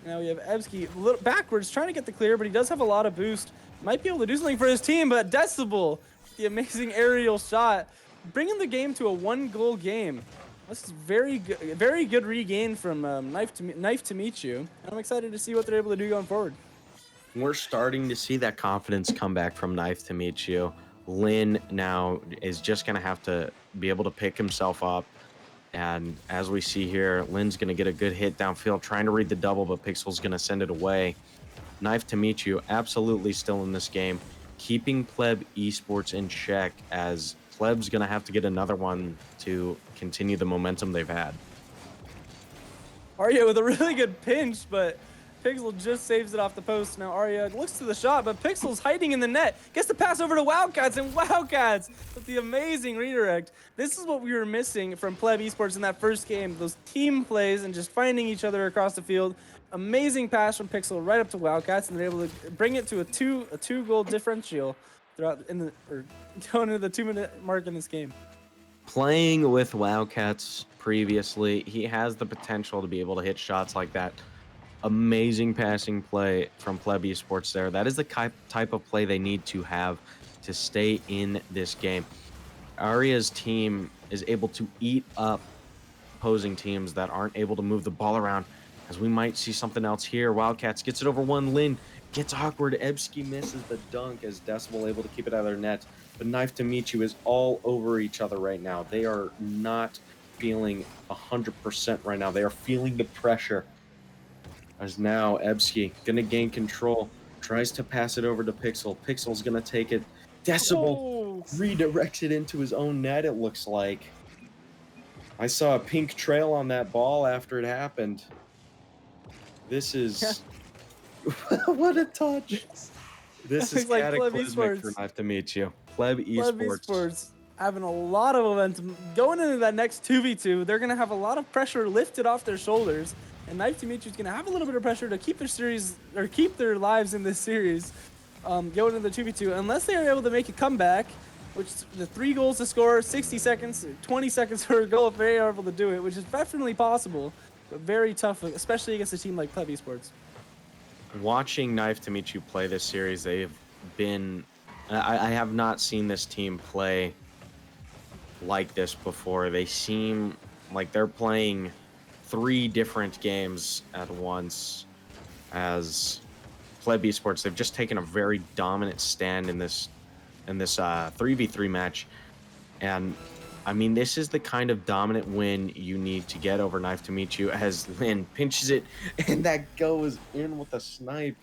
Now we have Ebski a little backwards, trying to get the clear, but he does have a lot of boost. Might be able to do something for his team, but Decibel, the amazing aerial shot, bringing the game to a 1-goal game. This is very good regain from Knife to Meet You. And I'm excited to see what they're able to do going forward. We're starting to see that confidence come back from Knife to Meet You. Lin now is just going to have to be able to pick himself up. And as we see here, Lin's going to get a good hit downfield, trying to read the double, but Pixel's going to send it away. Knife to Meet You absolutely still in this game, keeping Pleb Esports in check, as Pleb's going to have to get another one to continue the momentum they've had. Arya with a really good pinch, but Pixel just saves it off the post. Now Arya looks to the shot, but Pixel's hiding in the net. Gets the pass over to Wildcats, and Wildcats with the amazing redirect. This is what we were missing from Pleb Esports in that first game. Those team plays and just finding each other across the field. Amazing pass from Pixel right up to Wildcats, and they're able to bring it to a two-goal differential throughout going into the 2-minute mark in this game. Playing with Wildcats previously, he has the potential to be able to hit shots like that. Amazing passing play from Pleb Esports there. That is the type of play they need to have to stay in this game. Arya's team is able to eat up opposing teams that aren't able to move the ball around, as we might see something else here. Wildcats gets it over one. Lin gets awkward. Ebski misses the dunk, as Decibel able to keep it out of their net. But Knife to Meet You is all over each other right now. They are not feeling 100% right now. They are feeling the pressure. As now Ebski gonna gain control, tries to pass it over to Pixel. Pixel's gonna take it. Decibel redirects it into his own net, it looks like. I saw a pink trail on that ball after it happened. This is... what a touch. This is Like cataclysmic for Knife to Meet You. Pleb Esports having a lot of momentum. Going into that next 2v2, they're going to have a lot of pressure lifted off their shoulders. And Knife to Meet You is going to have a little bit of pressure to keep their series, or keep their lives in this series, going into the 2v2. Unless they are able to make a comeback, which the 3 goals to score, 60 seconds, 20 seconds for a goal if they are able to do it, which is definitely possible, but very tough, especially against a team like Pleb Esports. Watching Knife to Meet You play this series, they've been... I have not seen this team play like this before. They seem like they're playing 3 different games at once. As Pleb Esports, they've just taken a very dominant stand in this 3v3 match. And I mean, this is the kind of dominant win you need to get over Knife to Meet You, as Lin pinches it, and that goes in with a snipe.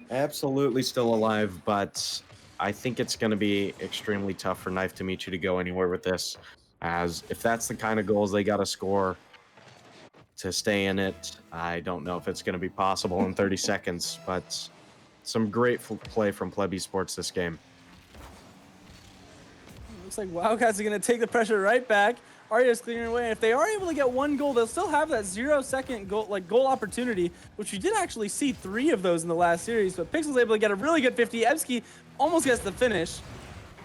Absolutely still alive, but I think it's going to be extremely tough for Knife to Meet You to go anywhere with this, as if that's the kind of goals they got to score to stay in it, I don't know if it's going to be possible in 30 seconds, but some great play from Pleb Esports this game. Looks like Wildcats are going to take the pressure right back. Arya's clearing away. If they are able to get 1 goal, they'll still have that 0-second goal opportunity, which we did actually see 3 of those in the last series. But Pixel's able to get a really good 50. Ebski almost gets the finish.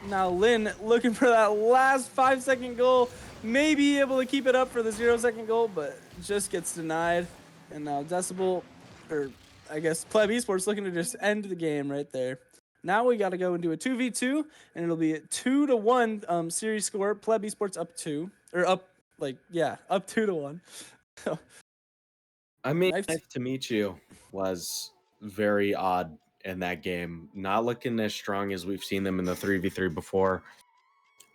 Now Lin looking for that last 5-second goal, maybe able to keep it up for the 0-second goal, but just gets denied. And now Decibel, or I guess Pleb Esports, looking to just end the game right there. Now we got to go and do a 2v2, and it'll be a 2-1 series score. Pleb Esports up 2, or up, up 2-1. I mean, Nice. nice to meet you was very odd in that game. Not looking as strong as we've seen them in the 3v3 before.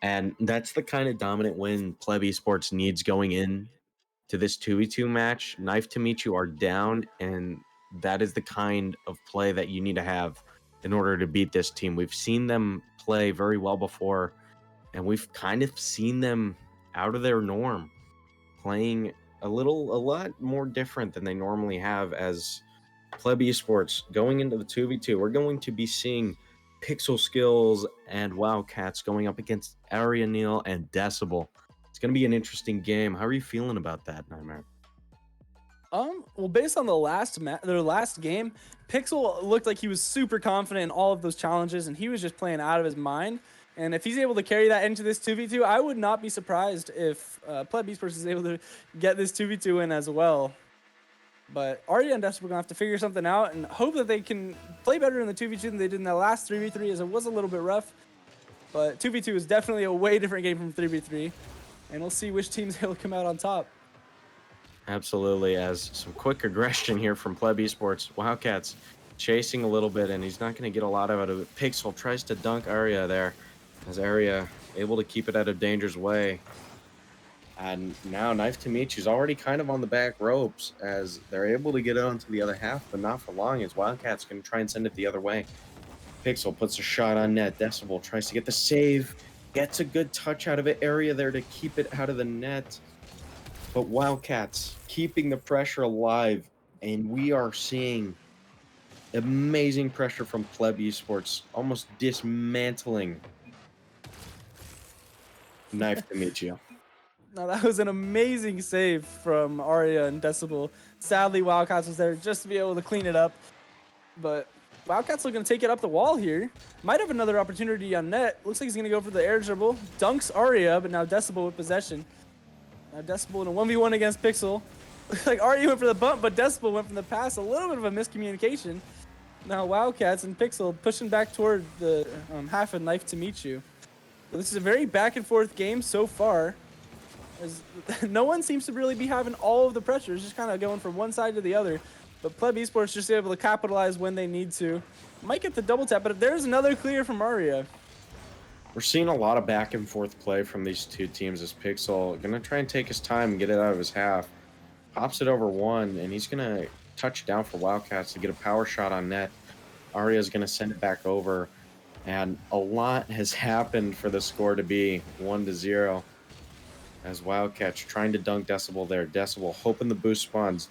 And that's the kind of dominant win Pleb Esports needs going in to this 2v2 match. Knife to meet you are down, and that is the kind of play that you need to have in order to beat this team. We've seen them play very well before, and we've kind of seen them out of their norm, playing a lot more different than they normally have as Pleb Esports. Going into the 2v2, we're going to be seeing Pixel Skills and Wildcats going up against Aria Neil and Decibel. It's going to be an interesting game. How are you feeling about that, Nightmare? Well, based on their last game, Pixel looked like he was super confident in all of those challenges, and he was just playing out of his mind. And if he's able to carry that into this 2v2, I would not be surprised if Pleb Esports is able to get this 2v2 win as well. But Arya and Decibel are going to have to figure something out and hope that they can play better in the 2v2 than they did in the last 3v3, as it was a little bit rough. But 2v2 is definitely a way different game from 3v3, and we'll see which team's able to come out on top. Absolutely, as some quick aggression here from Pleb Esports. Wildcats chasing a little bit, and he's not going to get a lot out of it. Pixel tries to dunk Arya there, as Arya able to keep it out of danger's way. And now Knife to Meet You's already kind of on the back ropes, as they're able to get on to the other half, but not for long, as Wildcats going to try and send it the other way. Pixel puts a shot on net. Decibel tries to get the save, gets a good touch out of it. Arya there to keep it out of the net. But Wildcats keeping the pressure alive, and we are seeing amazing pressure from Pleb Esports, almost dismantling Knife to Meet You. Now that was an amazing save from Arya and Decibel. Sadly, Wildcats was there just to be able to clean it up. But Wildcats looking to take it up the wall here. Might have another opportunity on net. Looks like he's going to go for the air dribble. Dunks Arya, but now Decibel with possession. Now Decibel in a 1v1 against Pixel. Looks like Arya went for the bump, but Decibel went from the pass. A little bit of a miscommunication. Now Wildcats and Pixel pushing back toward the half of Knife to Meet You. So this is a very back and forth game so far, as no one seems to really be having all of the pressure. It's just kind of going from one side to the other. But Pleb Esports just able to capitalize when they need to. Might get the double tap, but there's another clear from Arya. We're seeing a lot of back and forth play from these two teams, as Pixel going to try and take his time and get it out of his half. Pops it over one, and he's going to touch down for Wildcats to get a power shot on net. Arya's going to send it back over, and a lot has happened for the score to be 1-0. As Wildcats trying to dunk Decibel there. Decibel hoping the boost spawns.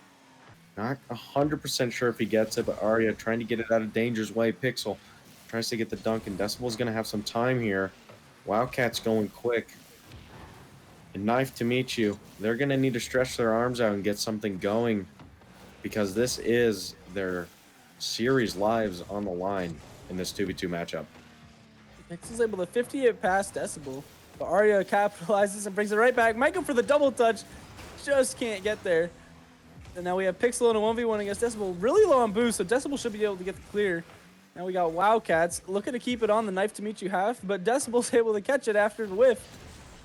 Not 100% sure if he gets it, but Arya trying to get it out of danger's way. Pixel tries to get the dunk, and Decibel's going to have some time here. Wildcats going quick. And Knife to Meet You. They're going to need to stretch their arms out and get something going, because this is their series lives on the line in this 2v2 matchup. Pixel's able to 50 it past Decibel. But Arya capitalizes and brings it right back. Might go for the double touch. Just can't get there. And now we have Pixel in a 1v1 against Decibel. Really low on boost, so Decibel should be able to get the clear. Now we got Wildcats looking to keep it on the Knife to Meet You half, but Decibel's able to catch it after the whiff.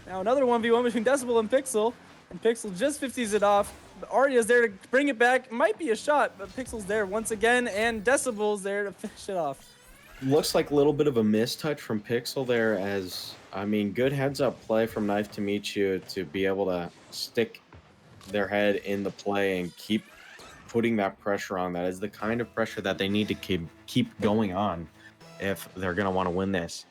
Now another 1v1 between Decibel and Pixel. And Pixel just 50s it off. But Arya's there to bring it back. Might be a shot, but Pixel's there once again, and Decibel's there to finish it off. Looks like a little bit of a mistouch from Pixel there, as, I mean, good heads-up play from Knife to Meet You to be able to stick their head in the play and keep putting that pressure on. That is the kind of pressure that they need to keep going on if they're going to want to win this.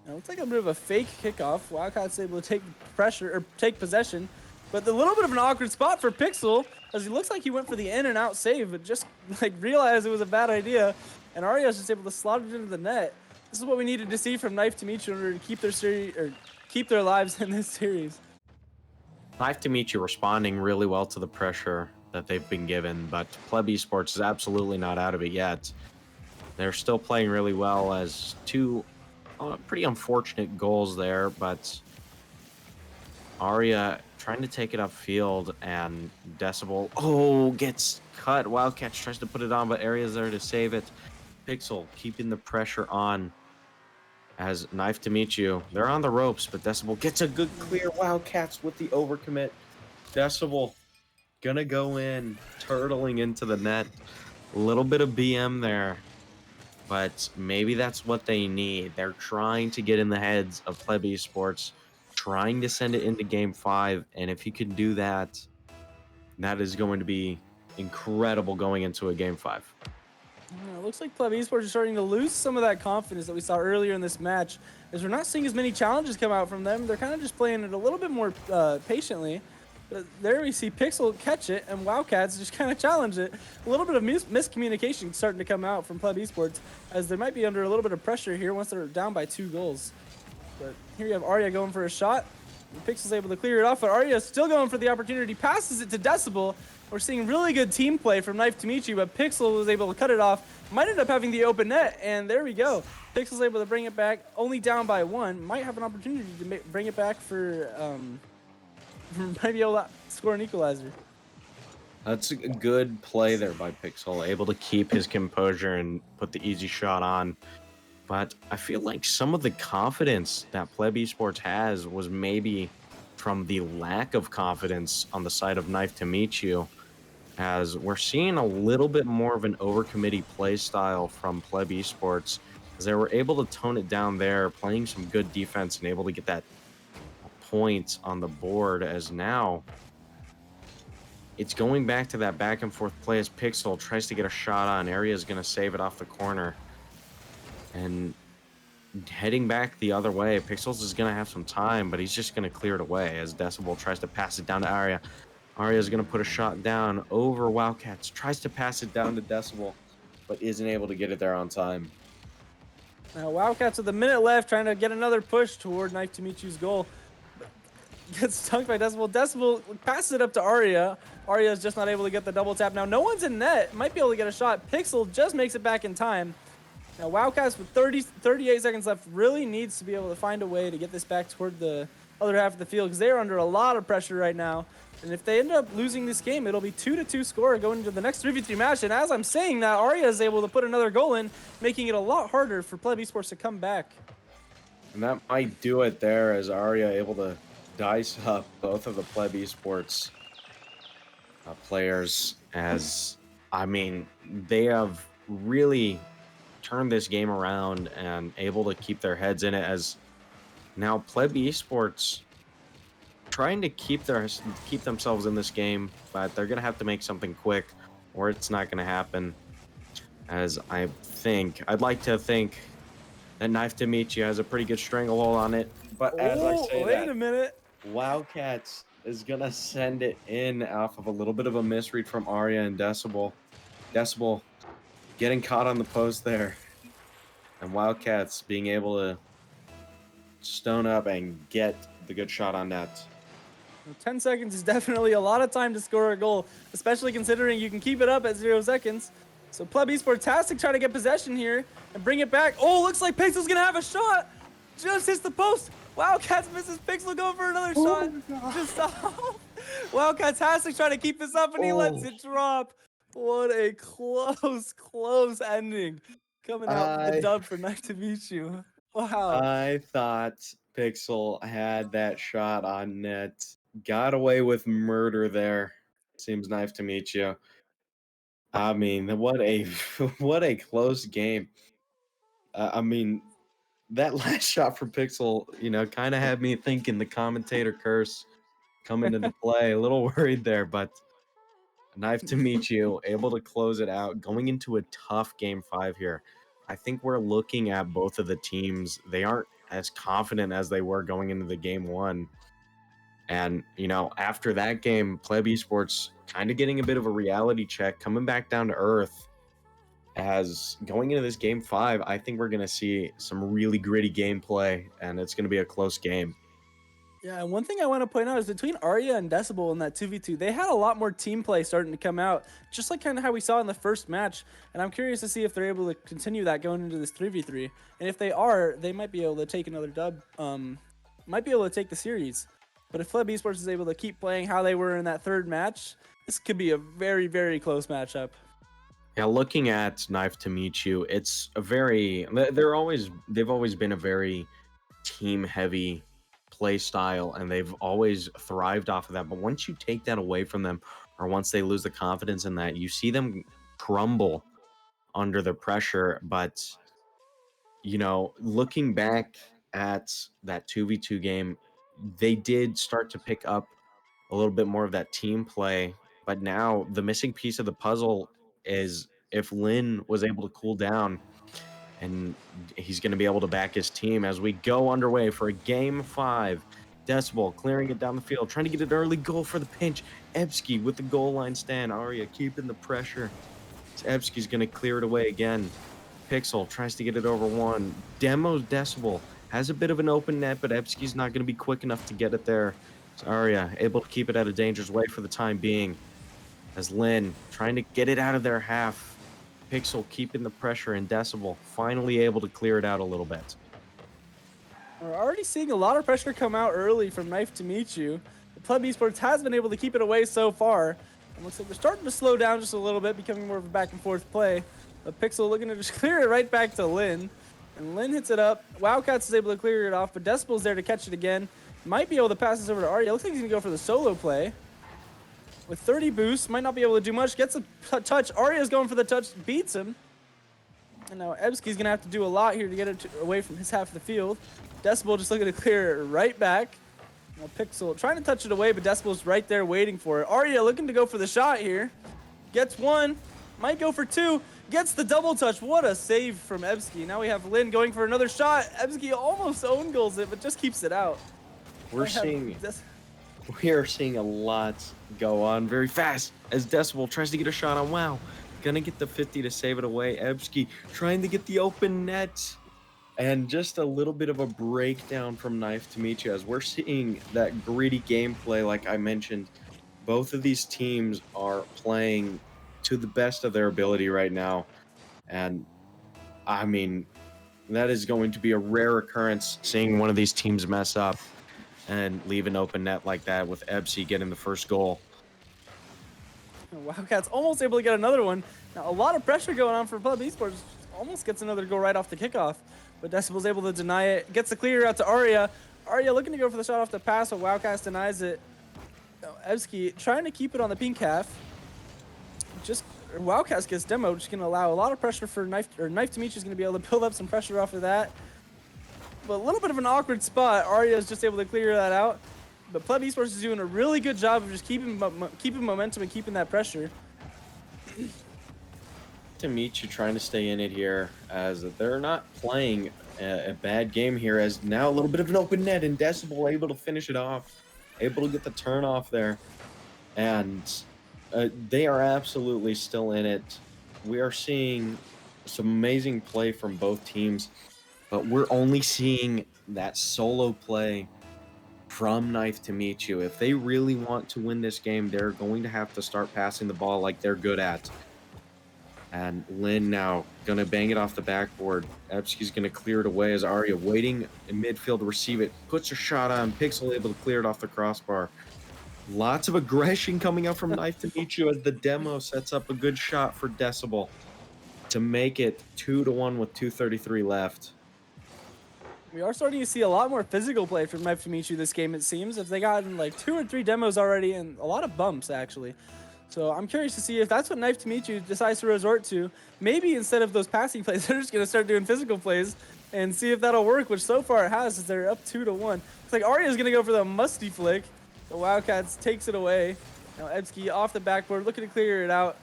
Now, it looks like a bit of a fake kickoff. Wildcats able to take pressure or take possession, but a little bit of an awkward spot for Pixel, as he looks like he went for the in and out save, but just like realized it was a bad idea, and Arya's just able to slot it into the net. This is what we needed to see from Knife to Meet You in order to keep their series or keep their lives in this series. Knife to Meet You responding really well to the pressure that they've been given, but Pleb Esports is absolutely not out of it yet. They're still playing really well, as two pretty unfortunate goals there, but Arya trying to take it upfield, and Decibel, gets cut. Wildcats tries to put it on, but Arya's there to save it. Pixel keeping the pressure on as Knife to meet you. They're on the ropes, but Decibel gets a good clear. Wildcats with the overcommit. Decibel gonna go in, turtling into the net. A little bit of BM there, but maybe that's what they need. They're trying to get in the heads of Pleb Esports, trying to send it into Game 5, and if you can do that, that is going to be incredible going into a Game 5. It looks like Pleb Esports are starting to lose some of that confidence that we saw earlier in this match, as we're not seeing as many challenges come out from them. They're kind of just playing it a little bit more patiently. But there we see Pixel catch it, and Wildcats just kind of challenge it. A little bit of miscommunication starting to come out from Pleb Esports, as they might be under a little bit of pressure here once they're down by 2 goals. But here you have Arya going for a shot. Pixel's able to clear it off, but Arya still going for the opportunity, passes it to Decibel. We're seeing really good team play from Knife to Michi, but Pixel was able to cut it off. Might end up having the open net, and there we go. Pixel's able to bring it back, only down by 1. Might have an opportunity to bring it back for might be able to score an equalizer. That's a good play there by Pixel, able to keep his composure and put the easy shot on. But I feel like some of the confidence that Pleb Esports has was maybe from the lack of confidence on the side of Knife to Meet You, as we're seeing a little bit more of an overcommittee play style from Pleb Esports, as they were able to tone it down there, playing some good defense and able to get that point on the board, as now it's going back to that back and forth play as Pixel tries to get a shot on. Area is going to save it off the corner. And heading back the other way, Pixels is going to have some time, but he's just going to clear it away as Decibel tries to pass it down to Arya. Arya is going to put a shot down over Wildcats, tries to pass it down to Decibel, but isn't able to get it there on time. Now Wildcats with a minute left, trying to get another push toward Knife to Meet You's goal. Gets dunked by Decibel. Decibel passes it up to Arya. Arya is just not able to get the double tap. Now no one's in net. Might be able to get a shot. Pixel just makes it back in time. Now Wildcats with 38 seconds left really needs to be able to find a way to get this back toward the other half of the field, because they're under a lot of pressure right now. And if they end up losing this game, it'll be 2-2 score going into the next 3v3 match. And as I'm saying that, Arya is able to put another goal in, making it a lot harder for Pleb Esports to come back. And that might do it there, as Arya able to dice up both of the Pleb Esports players, as, I mean, they have really turned this game around and able to keep their heads in it, as now Pleb Esports trying to keep themselves in this game, but they're going to have to make something quick or it's not going to happen. As I'd like to think that Knife to Meet You has a pretty good stranglehold on it, but as I say wait a minute. Wildcats is going to send it in off of a little bit of a misread from Arya and Decibel. Decibel getting caught on the post there, and Wildcats being able to stone up and get the good shot on net. 10 seconds is definitely a lot of time to score a goal, especially considering you can keep it up at 0 seconds. So Pleb Esports has to try to get possession here and bring it back. Oh, looks like Pixel's gonna have a shot. Just hits the post. Wildcats misses. Pixel going for another shot. Just stop. Wildcats has to try to keep this up, and he lets it drop. What a close ending. Coming out with the dub for Knife to Meet You. Wow. I thought Pixel had that shot on net. Got away with murder there. Seems Knife to Meet You. I mean, what a what a close game. I mean, that last shot from Pixel, kind of had me thinking the commentator curse coming into play. A little worried there, but Knife to Meet You, able to close it out, going into a tough Game 5 here. I think we're looking at both of the teams. They aren't as confident as they were going into the Game 1. And, after that game, Pleb Esports kind of getting a bit of a reality check, coming back down to earth. As going into this Game 5, I think we're going to see some really gritty gameplay, and it's going to be a close game. Yeah, and one thing I want to point out is between Arya and Decibel in that 2v2, they had a lot more team play starting to come out, just like kind of how we saw in the first match. And I'm curious to see if they're able to continue that going into this 3v3. And if they are, they might be able to take another dub, might be able to take the series. But if Fleb Esports is able to keep playing how they were in that third match, this could be a very, very close matchup. Yeah, looking at Knife to Meet You, it's a very they've always been a very team heavy play style, and they've always thrived off of that. But once you take that away from them, or once they lose the confidence in that, you see them crumble under the pressure. But looking back at that 2v2 game, they did start to pick up a little bit more of that team play. But now the missing piece of the puzzle is if Lin was able to cool down, and he's going to be able to back his team as we go underway for a game 5. Decibel clearing it down the field, trying to get an early goal for the pinch. Ebsky with the goal line stand. Arya keeping the pressure. Ebsky's going to clear it away again. Pixel tries to get it over one. Demos Decibel has a bit of an open net, but Ebsky's not going to be quick enough to get it there. So Arya able to keep it at a dangerous way for the time being. As Lin trying to get it out of their half. Pixel keeping the pressure, and Decibel finally able to clear it out a little bit. We're already seeing a lot of pressure come out early from Knife to Meet You. The Pleb Esports has been able to keep it away so far. It looks like they're starting to slow down just a little bit, becoming more of a back and forth play. But Pixel looking to just clear it right back to Lin. And Lin hits it up. Wildcats is able to clear it off, but Decibel's there to catch it again. Might be able to pass this over to Arya. Looks like he's going to go for the solo play. With 30 boosts, might not be able to do much. Gets a touch. Arya's going for the touch, beats him. And now Ebsky's going to have to do a lot here to get it away from his half of the field. Decibel just looking to clear it right back. Now Pixel trying to touch it away, but Decibel's right there waiting for it. Arya looking to go for the shot here. Gets one. Might go for two. Gets the double touch. What a save from Ebsky. Now we have Lin going for another shot. Ebsky almost own goals it, but just keeps it out. We are seeing a lot go on very fast as Decibel tries to get a shot on Wow. Gonna get the 50 to save it away. Ebsky trying to get the open net. And just a little bit of a breakdown from Knife to Meet You as we're seeing that gritty gameplay like I mentioned. Both of these teams are playing to the best of their ability right now. And I mean, that is going to be a rare occurrence, seeing one of these teams mess up and leave an open net like that with Ebsky getting the first goal. Wildcats almost able to get another one. Now, a lot of pressure going on for Pleb Esports. Almost gets another goal right off the kickoff. But Decibel's able to deny it. Gets the clear out to Arya. Arya looking to go for the shot off the pass, but Wildcats denies it. Now, Ebsky trying to keep it on the pink half. Wildcats gets demo, just going to allow a lot of pressure for Knife to Meet You is going to be able to build up some pressure off of that. But a little bit of an awkward spot. Arya is just able to clear that out. But Pleb Esports is doing a really good job of just keeping momentum and keeping that pressure. To Meet You trying to stay in it here as they're not playing a bad game here, as now a little bit of an open net and Decibel able to finish it off, able to get the turn off there. And they are absolutely still in it. We are seeing some amazing play from both teams, but we're only seeing that solo play from Knife to Meet You. If they really want to win this game, they're going to have to start passing the ball like they're good at. And Lin now going to bang it off the backboard. Ebsky's going to clear it away as Arya waiting in midfield to receive it. Puts her shot on. Pixel able to clear it off the crossbar. Lots of aggression coming out from Knife to Meet You as the demo sets up a good shot for Decibel to make it 2-1 with 2:33 left. We are starting to see a lot more physical play from Knife to Meet You this game, it seems. If they gotten like 2 or 3 demos already and a lot of bumps, actually. So I'm curious to see if that's what Knife to Meet You decides to resort to. Maybe instead of those passing plays, they're just going to start doing physical plays and see if that'll work, which so far it has, as they're up 2-1. It's like Arya's going to go for the musty flick. The Wildcats takes it away. Now Ebsky off the backboard, looking to clear it out.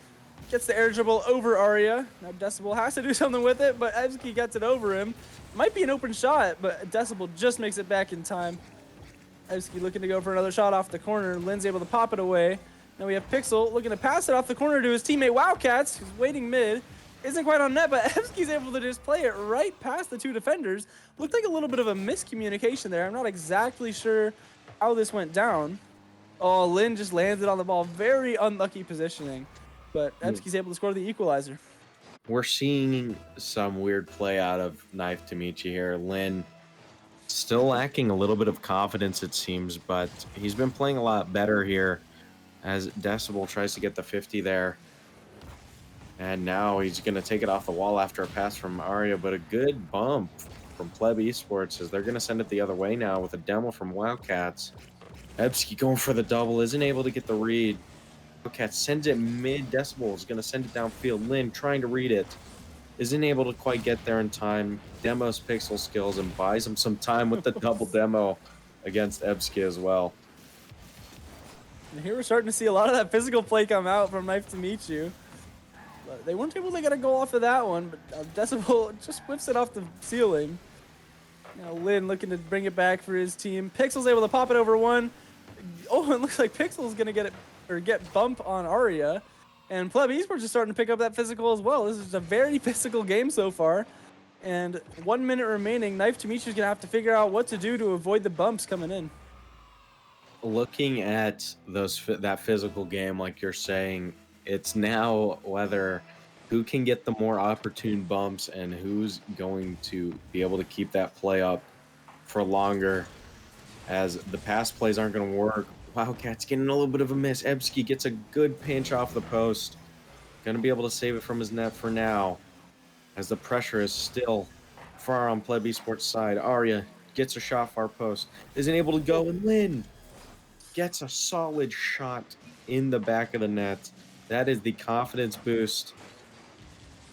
Gets the air dribble over Arya. Now Decibel has to do something with it, but Ebsky gets it over him. Might be an open shot, but Decibel just makes it back in time. Ebsky looking to go for another shot off the corner. Lin's able to pop it away. Now we have Pixel looking to pass it off the corner to his teammate Wildcats, who's waiting mid. Isn't quite on net, but Ebsky's able to just play it right past the 2 defenders. Looked like a little bit of a miscommunication there. I'm not exactly sure how this went down. Oh, Lin just landed on the ball. Very unlucky positioning. But Ebsky's able to score the equalizer. We're seeing some weird play out of Knife to Meet You here. Lin Still lacking a little bit of confidence, it seems, but he's been playing a lot better here as Decibel tries to get the 50 there. And now he's going to take it off the wall after a pass from Arya, but a good bump from Pleb Esports as they're going to send it the other way now with a demo from Wildcats. Ebsky going for the double, isn't able to get the read. Wildcats sends it mid. Decibel is going to send it downfield. Lin trying to read it. Isn't able to quite get there in time. Demos pixel skills and buys him some time with the double demo against Ebsky as well. And here we're starting to see a lot of that physical play come out from Knife to Meet You. But they weren't able to get a goal off of that one, but Decibel just whips it off the ceiling. Now Lin looking to bring it back for his team. Pixel's able to pop it over one. Oh, it looks like Pixel's gonna get it or get bump on Arya. And Pleb Esports is starting to pick up that physical as well. This is a very physical game so far. And 1 minute remaining. Knife to Meet You is gonna have to figure out what to do to avoid the bumps coming in. Looking at that physical game, like you're saying, it's now whether who can get the more opportune bumps and who's going to be able to keep that play up for longer, as the pass plays aren't going to work. Wildcats getting a little bit of a miss. Ebsky gets a good pinch off the post. Going to be able to save it from his net for now, as the pressure is still far on Pleb Esports side. Arya gets a shot far post. Isn't able to go, and Lin gets a solid shot in the back of the net. That is the confidence boost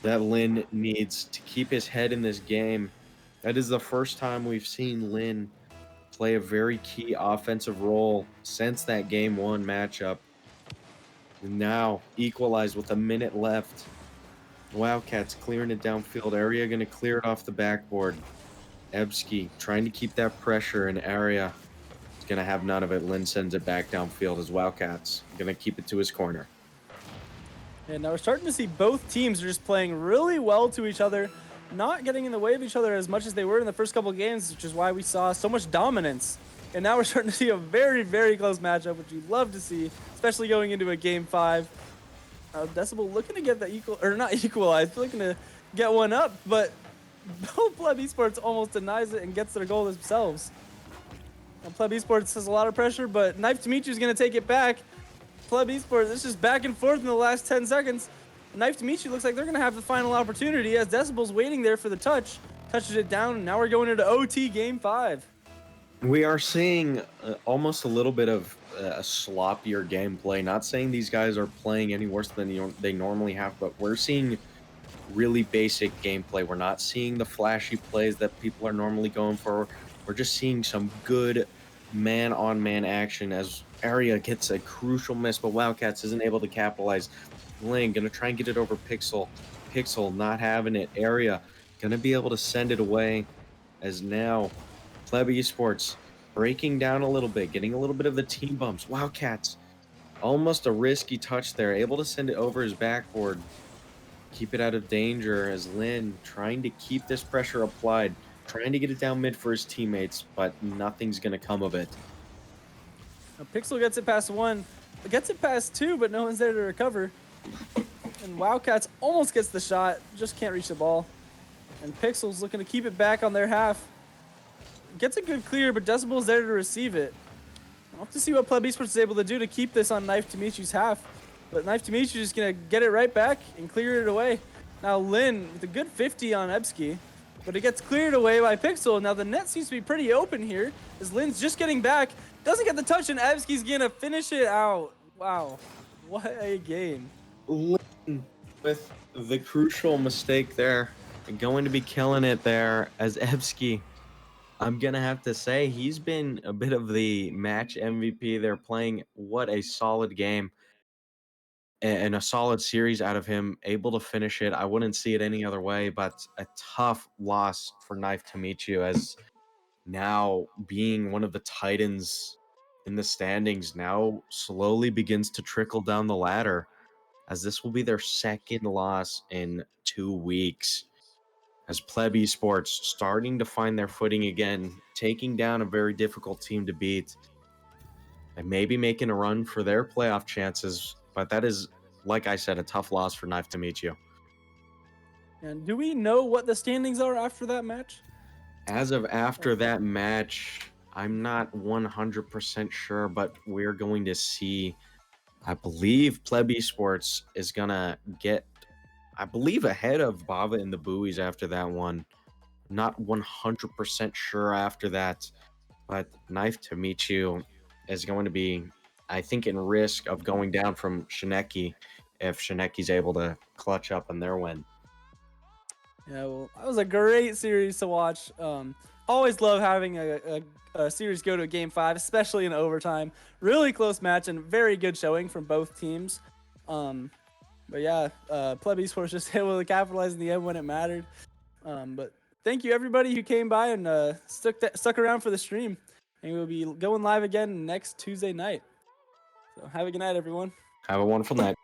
that Lin needs to keep his head in this game. That is the first time we've seen Lin play a very key offensive role since that game 1 matchup. And now equalized with a minute left. Wildcats clearing it downfield. Area going to clear it off the backboard. Ebsky trying to keep that pressure in Area. He's going to have none of it. Lin sends it back downfield as Wildcats going to keep it to his corner. And now we're starting to see both teams are just playing really well to each other, not getting in the way of each other as much as they were in the first couple of games, which is why we saw so much dominance. And now we're starting to see a very, very close matchup, which you love to see, especially going into a game 5. Decibel looking to get the equalized, looking to get one up, but both Pleb Esports almost denies it and gets their goal themselves. Now, Pleb Esports has a lot of pressure, but Knife to Meet You is going to take it back. Pleb Esports, it's just back and forth in the last 10 seconds. Knife to Meet You looks like they're going to have the final opportunity as Decibel's waiting there for the touch. Touches it down, and now we're going into OT game 5. We are seeing almost a little bit of a sloppier gameplay. Not saying these guys are playing any worse than they normally have, but we're seeing really basic gameplay. We're not seeing the flashy plays that people are normally going for. We're just seeing some good man-on-man action as Area gets a crucial miss, but Wildcats isn't able to capitalize. Lane gonna try and get it over Pixel. Pixel not having it. Area gonna be able to send it away, as now Pleb Esports breaking down a little bit, getting a little bit of the team bumps. Wildcats almost a risky touch there, able to send it over his backboard, keep it out of danger, as Lin trying to keep this pressure applied, trying to get it down mid for his teammates, but nothing's gonna come of it. Now, Pixel gets it past 1, gets it past 2, but no one's there to recover. And Wildcats almost gets the shot, just can't reach the ball. And Pixel's looking to keep it back on their half. Gets a good clear, but Decibel's there to receive it. I'll have to see what Pleb Esports is able to do to keep this on Knife to Meet You's half. But Knife to Meet You is going to get it right back and clear it away. Now Lin with a good 50 on Ebsky, but it gets cleared away by Pixel. Now the net seems to be pretty open here as Lin's just getting back. Doesn't get the touch, and Ebsky's going to finish it out. Wow, what a game. Lin with the crucial mistake there, going to be killing it there as Ebsky. I'm going to have to say he's been a bit of the match MVP. They're playing what a solid game and a solid series out of him, able to finish it. I wouldn't see it any other way, but a tough loss for Knife to Meet You, as now being one of the titans in the standings now slowly begins to trickle down the ladder, as this will be their second loss in 2 weeks. As Pleb Esports starting to find their footing again, taking down a very difficult team to beat, and maybe making a run for their playoff chances. But that is, like I said, a tough loss for Knife to Meet You. And do we know what the standings are after that match? As of after that match, I'm not 100% sure, but we're going to see. I believe Pleb Esports is gonna get, I believe, ahead of Bava and the Buoys after that one. Not 100% sure after that, but Knife to meet you is going to be, I think, in risk of going down from Shineki if Shineki's able to clutch up in their win. Yeah, well, that was a great series to watch. Always love having a series go to a game 5, especially in overtime. Really close match and very good showing from both teams. But yeah, Pleb Esports just able to capitalize in the end when it mattered. But thank you everybody who came by and stuck around for the stream. And we'll be going live again next Tuesday night. So have a good night, everyone. Have a wonderful night.